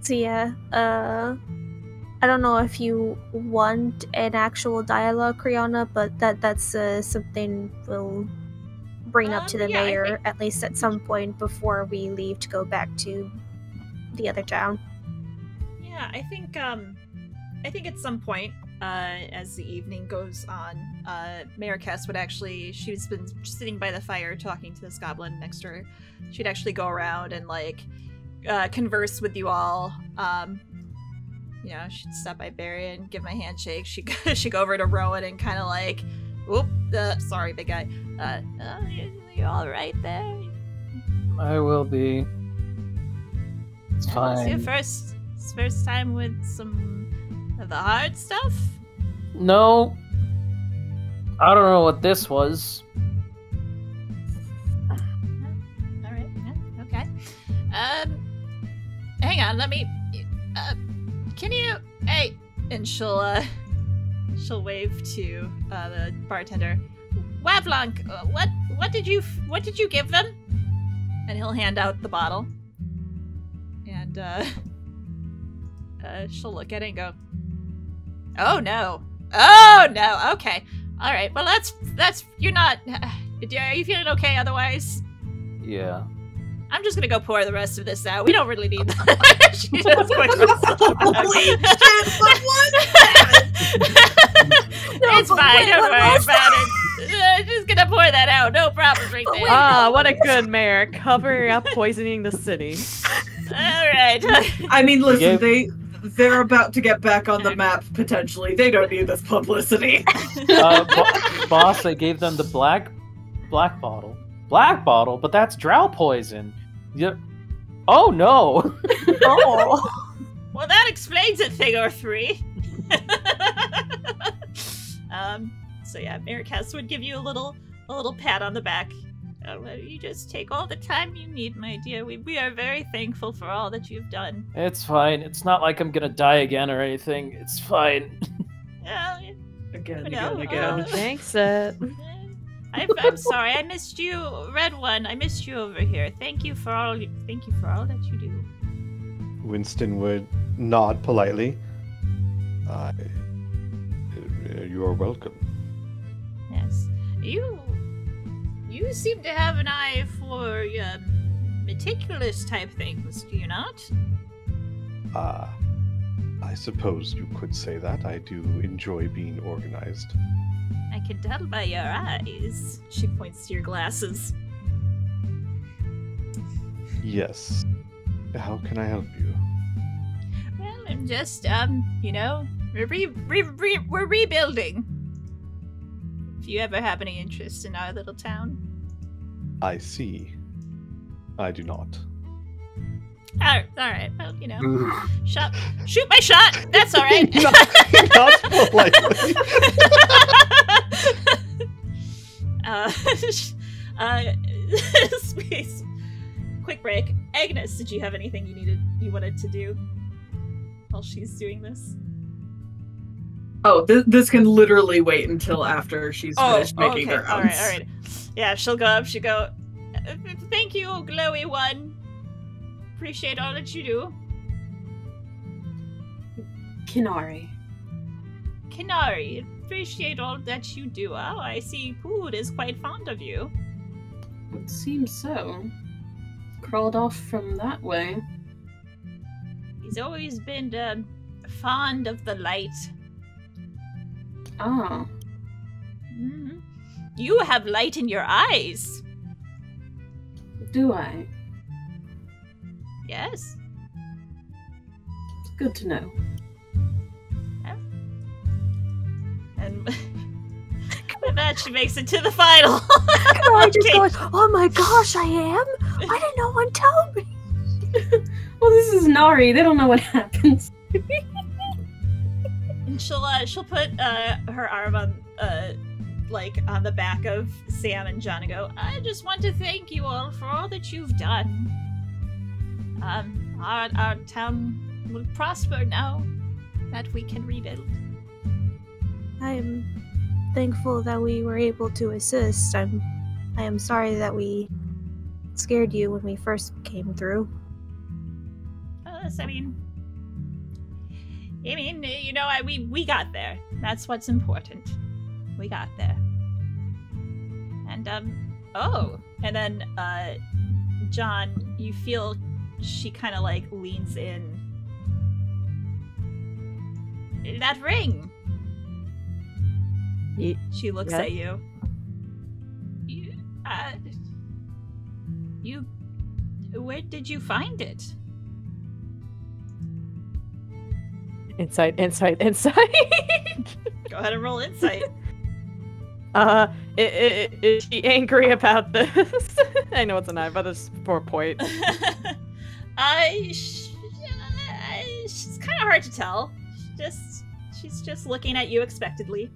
So yeah, I don't know if you want an actual dialogue, Criana, but that's something we'll bring up to the mayor at least at some point before we leave to go back to the other town.
Yeah, I think at some point, as the evening goes on, Mayor Kess would actually, she's been sitting by the fire talking to this goblin next to her. She'd actually go around and, like, converse with you all. You know, she'd stop by Barry and give my handshake. She'd go over to Rowan and kind of like, whoop, sorry, big guy. You all right there?
I will be. It's fine.
It's your first time with some of the hard stuff?
No. I don't know what this was.
Alright, yeah, okay. Hang on, let me... can you... Hey! And she'll wave to, the bartender. Wavlonk, what did you give them? And he'll hand out the bottle. And, she'll look at it and go, oh no, okay. Alright, well that's, you're not, are you feeling okay otherwise?
Yeah.
I'm just gonna go pour the rest of this out. We don't really need that. She just It's fine, don't worry about it. Just gonna pour that out, no problem right there.
Ah, what a good mayor, covering up poisoning the city.
Alright.
I mean, listen, they're about to get back on the map, potentially. They don't need this publicity.
Boss, I gave them the black bottle. Black bottle? But that's drow poison. Yeah. Oh, no!
Oh.
Well, that explains a thing or three. So yeah, Mayor Kess would give you a little pat on the back. You just take all the time you need, my dear. We are very thankful for all that you've done.
It's fine. It's not like I'm gonna die again or anything. It's fine.
Again.
Thanks,
I'm sorry. I missed you, Red One. I missed you over here. Thank you for all that you do.
Winston would nod politely. You are welcome.
Yes. You seem to have an eye for meticulous type things, do you not?
I suppose you could say that. I do enjoy being organized.
I can tell by your eyes. She points to your glasses.
Yes. How can I help you?
Well, I'm just, you know, we're rebuilding. If you ever have any interest in our little town.
I see. I do not.
Alright, well, you know, shoot my shot! That's alright!
not politely.
Space. Quick break. Agnes, did you have anything you wanted to do while she's doing this?
Oh, this can literally wait until after she's finished making her own.
Alright. Yeah, she'll go up, she'll go, thank you, glowy one. Appreciate all that you do.
Kinari,
appreciate all that you do. Oh, I see Pood is quite fond of you.
It seems so. Crawled off from that way.
He's always been fond of the light.
Ah.
Mm-hmm. You have light in your eyes.
Do I?
Yes.
It's good to know.
And with that, she makes it to the final.
I just goes, oh my gosh, I am? Why didn't no one tell me?
Well, this is Nari. They don't know what happens.
And she'll put her arm on on the back of Sam and John and go, I just want to thank you all for all that you've done. Our town will prosper now that we can rebuild.
I am thankful that we were able to assist. I am sorry that we scared you when we first came through.
I mean, you know, we got there. That's what's important. We got there. And and then John, you feel she kind of like leans in. That ring. She looks at you. You, where did you find it?
Insight.
Go ahead and roll insight.
Is she angry about this? I know it's a 9, but it's 4 point.
She's kind of hard to tell. She's just looking at you expectantly.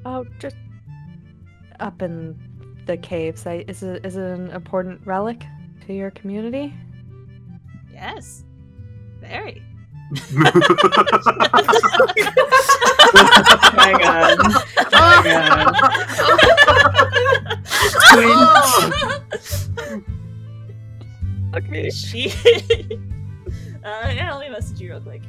Oh, just up in the caves. Is it an important relic to your community?
Yes, very.
My God. Oh my God.
She. Yeah, let me message you real quick.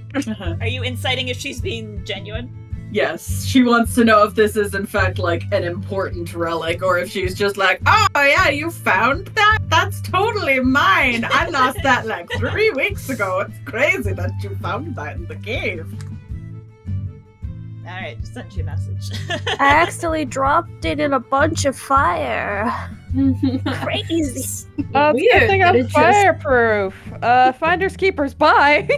Are you inciting if she's being genuine?
Yes, she wants to know if this is in fact like an important relic, or if she's just like, oh yeah, you found that? That's totally mine. I lost that like 3 weeks ago. It's crazy that you found that in the cave.
Alright, just sent you a message.
I accidentally dropped it in a bunch of fire. Crazy.
Weird. Thing I'm fireproof. Finders keepers. Bye.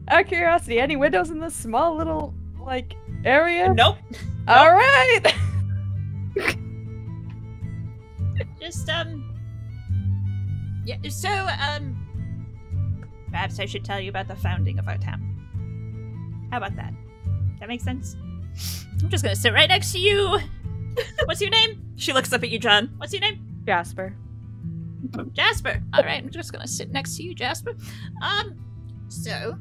Out of curiosity, any windows in this small little like area?
Nope.
All right.
Just yeah. So perhaps I should tell you about the founding of our town. How about that? That makes sense? I'm just gonna sit right next to you. What's your name? She looks up at you, John. What's your name?
Jasper.
Jasper. All right, I'm just gonna sit next to you, Jasper. So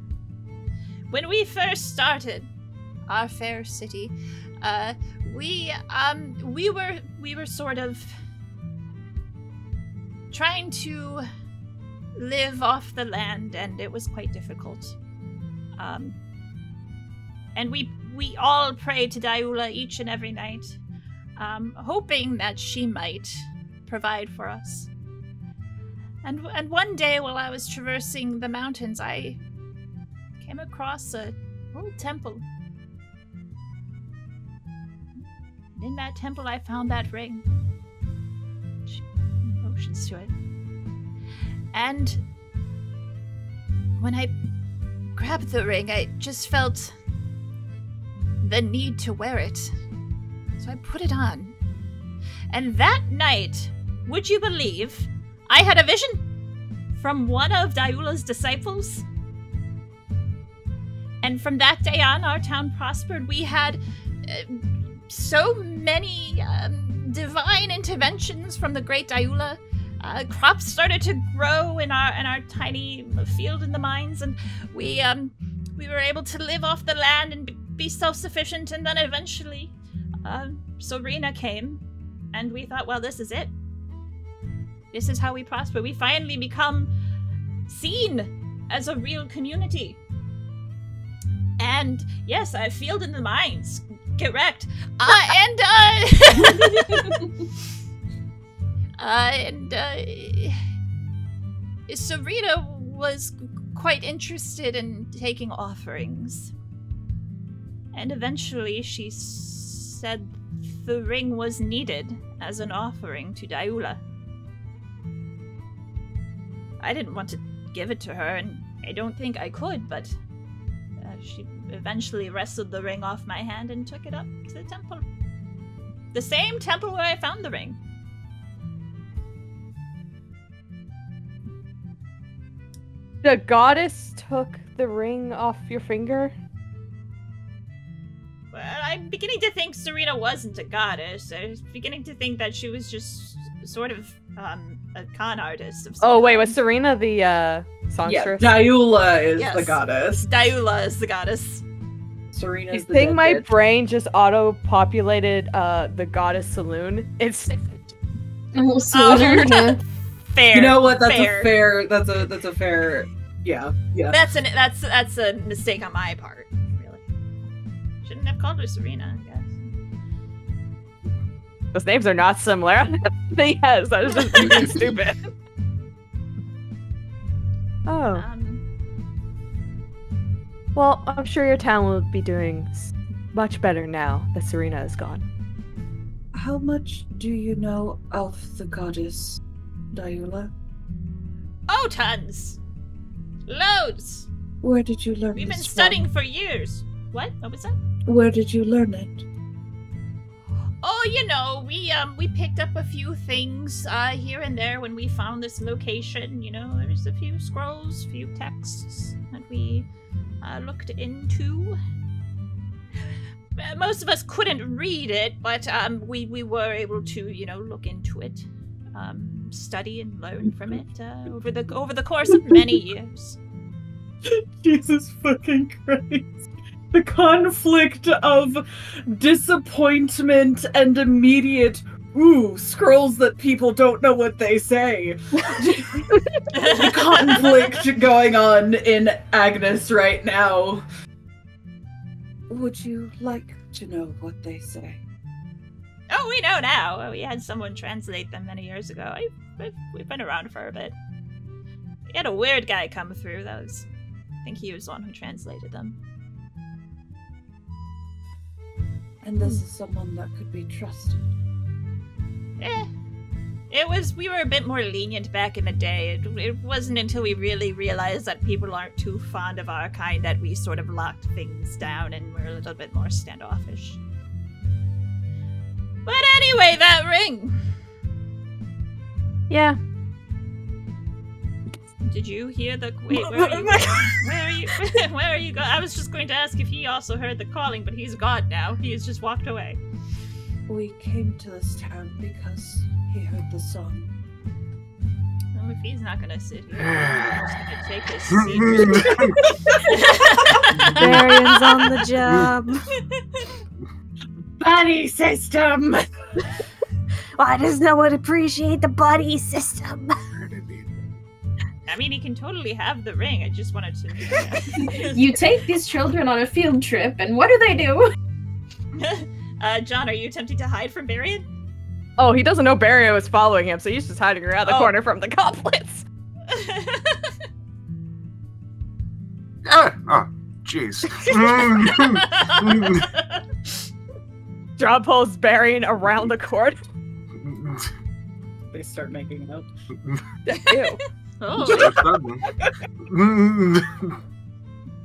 when we first started our fair city, we were sort of trying to live off the land, and it was quite difficult. And we all prayed to Daiula each and every night, hoping that she might provide for us. And one day, while I was traversing the mountains, I came across a old temple. In that temple, I found that ring. She motions to it. And when I grabbed the ring, I just felt the need to wear it. So I put it on. And that night, would you believe, I had a vision from one of Daiula's disciples. And from that day on, our town prospered. We had so many divine interventions from the great Daiula. Crops started to grow in our tiny field in the mines, and we were able to live off the land and be self-sufficient. And then eventually, Serena came, and we thought, well, this is it. This is how we prosper. We finally become seen as a real community. And yes, I field in the mines. Correct. Serena was quite interested in taking offerings. And eventually she said the ring was needed as an offering to Daiula. I didn't want to give it to her, and I don't think I could, but she eventually wrestled the ring off my hand and took it up to the temple. The same temple where I found the ring.
The goddess took the ring off your finger?
Well, I'm beginning to think Serena wasn't a goddess. I was beginning to think that she was just sort of a con artist of some
Oh, wait,
kind.
was Serena the songstress?
Yeah, Daiula is
Yes.
the goddess.
Daiula is the goddess.
Serena's
You
the
think
dead
my
bitch.
brain just auto-populated the goddess saloon? It's
Oh, so
Oh, fair.
You know what? That's
fair.
a fair. That's a fair. Yeah.
That's a mistake on my part. Really, shouldn't have called her Serena. I guess.
those names are not similar. Yes, that is just being stupid. Oh. Well, I'm sure your town will be doing much better now that Serena is gone.
How much do you know of the goddess, Daiula?
Oh, tons, loads.
Where did you learn
We've been
this
studying
from?
for years. What? What was that?
Where did you learn it?
Oh, you know, we picked up a few things here and there when we found this location. You know, there's a few scrolls, few texts that we looked into. Most of us couldn't read it, but we were able to, you know, look into it, study and learn from it over the course of many years.
Jesus fucking Christ. The conflict of disappointment and immediate, ooh, scrolls that people don't know what they say. The conflict going on in Agnes right now.
Would you like to know what they say?
Oh, we know now. We had someone translate them many years ago. We've been around for a bit. We had a weird guy come through. I think he was the one who translated them.
And this is someone that could be trusted.
We were a bit more lenient back in the day. It wasn't until we really realized that people aren't too fond of our kind that we sort of locked things down and were a little bit more standoffish. But anyway, that ring!
Yeah.
Did you hear the... Wait, where are you? Where are you? Where are you going? I was just going to ask if he also heard the calling, but he's gone now. He has just walked away.
We came to this town because he heard the song.
Well, if he's not gonna sit here, he's gonna take his seat.
Varian's on the job.
Buddy system!
Why does no one appreciate the buddy system?
I mean, he can totally have the ring. I just wanted to...
You take these children on a field trip, and what do?
John, are you attempting to hide from Varian?
Oh, he doesn't know Barrier was following him, so he's just hiding around the corner from the goblins.
Oh, jeez.
John pulls Barrier around the corner.
They start making out.
Ew.
Oh,
Mm.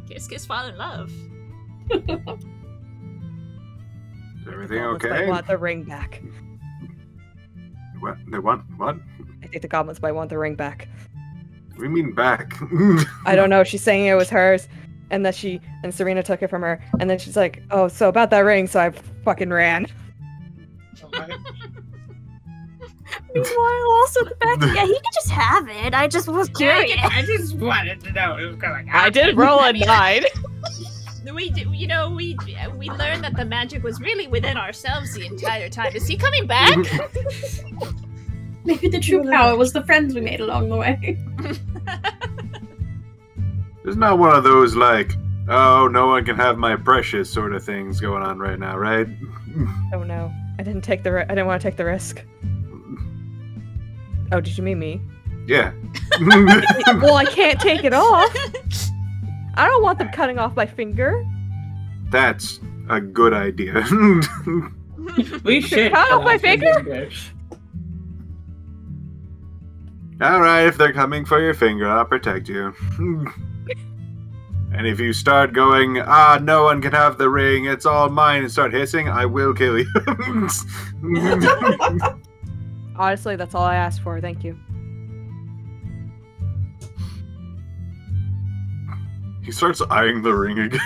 kiss, fall in love.
Is everything
Goblins
okay?
might want the ring back.
What? They want what?
I think the goblins might want the ring back.
What do you mean back?
I don't know. She's saying it was hers, and that Serena took it from her, and then she's like, "Oh, so about that ring, so I fucking ran."
Meanwhile, also the back, yeah, he could just have it. I just was curious.
I just wanted to know what was going on.
I did roll a 9.
We learned that the magic was really within ourselves the entire time. Is he coming back?
Maybe the true power was the friends we made along the way.
It's not one of those like, oh, no one can have my precious sort of things going on right now, right?
Oh no, I didn't take the. I didn't want to take the risk. Oh, did you mean me?
Yeah.
Well, I can't take it off. I don't want them cutting off my finger.
That's a good idea.
We should
Cut off my finger?
Alright, if they're coming for your finger, I'll protect you. And if you start going, no one can have the ring, it's all mine, and start hissing, I will kill you.
Honestly, that's all I asked for. Thank you.
He starts eyeing the ring again.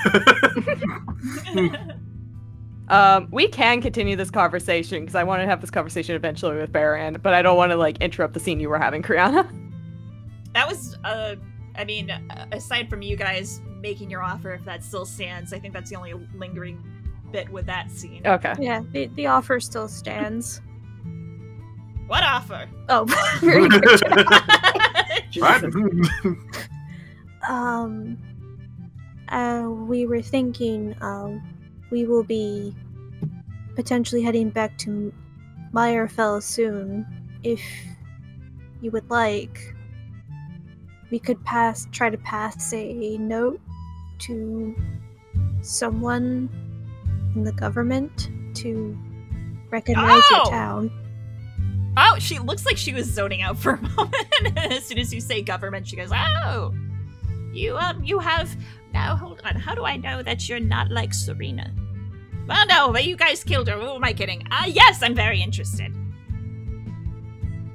We can continue this conversation because I want to have this conversation eventually with Baran, but I don't want to like interrupt the scene you were having, Criana.
That was, I mean, aside from you guys making your offer, if that still stands, I think that's the only lingering bit with that scene.
Okay.
Yeah, the offer still stands.
What offer?
Oh, very good.
What?
We were thinking, we will be potentially heading back to Meyerfell soon. If you would like, we could try to pass a note to someone in the government to recognize your town.
Oh, she looks like she was zoning out for a moment. As soon as you say government, she goes, "Oh, you have now. Hold on. How do I know that you're not like Serena? Well, no, but you guys killed her. Who am I kidding? Yes, I'm very interested.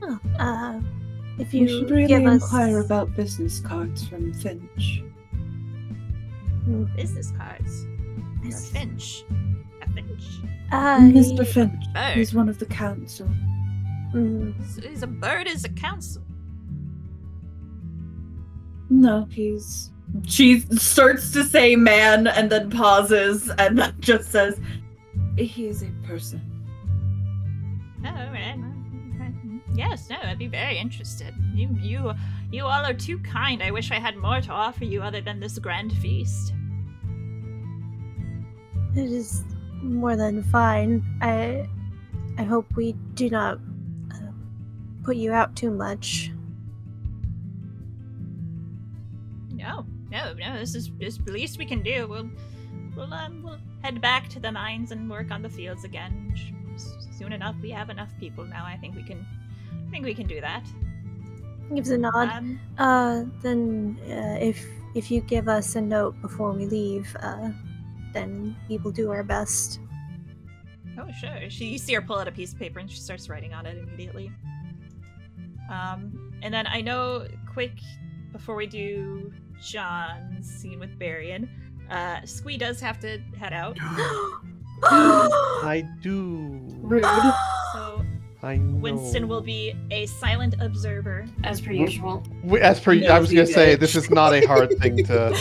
Oh, if
You
you
should really
give us
inquire about business cards from Finch.
Business cards. Or Finch. A Finch.
Mr. Finch.
Bird.
He's one of the council.
So he's a bird as a council.
No, he's...
She starts to say man and then pauses and then just says,
He is a person.
Oh, right. Yes, no, I'd be very interested. You all are too kind. I wish I had more to offer you other than this grand feast.
It is more than fine. I hope we do not put you out too much.
No. This is the least we can do. We'll head back to the mines and work on the fields again. Soon enough, we have enough people now. I think we can do that.
Gives a nod. Then if you give us a note before we leave, then we will do our best.
Oh, sure. You see her pull out a piece of paper and she starts writing on it immediately. And then I know, quick, before we do John's scene with Barian, Squee does have to head out.
I do.
rude.
So
I know.
Winston will be a silent observer.
As per usual.
As per, I was gonna say, this is not a hard thing to.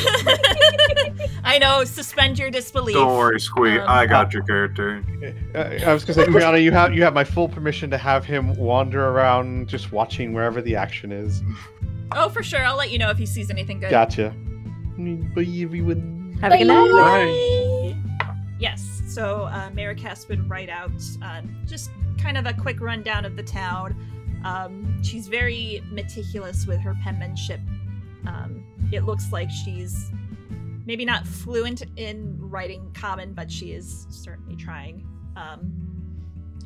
I know, suspend your disbelief.
Don't worry, Squee. I got your character.
I was gonna say, Criana, you have my full permission to have him wander around, just watching wherever the action is.
Oh, for sure. I'll let you know if he sees anything good.
Gotcha. Bye, everyone.
Have a good night.
Bye.
Yes. So Maricast would write out just kind of a quick rundown of the town. She's very meticulous with her penmanship. It looks like she's maybe not fluent in writing Common, but she is certainly trying.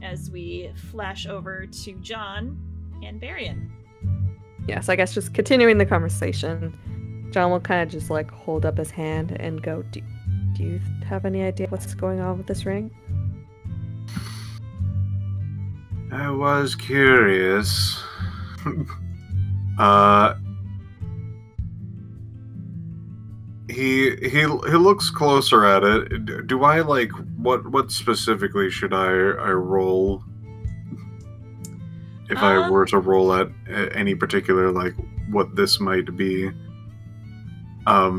As we flash over to John and Barian.
Yes, I guess just continuing the conversation, John will kind of just like hold up his hand and go, do you have any idea what's going on with this ring?
I was curious. He looks closer at it. Do I like what specifically should I roll? If I were to roll at any particular, like, what this might be.
I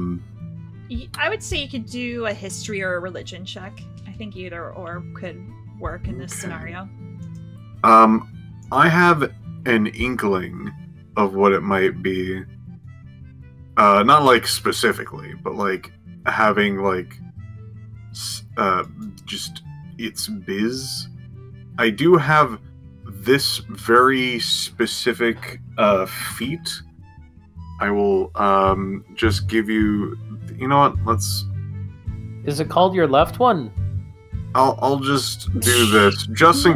would say you could do a history or a religion check. I think either or could work in this scenario.
I have an inkling of what it might be. Not like specifically, but like having like just its biz. I do have this very specific feat. I will just give you. You know what? Let's.
Is it called your left one?
I'll just do this just in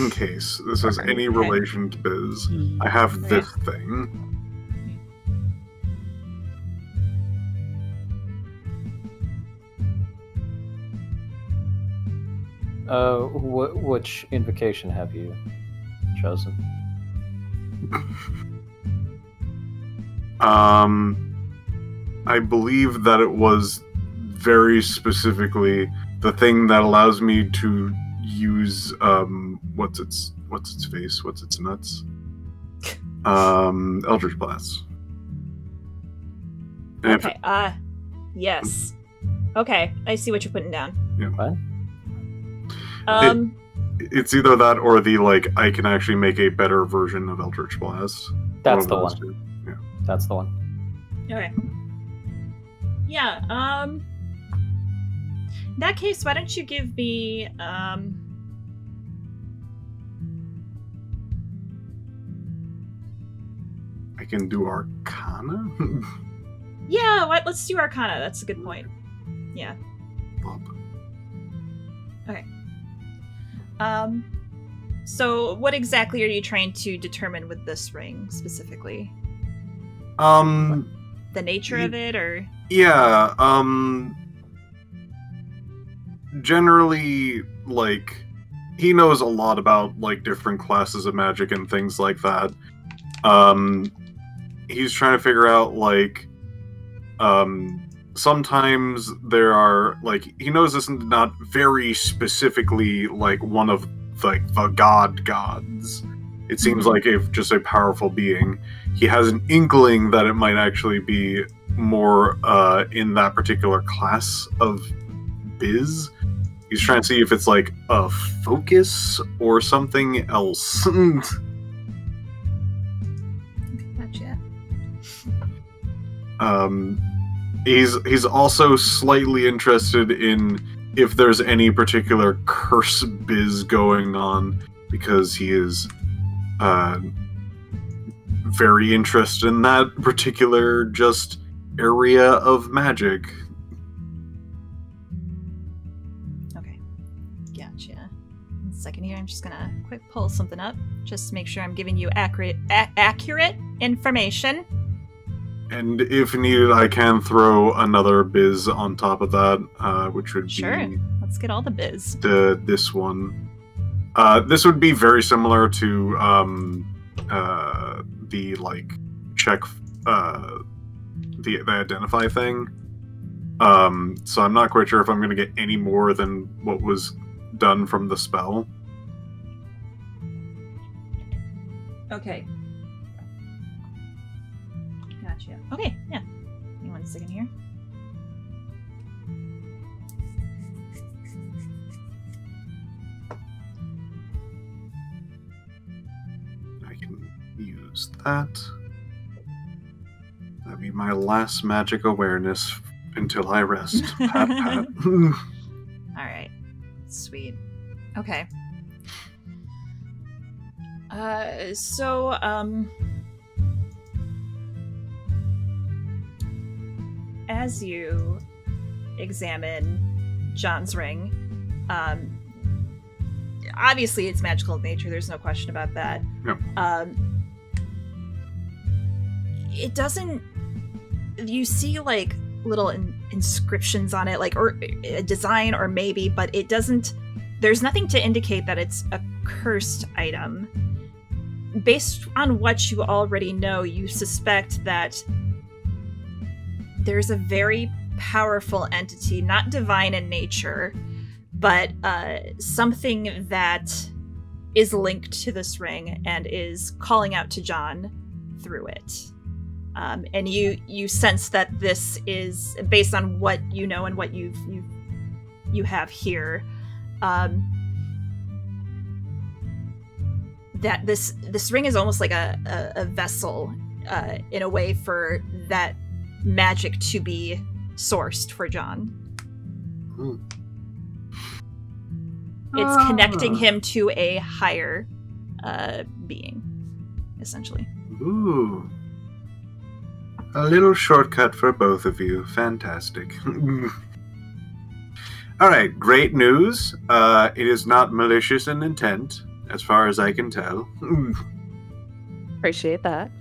case this has any relation to Biz. I have this thing.
Which invocation have you chosen?
I believe that it was very specifically the thing that allows me to use what's its face? What's its nuts? Eldritch Blast.
Okay. Yes. Okay, I see what you're putting down.
Yeah.
What?
It's either that or the I can actually make a better version of Eldritch Blast.
That's the one.
Two. Yeah.
That's the one.
Okay. Yeah, in that case, why don't you give me,
I can do Arcana?
Yeah, let's do Arcana. That's a good point. Yeah. Okay. So what exactly are you trying to determine with this ring, specifically? The nature of it, or?
Yeah, generally, he knows a lot about, different classes of magic and things like that. He's trying to figure out, sometimes there are, he knows this is not very specifically, one of, the gods. It seems like just a powerful being. He has an inkling that it might actually be more in that particular class of biz. He's trying to see if it's a focus or something else.
Gotcha.
He's also slightly interested in if there's any particular curse biz going on, because he is very interested in that particular just area of magic.
Okay, gotcha. 1 second here, I'm just gonna quick pull something up, just to make sure I'm giving you accurate information.
And if needed, I can throw another biz on top of that, which would
be... Let's get all the biz.
This one. This would be very similar to the check the identify thing. So I'm not quite sure if I'm going to get any more than what was done from the spell.
Okay. Gotcha. Okay, yeah. Give me 1 second here.
I can use that. That'd be my last magic awareness until I rest. Pat, pat.
Alright. Sweet. Okay. As you examine John's ring, obviously it's magical in nature, there's no question about that.
Yep.
It doesn't... You see, little inscriptions on it, or a design, or maybe, but it doesn't... There's nothing to indicate that it's a cursed item. Based on what you already know, you suspect that there's a very powerful entity, not divine in nature, but something that is linked to this ring and is calling out to John through it. And you sense that this is, based on what you know and what you have here, that this ring is almost like a vessel in a way for that magic to be sourced for John. It's connecting him to a higher being, essentially.
Ooh. A little shortcut for both of you. Fantastic. All right, great news. It is not malicious in intent, as far as I can tell.
Appreciate that.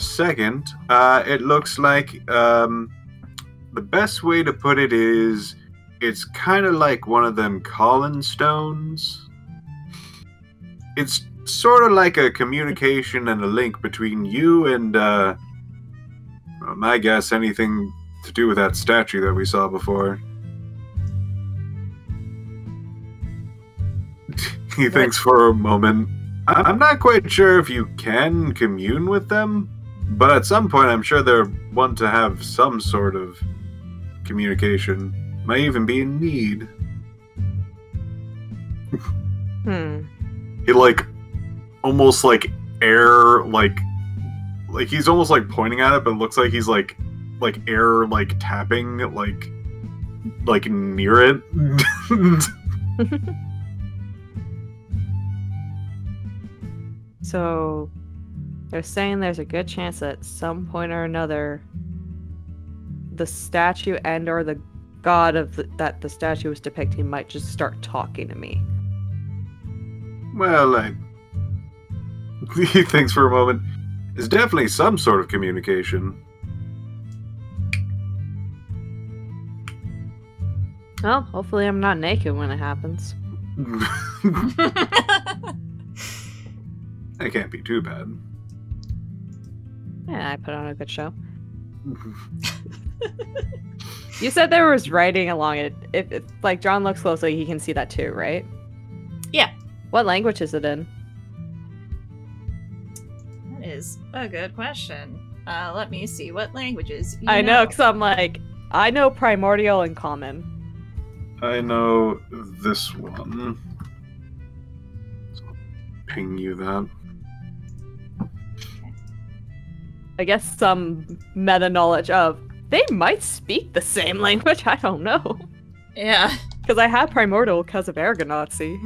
Second, it looks like the best way to put it is it's kind of like one of them Colin stones. It's sort of like a communication and a link between you and, well, my guess, anything to do with that statue that we saw before. He thinks for a moment. I'm not quite sure if you can commune with them, but at some point I'm sure they're want to have some sort of communication. Might even be in need. He almost air he's almost pointing at it, but it looks like he's air tapping near it.
So they're saying there's a good chance that at some point or another the statue and or the god that the statue was depicting might just start talking to me.
Well, he thinks for a moment. There's definitely some sort of communication.
Well, hopefully I'm not naked when it happens.
That can't be too bad.
Yeah, I put on a good show. You said there was writing along it. If John looks closely, he can see that too, right?
Yeah.
What language is it in?
That is a good question. Let me see. What languages you
I know, because I'm I know Primordial and Common.
I know this one. So I'll ping you that.
I guess some meta knowledge of they might speak the same language. I don't know.
Yeah.
Because I had Primordial because of Argonautsy.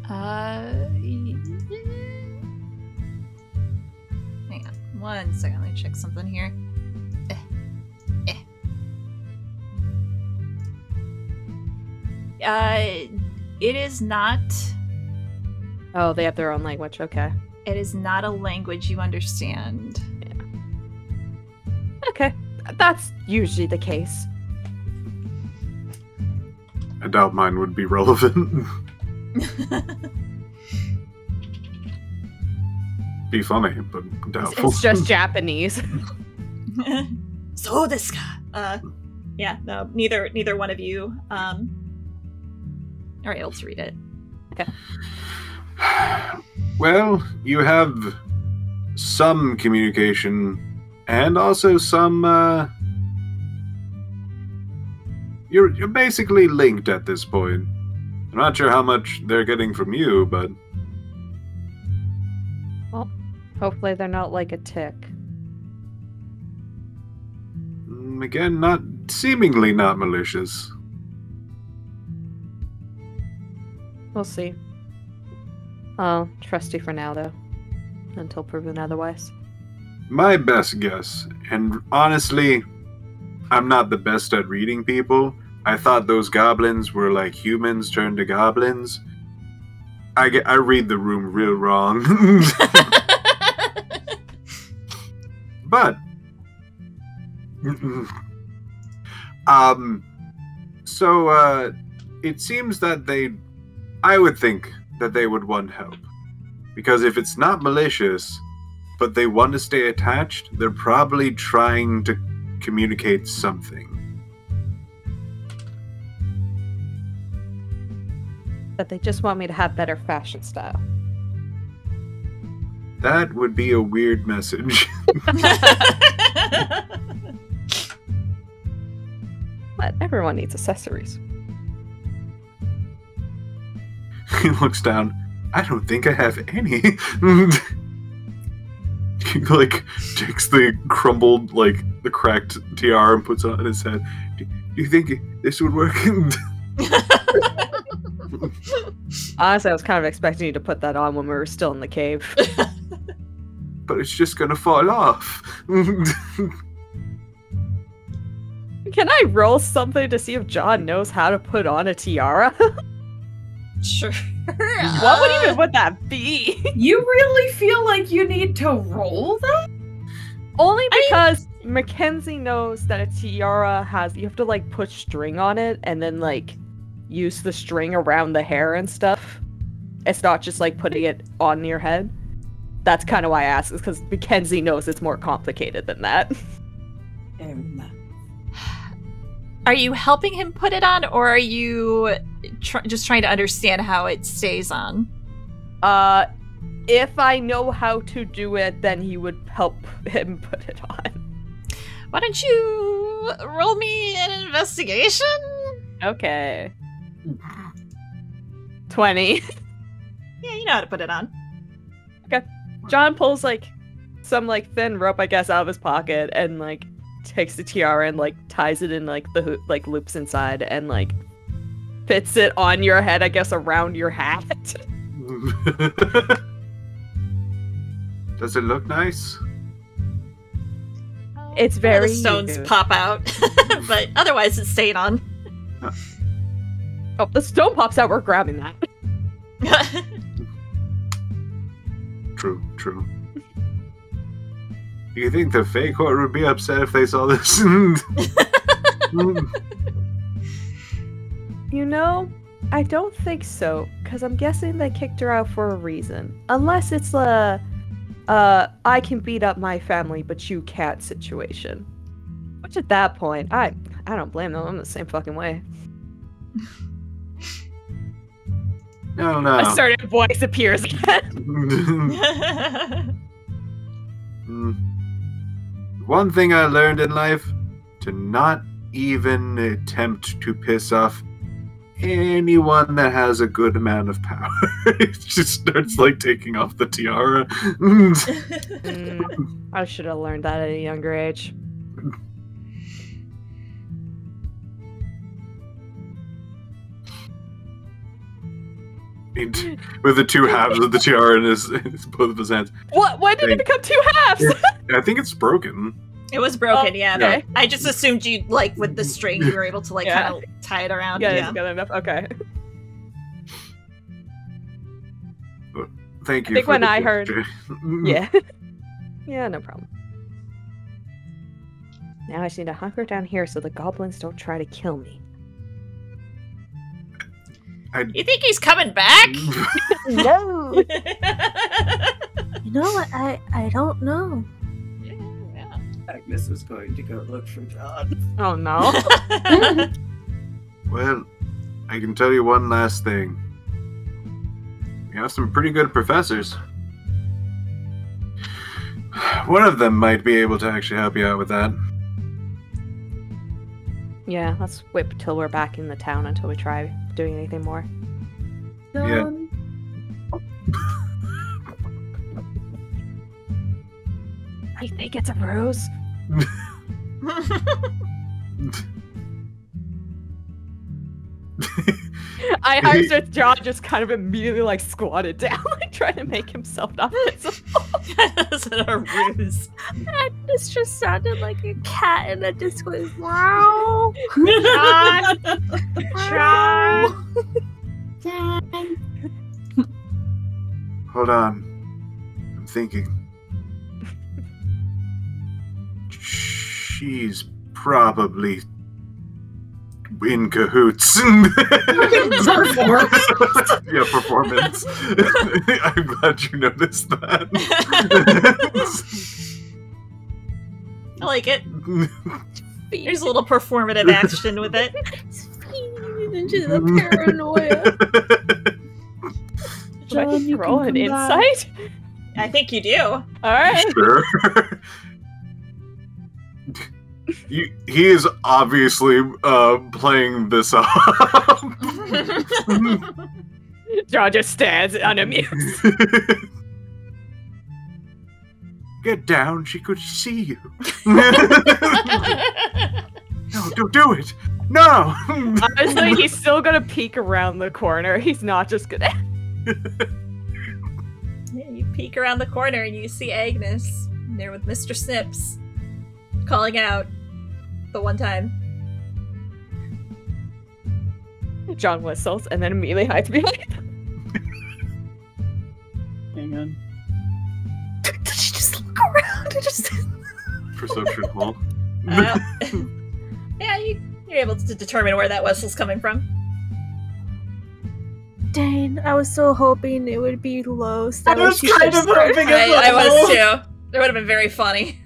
Hang on 1 second. Let me check something here. It is not.
Oh, they have their own language. Okay.
It is not a language you understand.
Yeah. Okay. That's usually the case.
I doubt mine would be relevant. Be funny, but doubtful.
It's just Japanese.
So desu ka? Yeah, no, neither one of you are able to read it.
Okay.
Well, you have some communication, and also some, You're basically linked at this point. I'm not sure how much they're getting from you, but...
Well, hopefully they're not like a tick.
Again, seemingly not malicious.
We'll see. I'll trust you for now, though. Until proven otherwise.
My best guess, and honestly, I'm not the best at reading people. I thought those goblins were like humans turned to goblins. I read the room real wrong. But... So, it seems that I would think that they would want help. Because if it's not malicious, but they want to stay attached, they're probably trying to communicate something.
But they just want me to have better fashion style.
That would be a weird message.
But everyone needs accessories.
He looks down. I don't think I have any. He takes the crumbled, the cracked tiara and puts it on his head. Do you think this would work?
Honestly, I was kind of expecting you to put that on when we were still in the cave.
But it's just gonna fall off.
Can I roll something to see if John knows how to put on a tiara?
Sure.
What would that be?
You really feel like you need to roll that?
Only because Mackenzie knows that a tiara you have to like put string on it and then like use the string around the hair and stuff. It's not just like putting it on your head. That's kind of why I asked, is because Mackenzie knows it's more complicated than that.
Are you helping him put it on, or are you just trying to understand how it stays on?
If I know how to do it, then he would help him put it on.
Why don't you roll me an investigation?
Okay. 20.
Yeah, you know how to put it on.
Okay. John pulls like some like thin rope, I guess, out of his pocket and like takes the tiara and like ties it in like the like loops inside and like fits it on your head, I guess, around your hat.
Does it look nice?
It's very
the stones pop out, but otherwise it's staying on.
Oh, the stone pops out. We're grabbing that.
True. Do you think the Fae Court would be upset if they saw this?
You know, I don't think so, because I'm guessing they kicked her out for a reason. Unless it's I can beat up my family, but you can't situation. Which at that point, I don't blame them. I'm the same fucking way.
No.
A certain voice appears again.
One thing I learned in life, to not even attempt to piss off anyone that has a good amount of power. It just starts like taking off the tiara.
I should have learned that at a younger age.
With the two halves of the tiara in his both of his hands.
What? Why did it become two halves?
I think it's broken.
It was broken, yeah.
Okay.
I just assumed you, like, with the string, you were able to, like, kind of tie it around.
Yeah, together enough. Okay.
Thank you.
I think when I heard... Yeah. Yeah, no problem. Now I just need to hunker down here so the goblins don't try to kill me.
You think he's coming back?
No. You know what? I don't know.
Yeah.
Agnes is going to go look for John.
Oh no.
Well, I can tell you one last thing. We have some pretty good professors. One of them might be able to actually help you out with that.
Yeah, let's whip till we're back in the town until we try doing anything more.
Yeah.
I think it's a rose. I heard that John just kind of immediately like squatted down, like trying to make himself not visible.
That's a ruse.
This just sounded like a cat in a disco. Wow.
Hold on. I'm thinking. She's probably in cahoots.
Performance.
Yeah, performance. I'm glad you noticed that.
I like it. There's a little performative action with it.
It's feeding into the paranoia.
John, you roll an insight?
I think you do.
Alright.
Sure. He is obviously playing this up.
John just stands unamused.
Get down, she could see you. No, don't do it. No.
Honestly, he's still gonna peek around the corner. He's not just gonna...
Yeah, you peek around the corner and you see Agnes there with Mr. Snips calling out the one time.
John whistles and then immediately hides behind.
Hang on.
Did she just look around?
Perception roll.
Yeah, you're able to determine where that whistle's coming from.
Dang, I was so hoping it would be low. So
I was
she
kind of
started-
hoping as
I
well.
was too. That would have been very funny.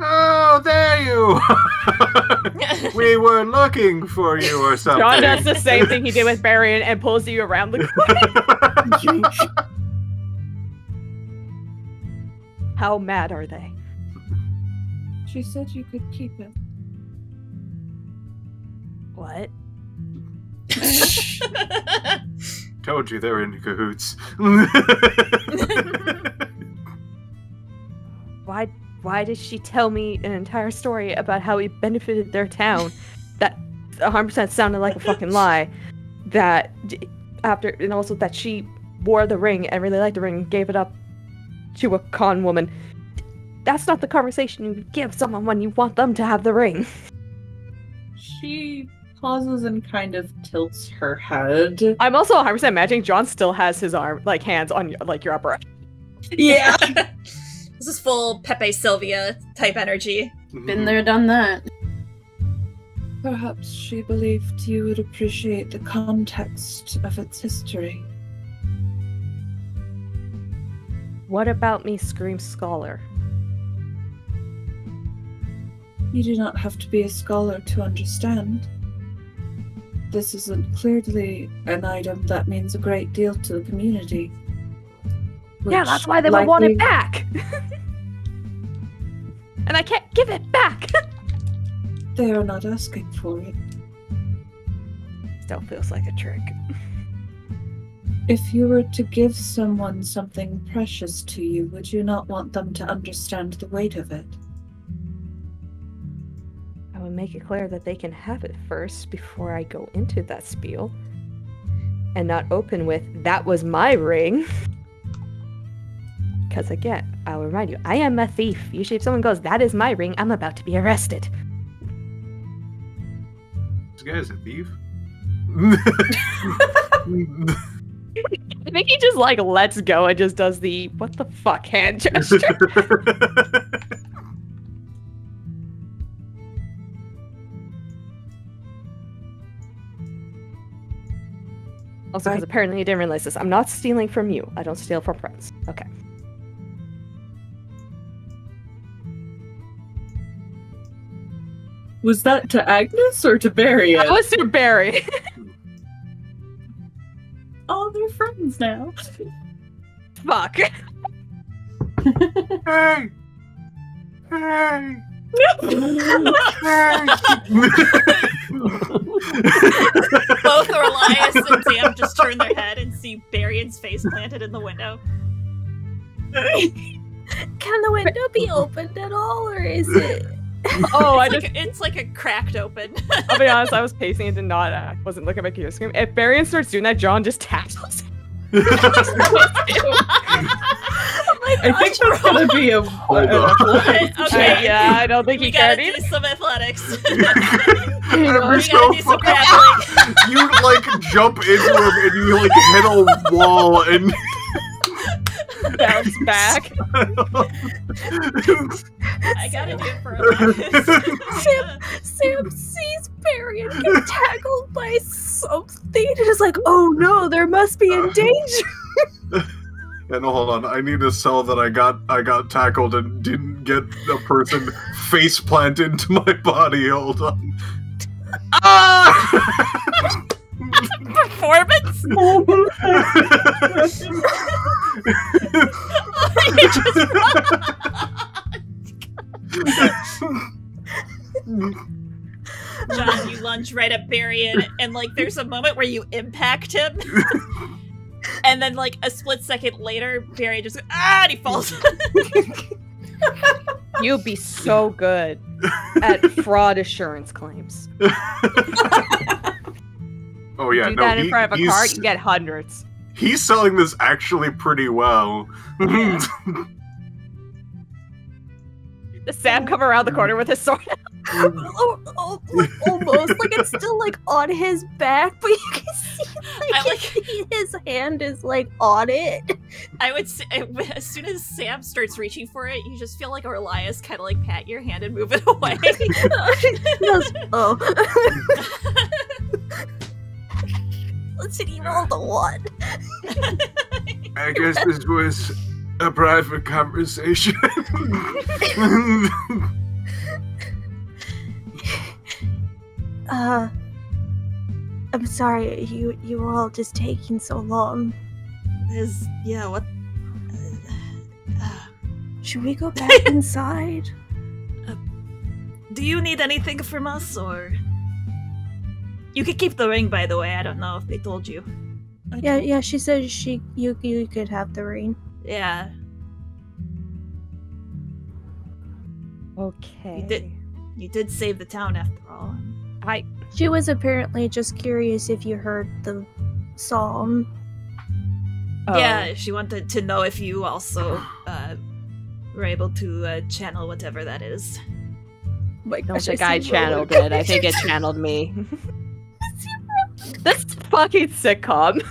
Oh, there you are! We were looking for you or something.
John does the same thing he did with Barry and pulls you around the corner. How mad are they?
She said you could keep it.
What?
Told you they're in cahoots.
Why did she tell me an entire story about how he benefited their town? That 100% sounded like a fucking lie. That after, and also that she wore the ring and really liked the ring and gave it up to a con woman. That's not the conversation you give someone when you want them to have the ring.
She pauses and kind of tilts her head.
I'm also 100% imagining John still has his hands on your upper arm.
Yeah.
This is full Pepe Sylvia type energy.
Been there, done that.
Perhaps she believed you would appreciate the context of its history.
What about me, Scream Scholar?
You do not have to be a scholar to understand. This is clearly an item that means a great deal to the community.
Yeah, that's why they would want it back! And I can't give it back!
They are not asking for it.
Still feels like a trick.
If you were to give someone something precious to you, would you not want them to understand the weight of it?
I would make it clear that they can have it first before I go into that spiel. And not open with, that was my ring. Because again, I'll remind you, I am a thief. Usually if someone goes, that is my ring, I'm about to be arrested.
This guy's a thief?
I think he just lets go and just does the what the fuck hand gesture. Also, because apparently you didn't realize this. I'm not stealing from you. I don't steal from friends. Okay.
Was that to Agnes or to Barry?
That was to Barry.
Oh, they're friends now.
Fuck.
Hey! Hey!
Both Elias and Sam just turn their head and see Barion's face planted in the window.
Can the window be opened at all, or is it?
Oh,
It's like a cracked open.
I'll be honest, I was pacing and did not, wasn't looking at my computer screen. If Barian starts doing that, John just tackles him.
I think that's gonna be a
Okay,
yeah, I don't think
we
he
gotta
can
do
either.
some athletics.
Every
We gotta
so
do some
fucking-
grappling.
You jump into him and you hit a wall and
Bounce back.
I gotta do it for Elias.
Sam sees Barry and get tackled by something and is like, oh no, there must be in danger.
Yeah, no, hold on. I need to sell that I got tackled and didn't get a person face plant into my body. Hold on. Ah!
Performance? John, you lunge right at Barry and there's a moment where you impact him. And then a split second later, Barry just and he falls.
You'd be so good at fraud assurance claims.
Oh yeah,
Do
no,
that in front of a cart, you get hundreds.
He's selling this actually pretty well.
Does Sam come around the corner with his sword?
Like almost like it's still like on his back, but you can see his hand is like on it.
I would say as soon as Sam starts reaching for it, you just feel like Elias kind of like pat your hand and move it away.
Oh. Listen, he rolled a 1.
I guess this was a private conversation.
I'm sorry, you were all just taking so long.
What?
Should we go back inside?
Do you need anything from us, or? You could keep the ring, by the way. I don't know if they told you.
Yeah, she said you could have the ring.
Yeah.
Okay.
You did save the town after all.
She was apparently just curious if you heard the psalm.
Yeah, she wanted to know if you also were able to channel whatever that is.
I don't think I channeled it. I think it channeled me. This fucking sitcom.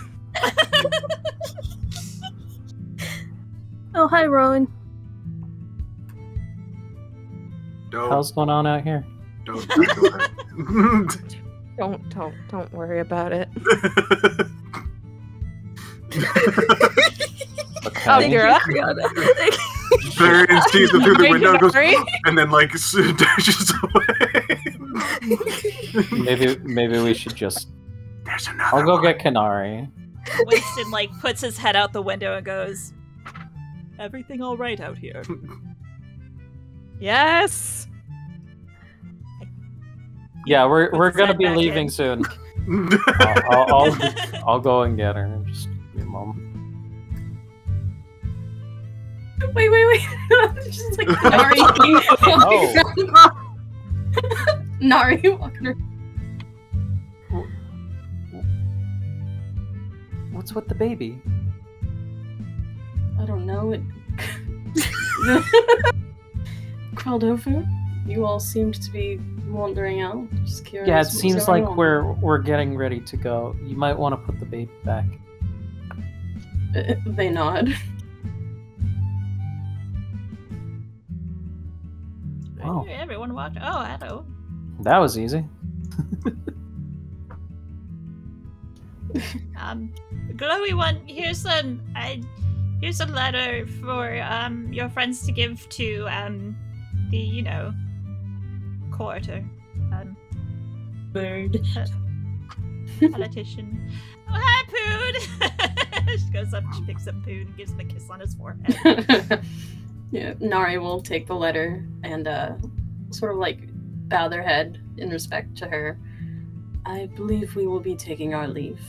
Oh, hi, Rowan.
How's going on out here?
Don't
worry about it.
Okay.
Varian sees it through the window and goes, and then like dashes away.
Maybe we should just.
There's another.
I'll go get Canary.
Winston like puts his head out the window and goes, "Everything all right out here?"
Yes.
Yeah, we're gonna be leaving soon. I'll go and get her. Just give me a moment.
Wait. Just like Nari. Nari walking her.
What's with the baby?
I don't know. It crawled over. You all seemed to be wandering out. Just curious.
Yeah, it
what was
seems
going
like
on.
we're getting ready to go. You might want to put the baby back.
They nod.
Oh.
Everyone walked. Oh, hello.
That was easy.
Glowy one. Here's a letter for your friends to give to the Coerthas.
Bird.
Politician. Oh, hi, Poon! She goes up, she picks up Poon and gives him a kiss on his forehead.
Yeah, Nari will take the letter and sort of like bow their head in respect to her. I believe we will be taking our leave.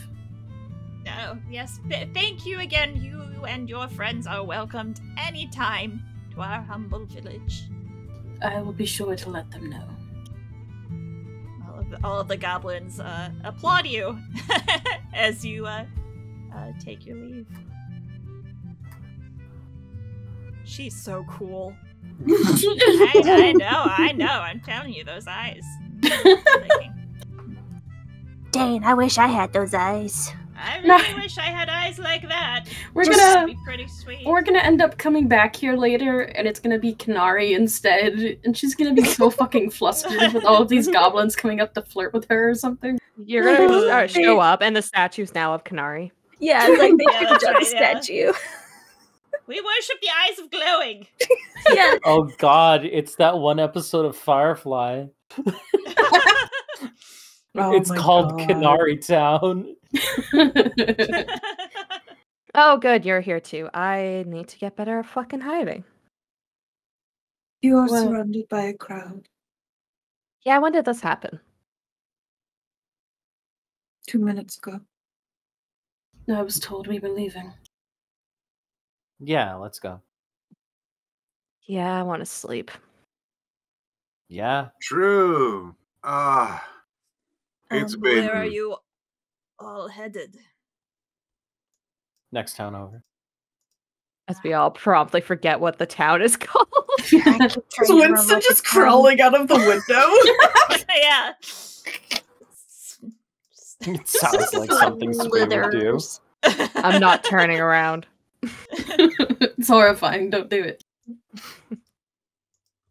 Oh, yes. Thank you again. You and your friends are welcomed anytime to our humble village.
I will be sure to let them know.
All of the goblins applaud you as you take your leave. She's so cool. I know. I'm telling you, those eyes.
Dang, I wish I had those eyes.
I really wish I had eyes like that.
We're gonna
be pretty sweet.
We're gonna end up coming back here later, and it's gonna be Canary instead, and she's gonna be so fucking flustered with all of these goblins coming up to flirt with her or something.
You're gonna show up, and the statue's now of Canary.
Yeah, it's like they
Yeah, that's
should
right,
statue.
We worship the eyes of glowing.
Yeah.
Oh God, it's that one episode of Firefly. It's called Canary Town.
Oh, good, you're here too. I need to get better at fucking hiding.
You are surrounded by a crowd.
Yeah, when did this happen?
2 minutes ago.
I was told we were leaving.
Yeah, let's go.
Yeah, I want to sleep.
Yeah.
True. It's been.
Where are you all headed?
Next town over.
As we all promptly forget what the town is called.
Is Winston just crawling out of the window?
Yeah.
It sounds like something Squee would do.
I'm not turning around.
It's horrifying. Don't do it.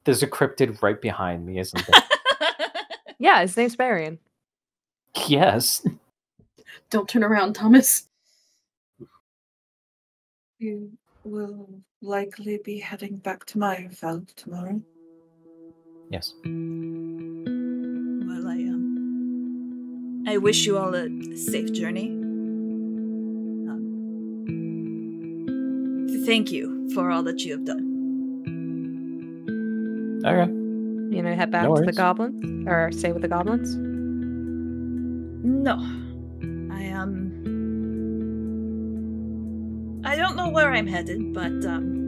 There's a cryptid right behind me, isn't there?
Yeah, his name's Marion.
Yes.
Don't turn around, Thomas.
You will likely be heading back to Meyerfeld tomorrow.
Yes.
Well, I wish you all a safe journey. Thank you for all that you have done.
Okay.
You know, head back
No
to the
worries.
goblins? Or stay with the goblins?
No. I don't know where I'm headed, but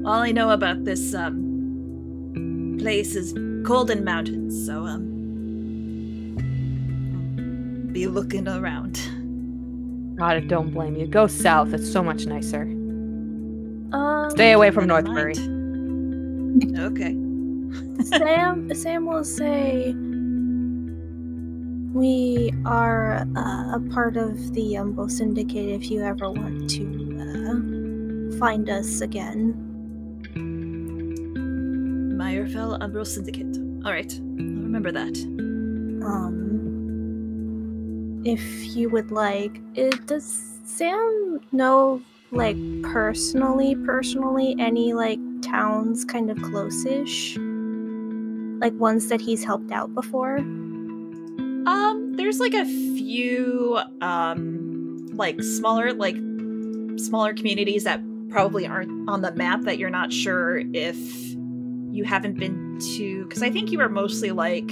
all I know about this place is cold and mountains, so I'll be looking around.
God, I don't blame you. Go south. It's so much nicer. Stay away from
Never
Northbury.
mind. Okay.
Sam will say we are a part of the Umbral Syndicate if you ever want to find us again.
Meyerfell Umbral Syndicate. Alright, I'll remember that.
If you would like, does Sam know, like, personally, any, like, towns kind of close-ish? Like, ones that he's helped out before?
There's like a few like smaller communities that probably aren't on the map that you're not sure if you haven't been to, because I think you were mostly like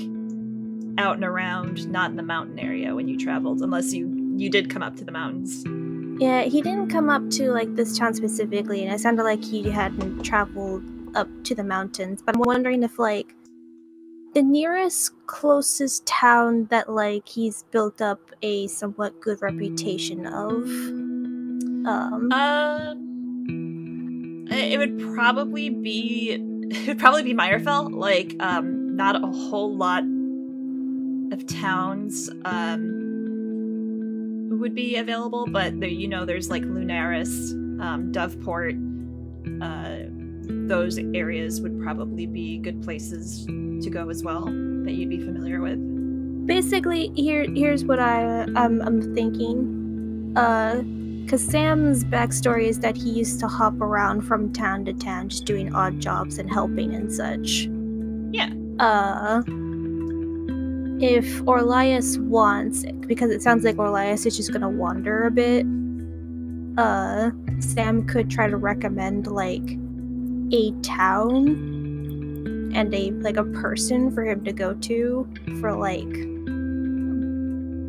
out and around, not in the mountain area when you traveled, unless you did come up to the mountains.
Yeah, he didn't come up to, like, this town specifically, and it sounded like he hadn't traveled up to the mountains, but I'm wondering if, like, the nearest closest town that, like, he's built up a somewhat good reputation of,
it would probably be Meyerfell. Like, not a whole lot of towns would be available, but there, there's like Lunaris, Doveport. Those areas would probably be good places to go as well that you'd be familiar with.
Basically, here's what I'm thinking. Because Sam's backstory is that he used to hop around from town to town, just doing odd jobs and helping and such.
Yeah.
If Orlias wants, because it sounds like Orlias is just gonna wander a bit, Sam could try to recommend, like, a town and a person for him to go to for, like,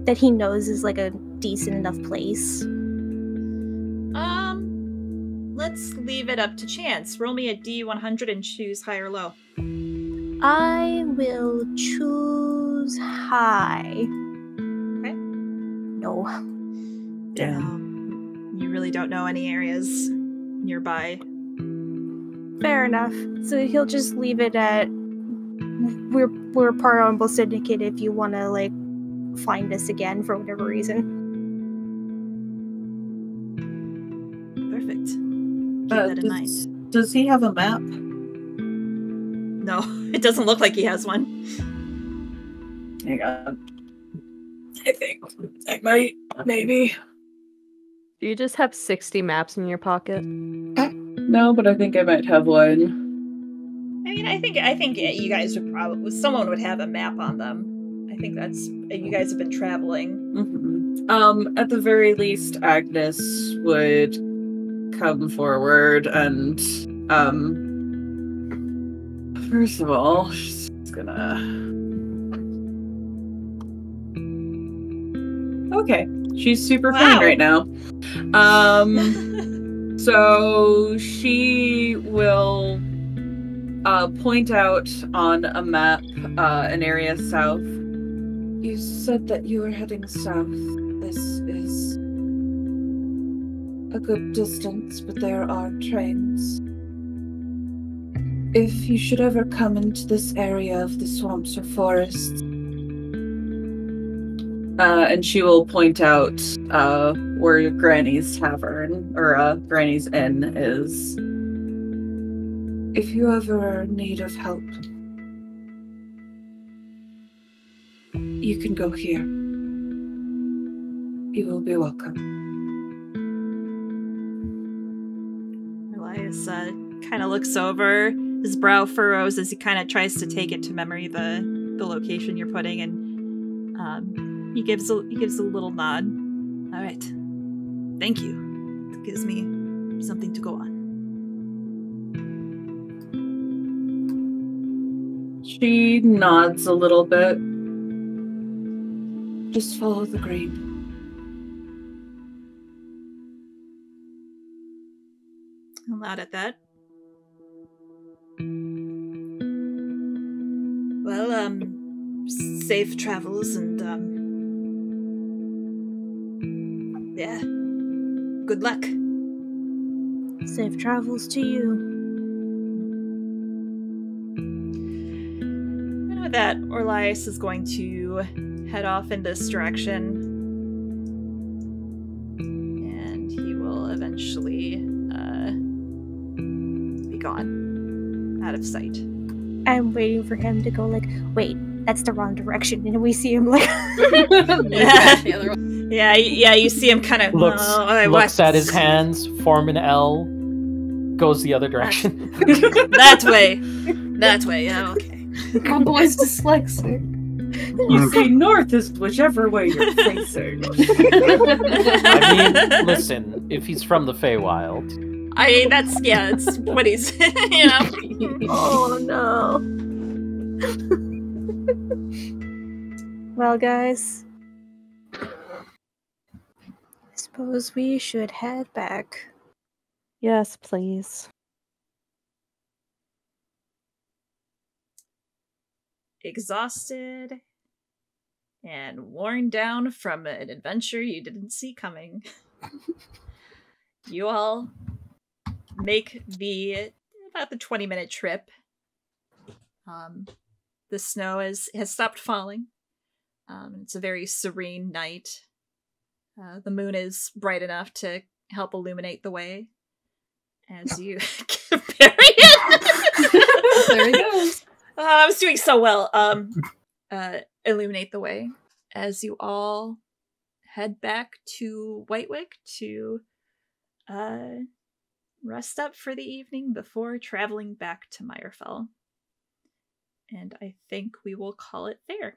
that he knows is, like, a decent enough place.
Let's leave it up to chance. Roll me a D100 and choose high or low.
I will choose high.
Okay.
No.
Damn.
You really don't know any areas nearby.
Fair enough. So he'll just leave it at we're part of Umbral Syndicate if you want to, like, find us again for whatever reason.
Perfect. Keep that in mind.
Does he have a map?
No, it doesn't look like he has one.
Hang on. I think I might, maybe.
Do you just have 60 maps in your pocket?
No, but I think I might have one.
I mean, I think you guys would probably, someone would have a map on them. I think that's, you guys have been traveling.
Mm-hmm. At the very least, Agnes would come forward and, first of all, she's gonna... Okay, she's super fine right now. So she will point out on a map an area south.
You said that you were heading south. This is a good distance, but there are trains. If you should ever come into this area of the swamps or forests,
and she will point out where Granny's Tavern, or Granny's Inn is.
if you ever are in need of help, you can go here. You will be welcome.
Elias kind of looks over, his brow furrows as he kind of tries to take it to memory the location you're putting, and he gives a little nod. All right, thank you. It gives me something to go on.
She nods a little bit.
Just follow the green.
I'll nod at that. Well, safe travels and, yeah, good luck.
Safe travels to you.
And with that, Orlias is going to head off in this direction. And he will eventually, be gone. Out of sight.
I'm waiting for him to go like, wait, that's the wrong direction. And we see him like...
yeah, you see him kind of...
looks at his hands, form an L, goes the other direction.
That way. That way, yeah, okay.
My boy's dyslexic.
You see, north is whichever way you're facing.
I mean, listen, if he's from the Feywild...
that's what he's, you know.
Oh, no. Well, guys, I suppose we should head back.
Yes, please.
Exhausted and worn down from an adventure you didn't see coming. You all make about the 20-minute trip. The snow has stopped falling. It's a very serene night. The moon is bright enough to help illuminate the way as you bury it.
There he goes.
I was doing so well. Illuminate the way as you all head back to Whitewick to rest up for the evening before traveling back to Meyerfell. And I think we will call it there.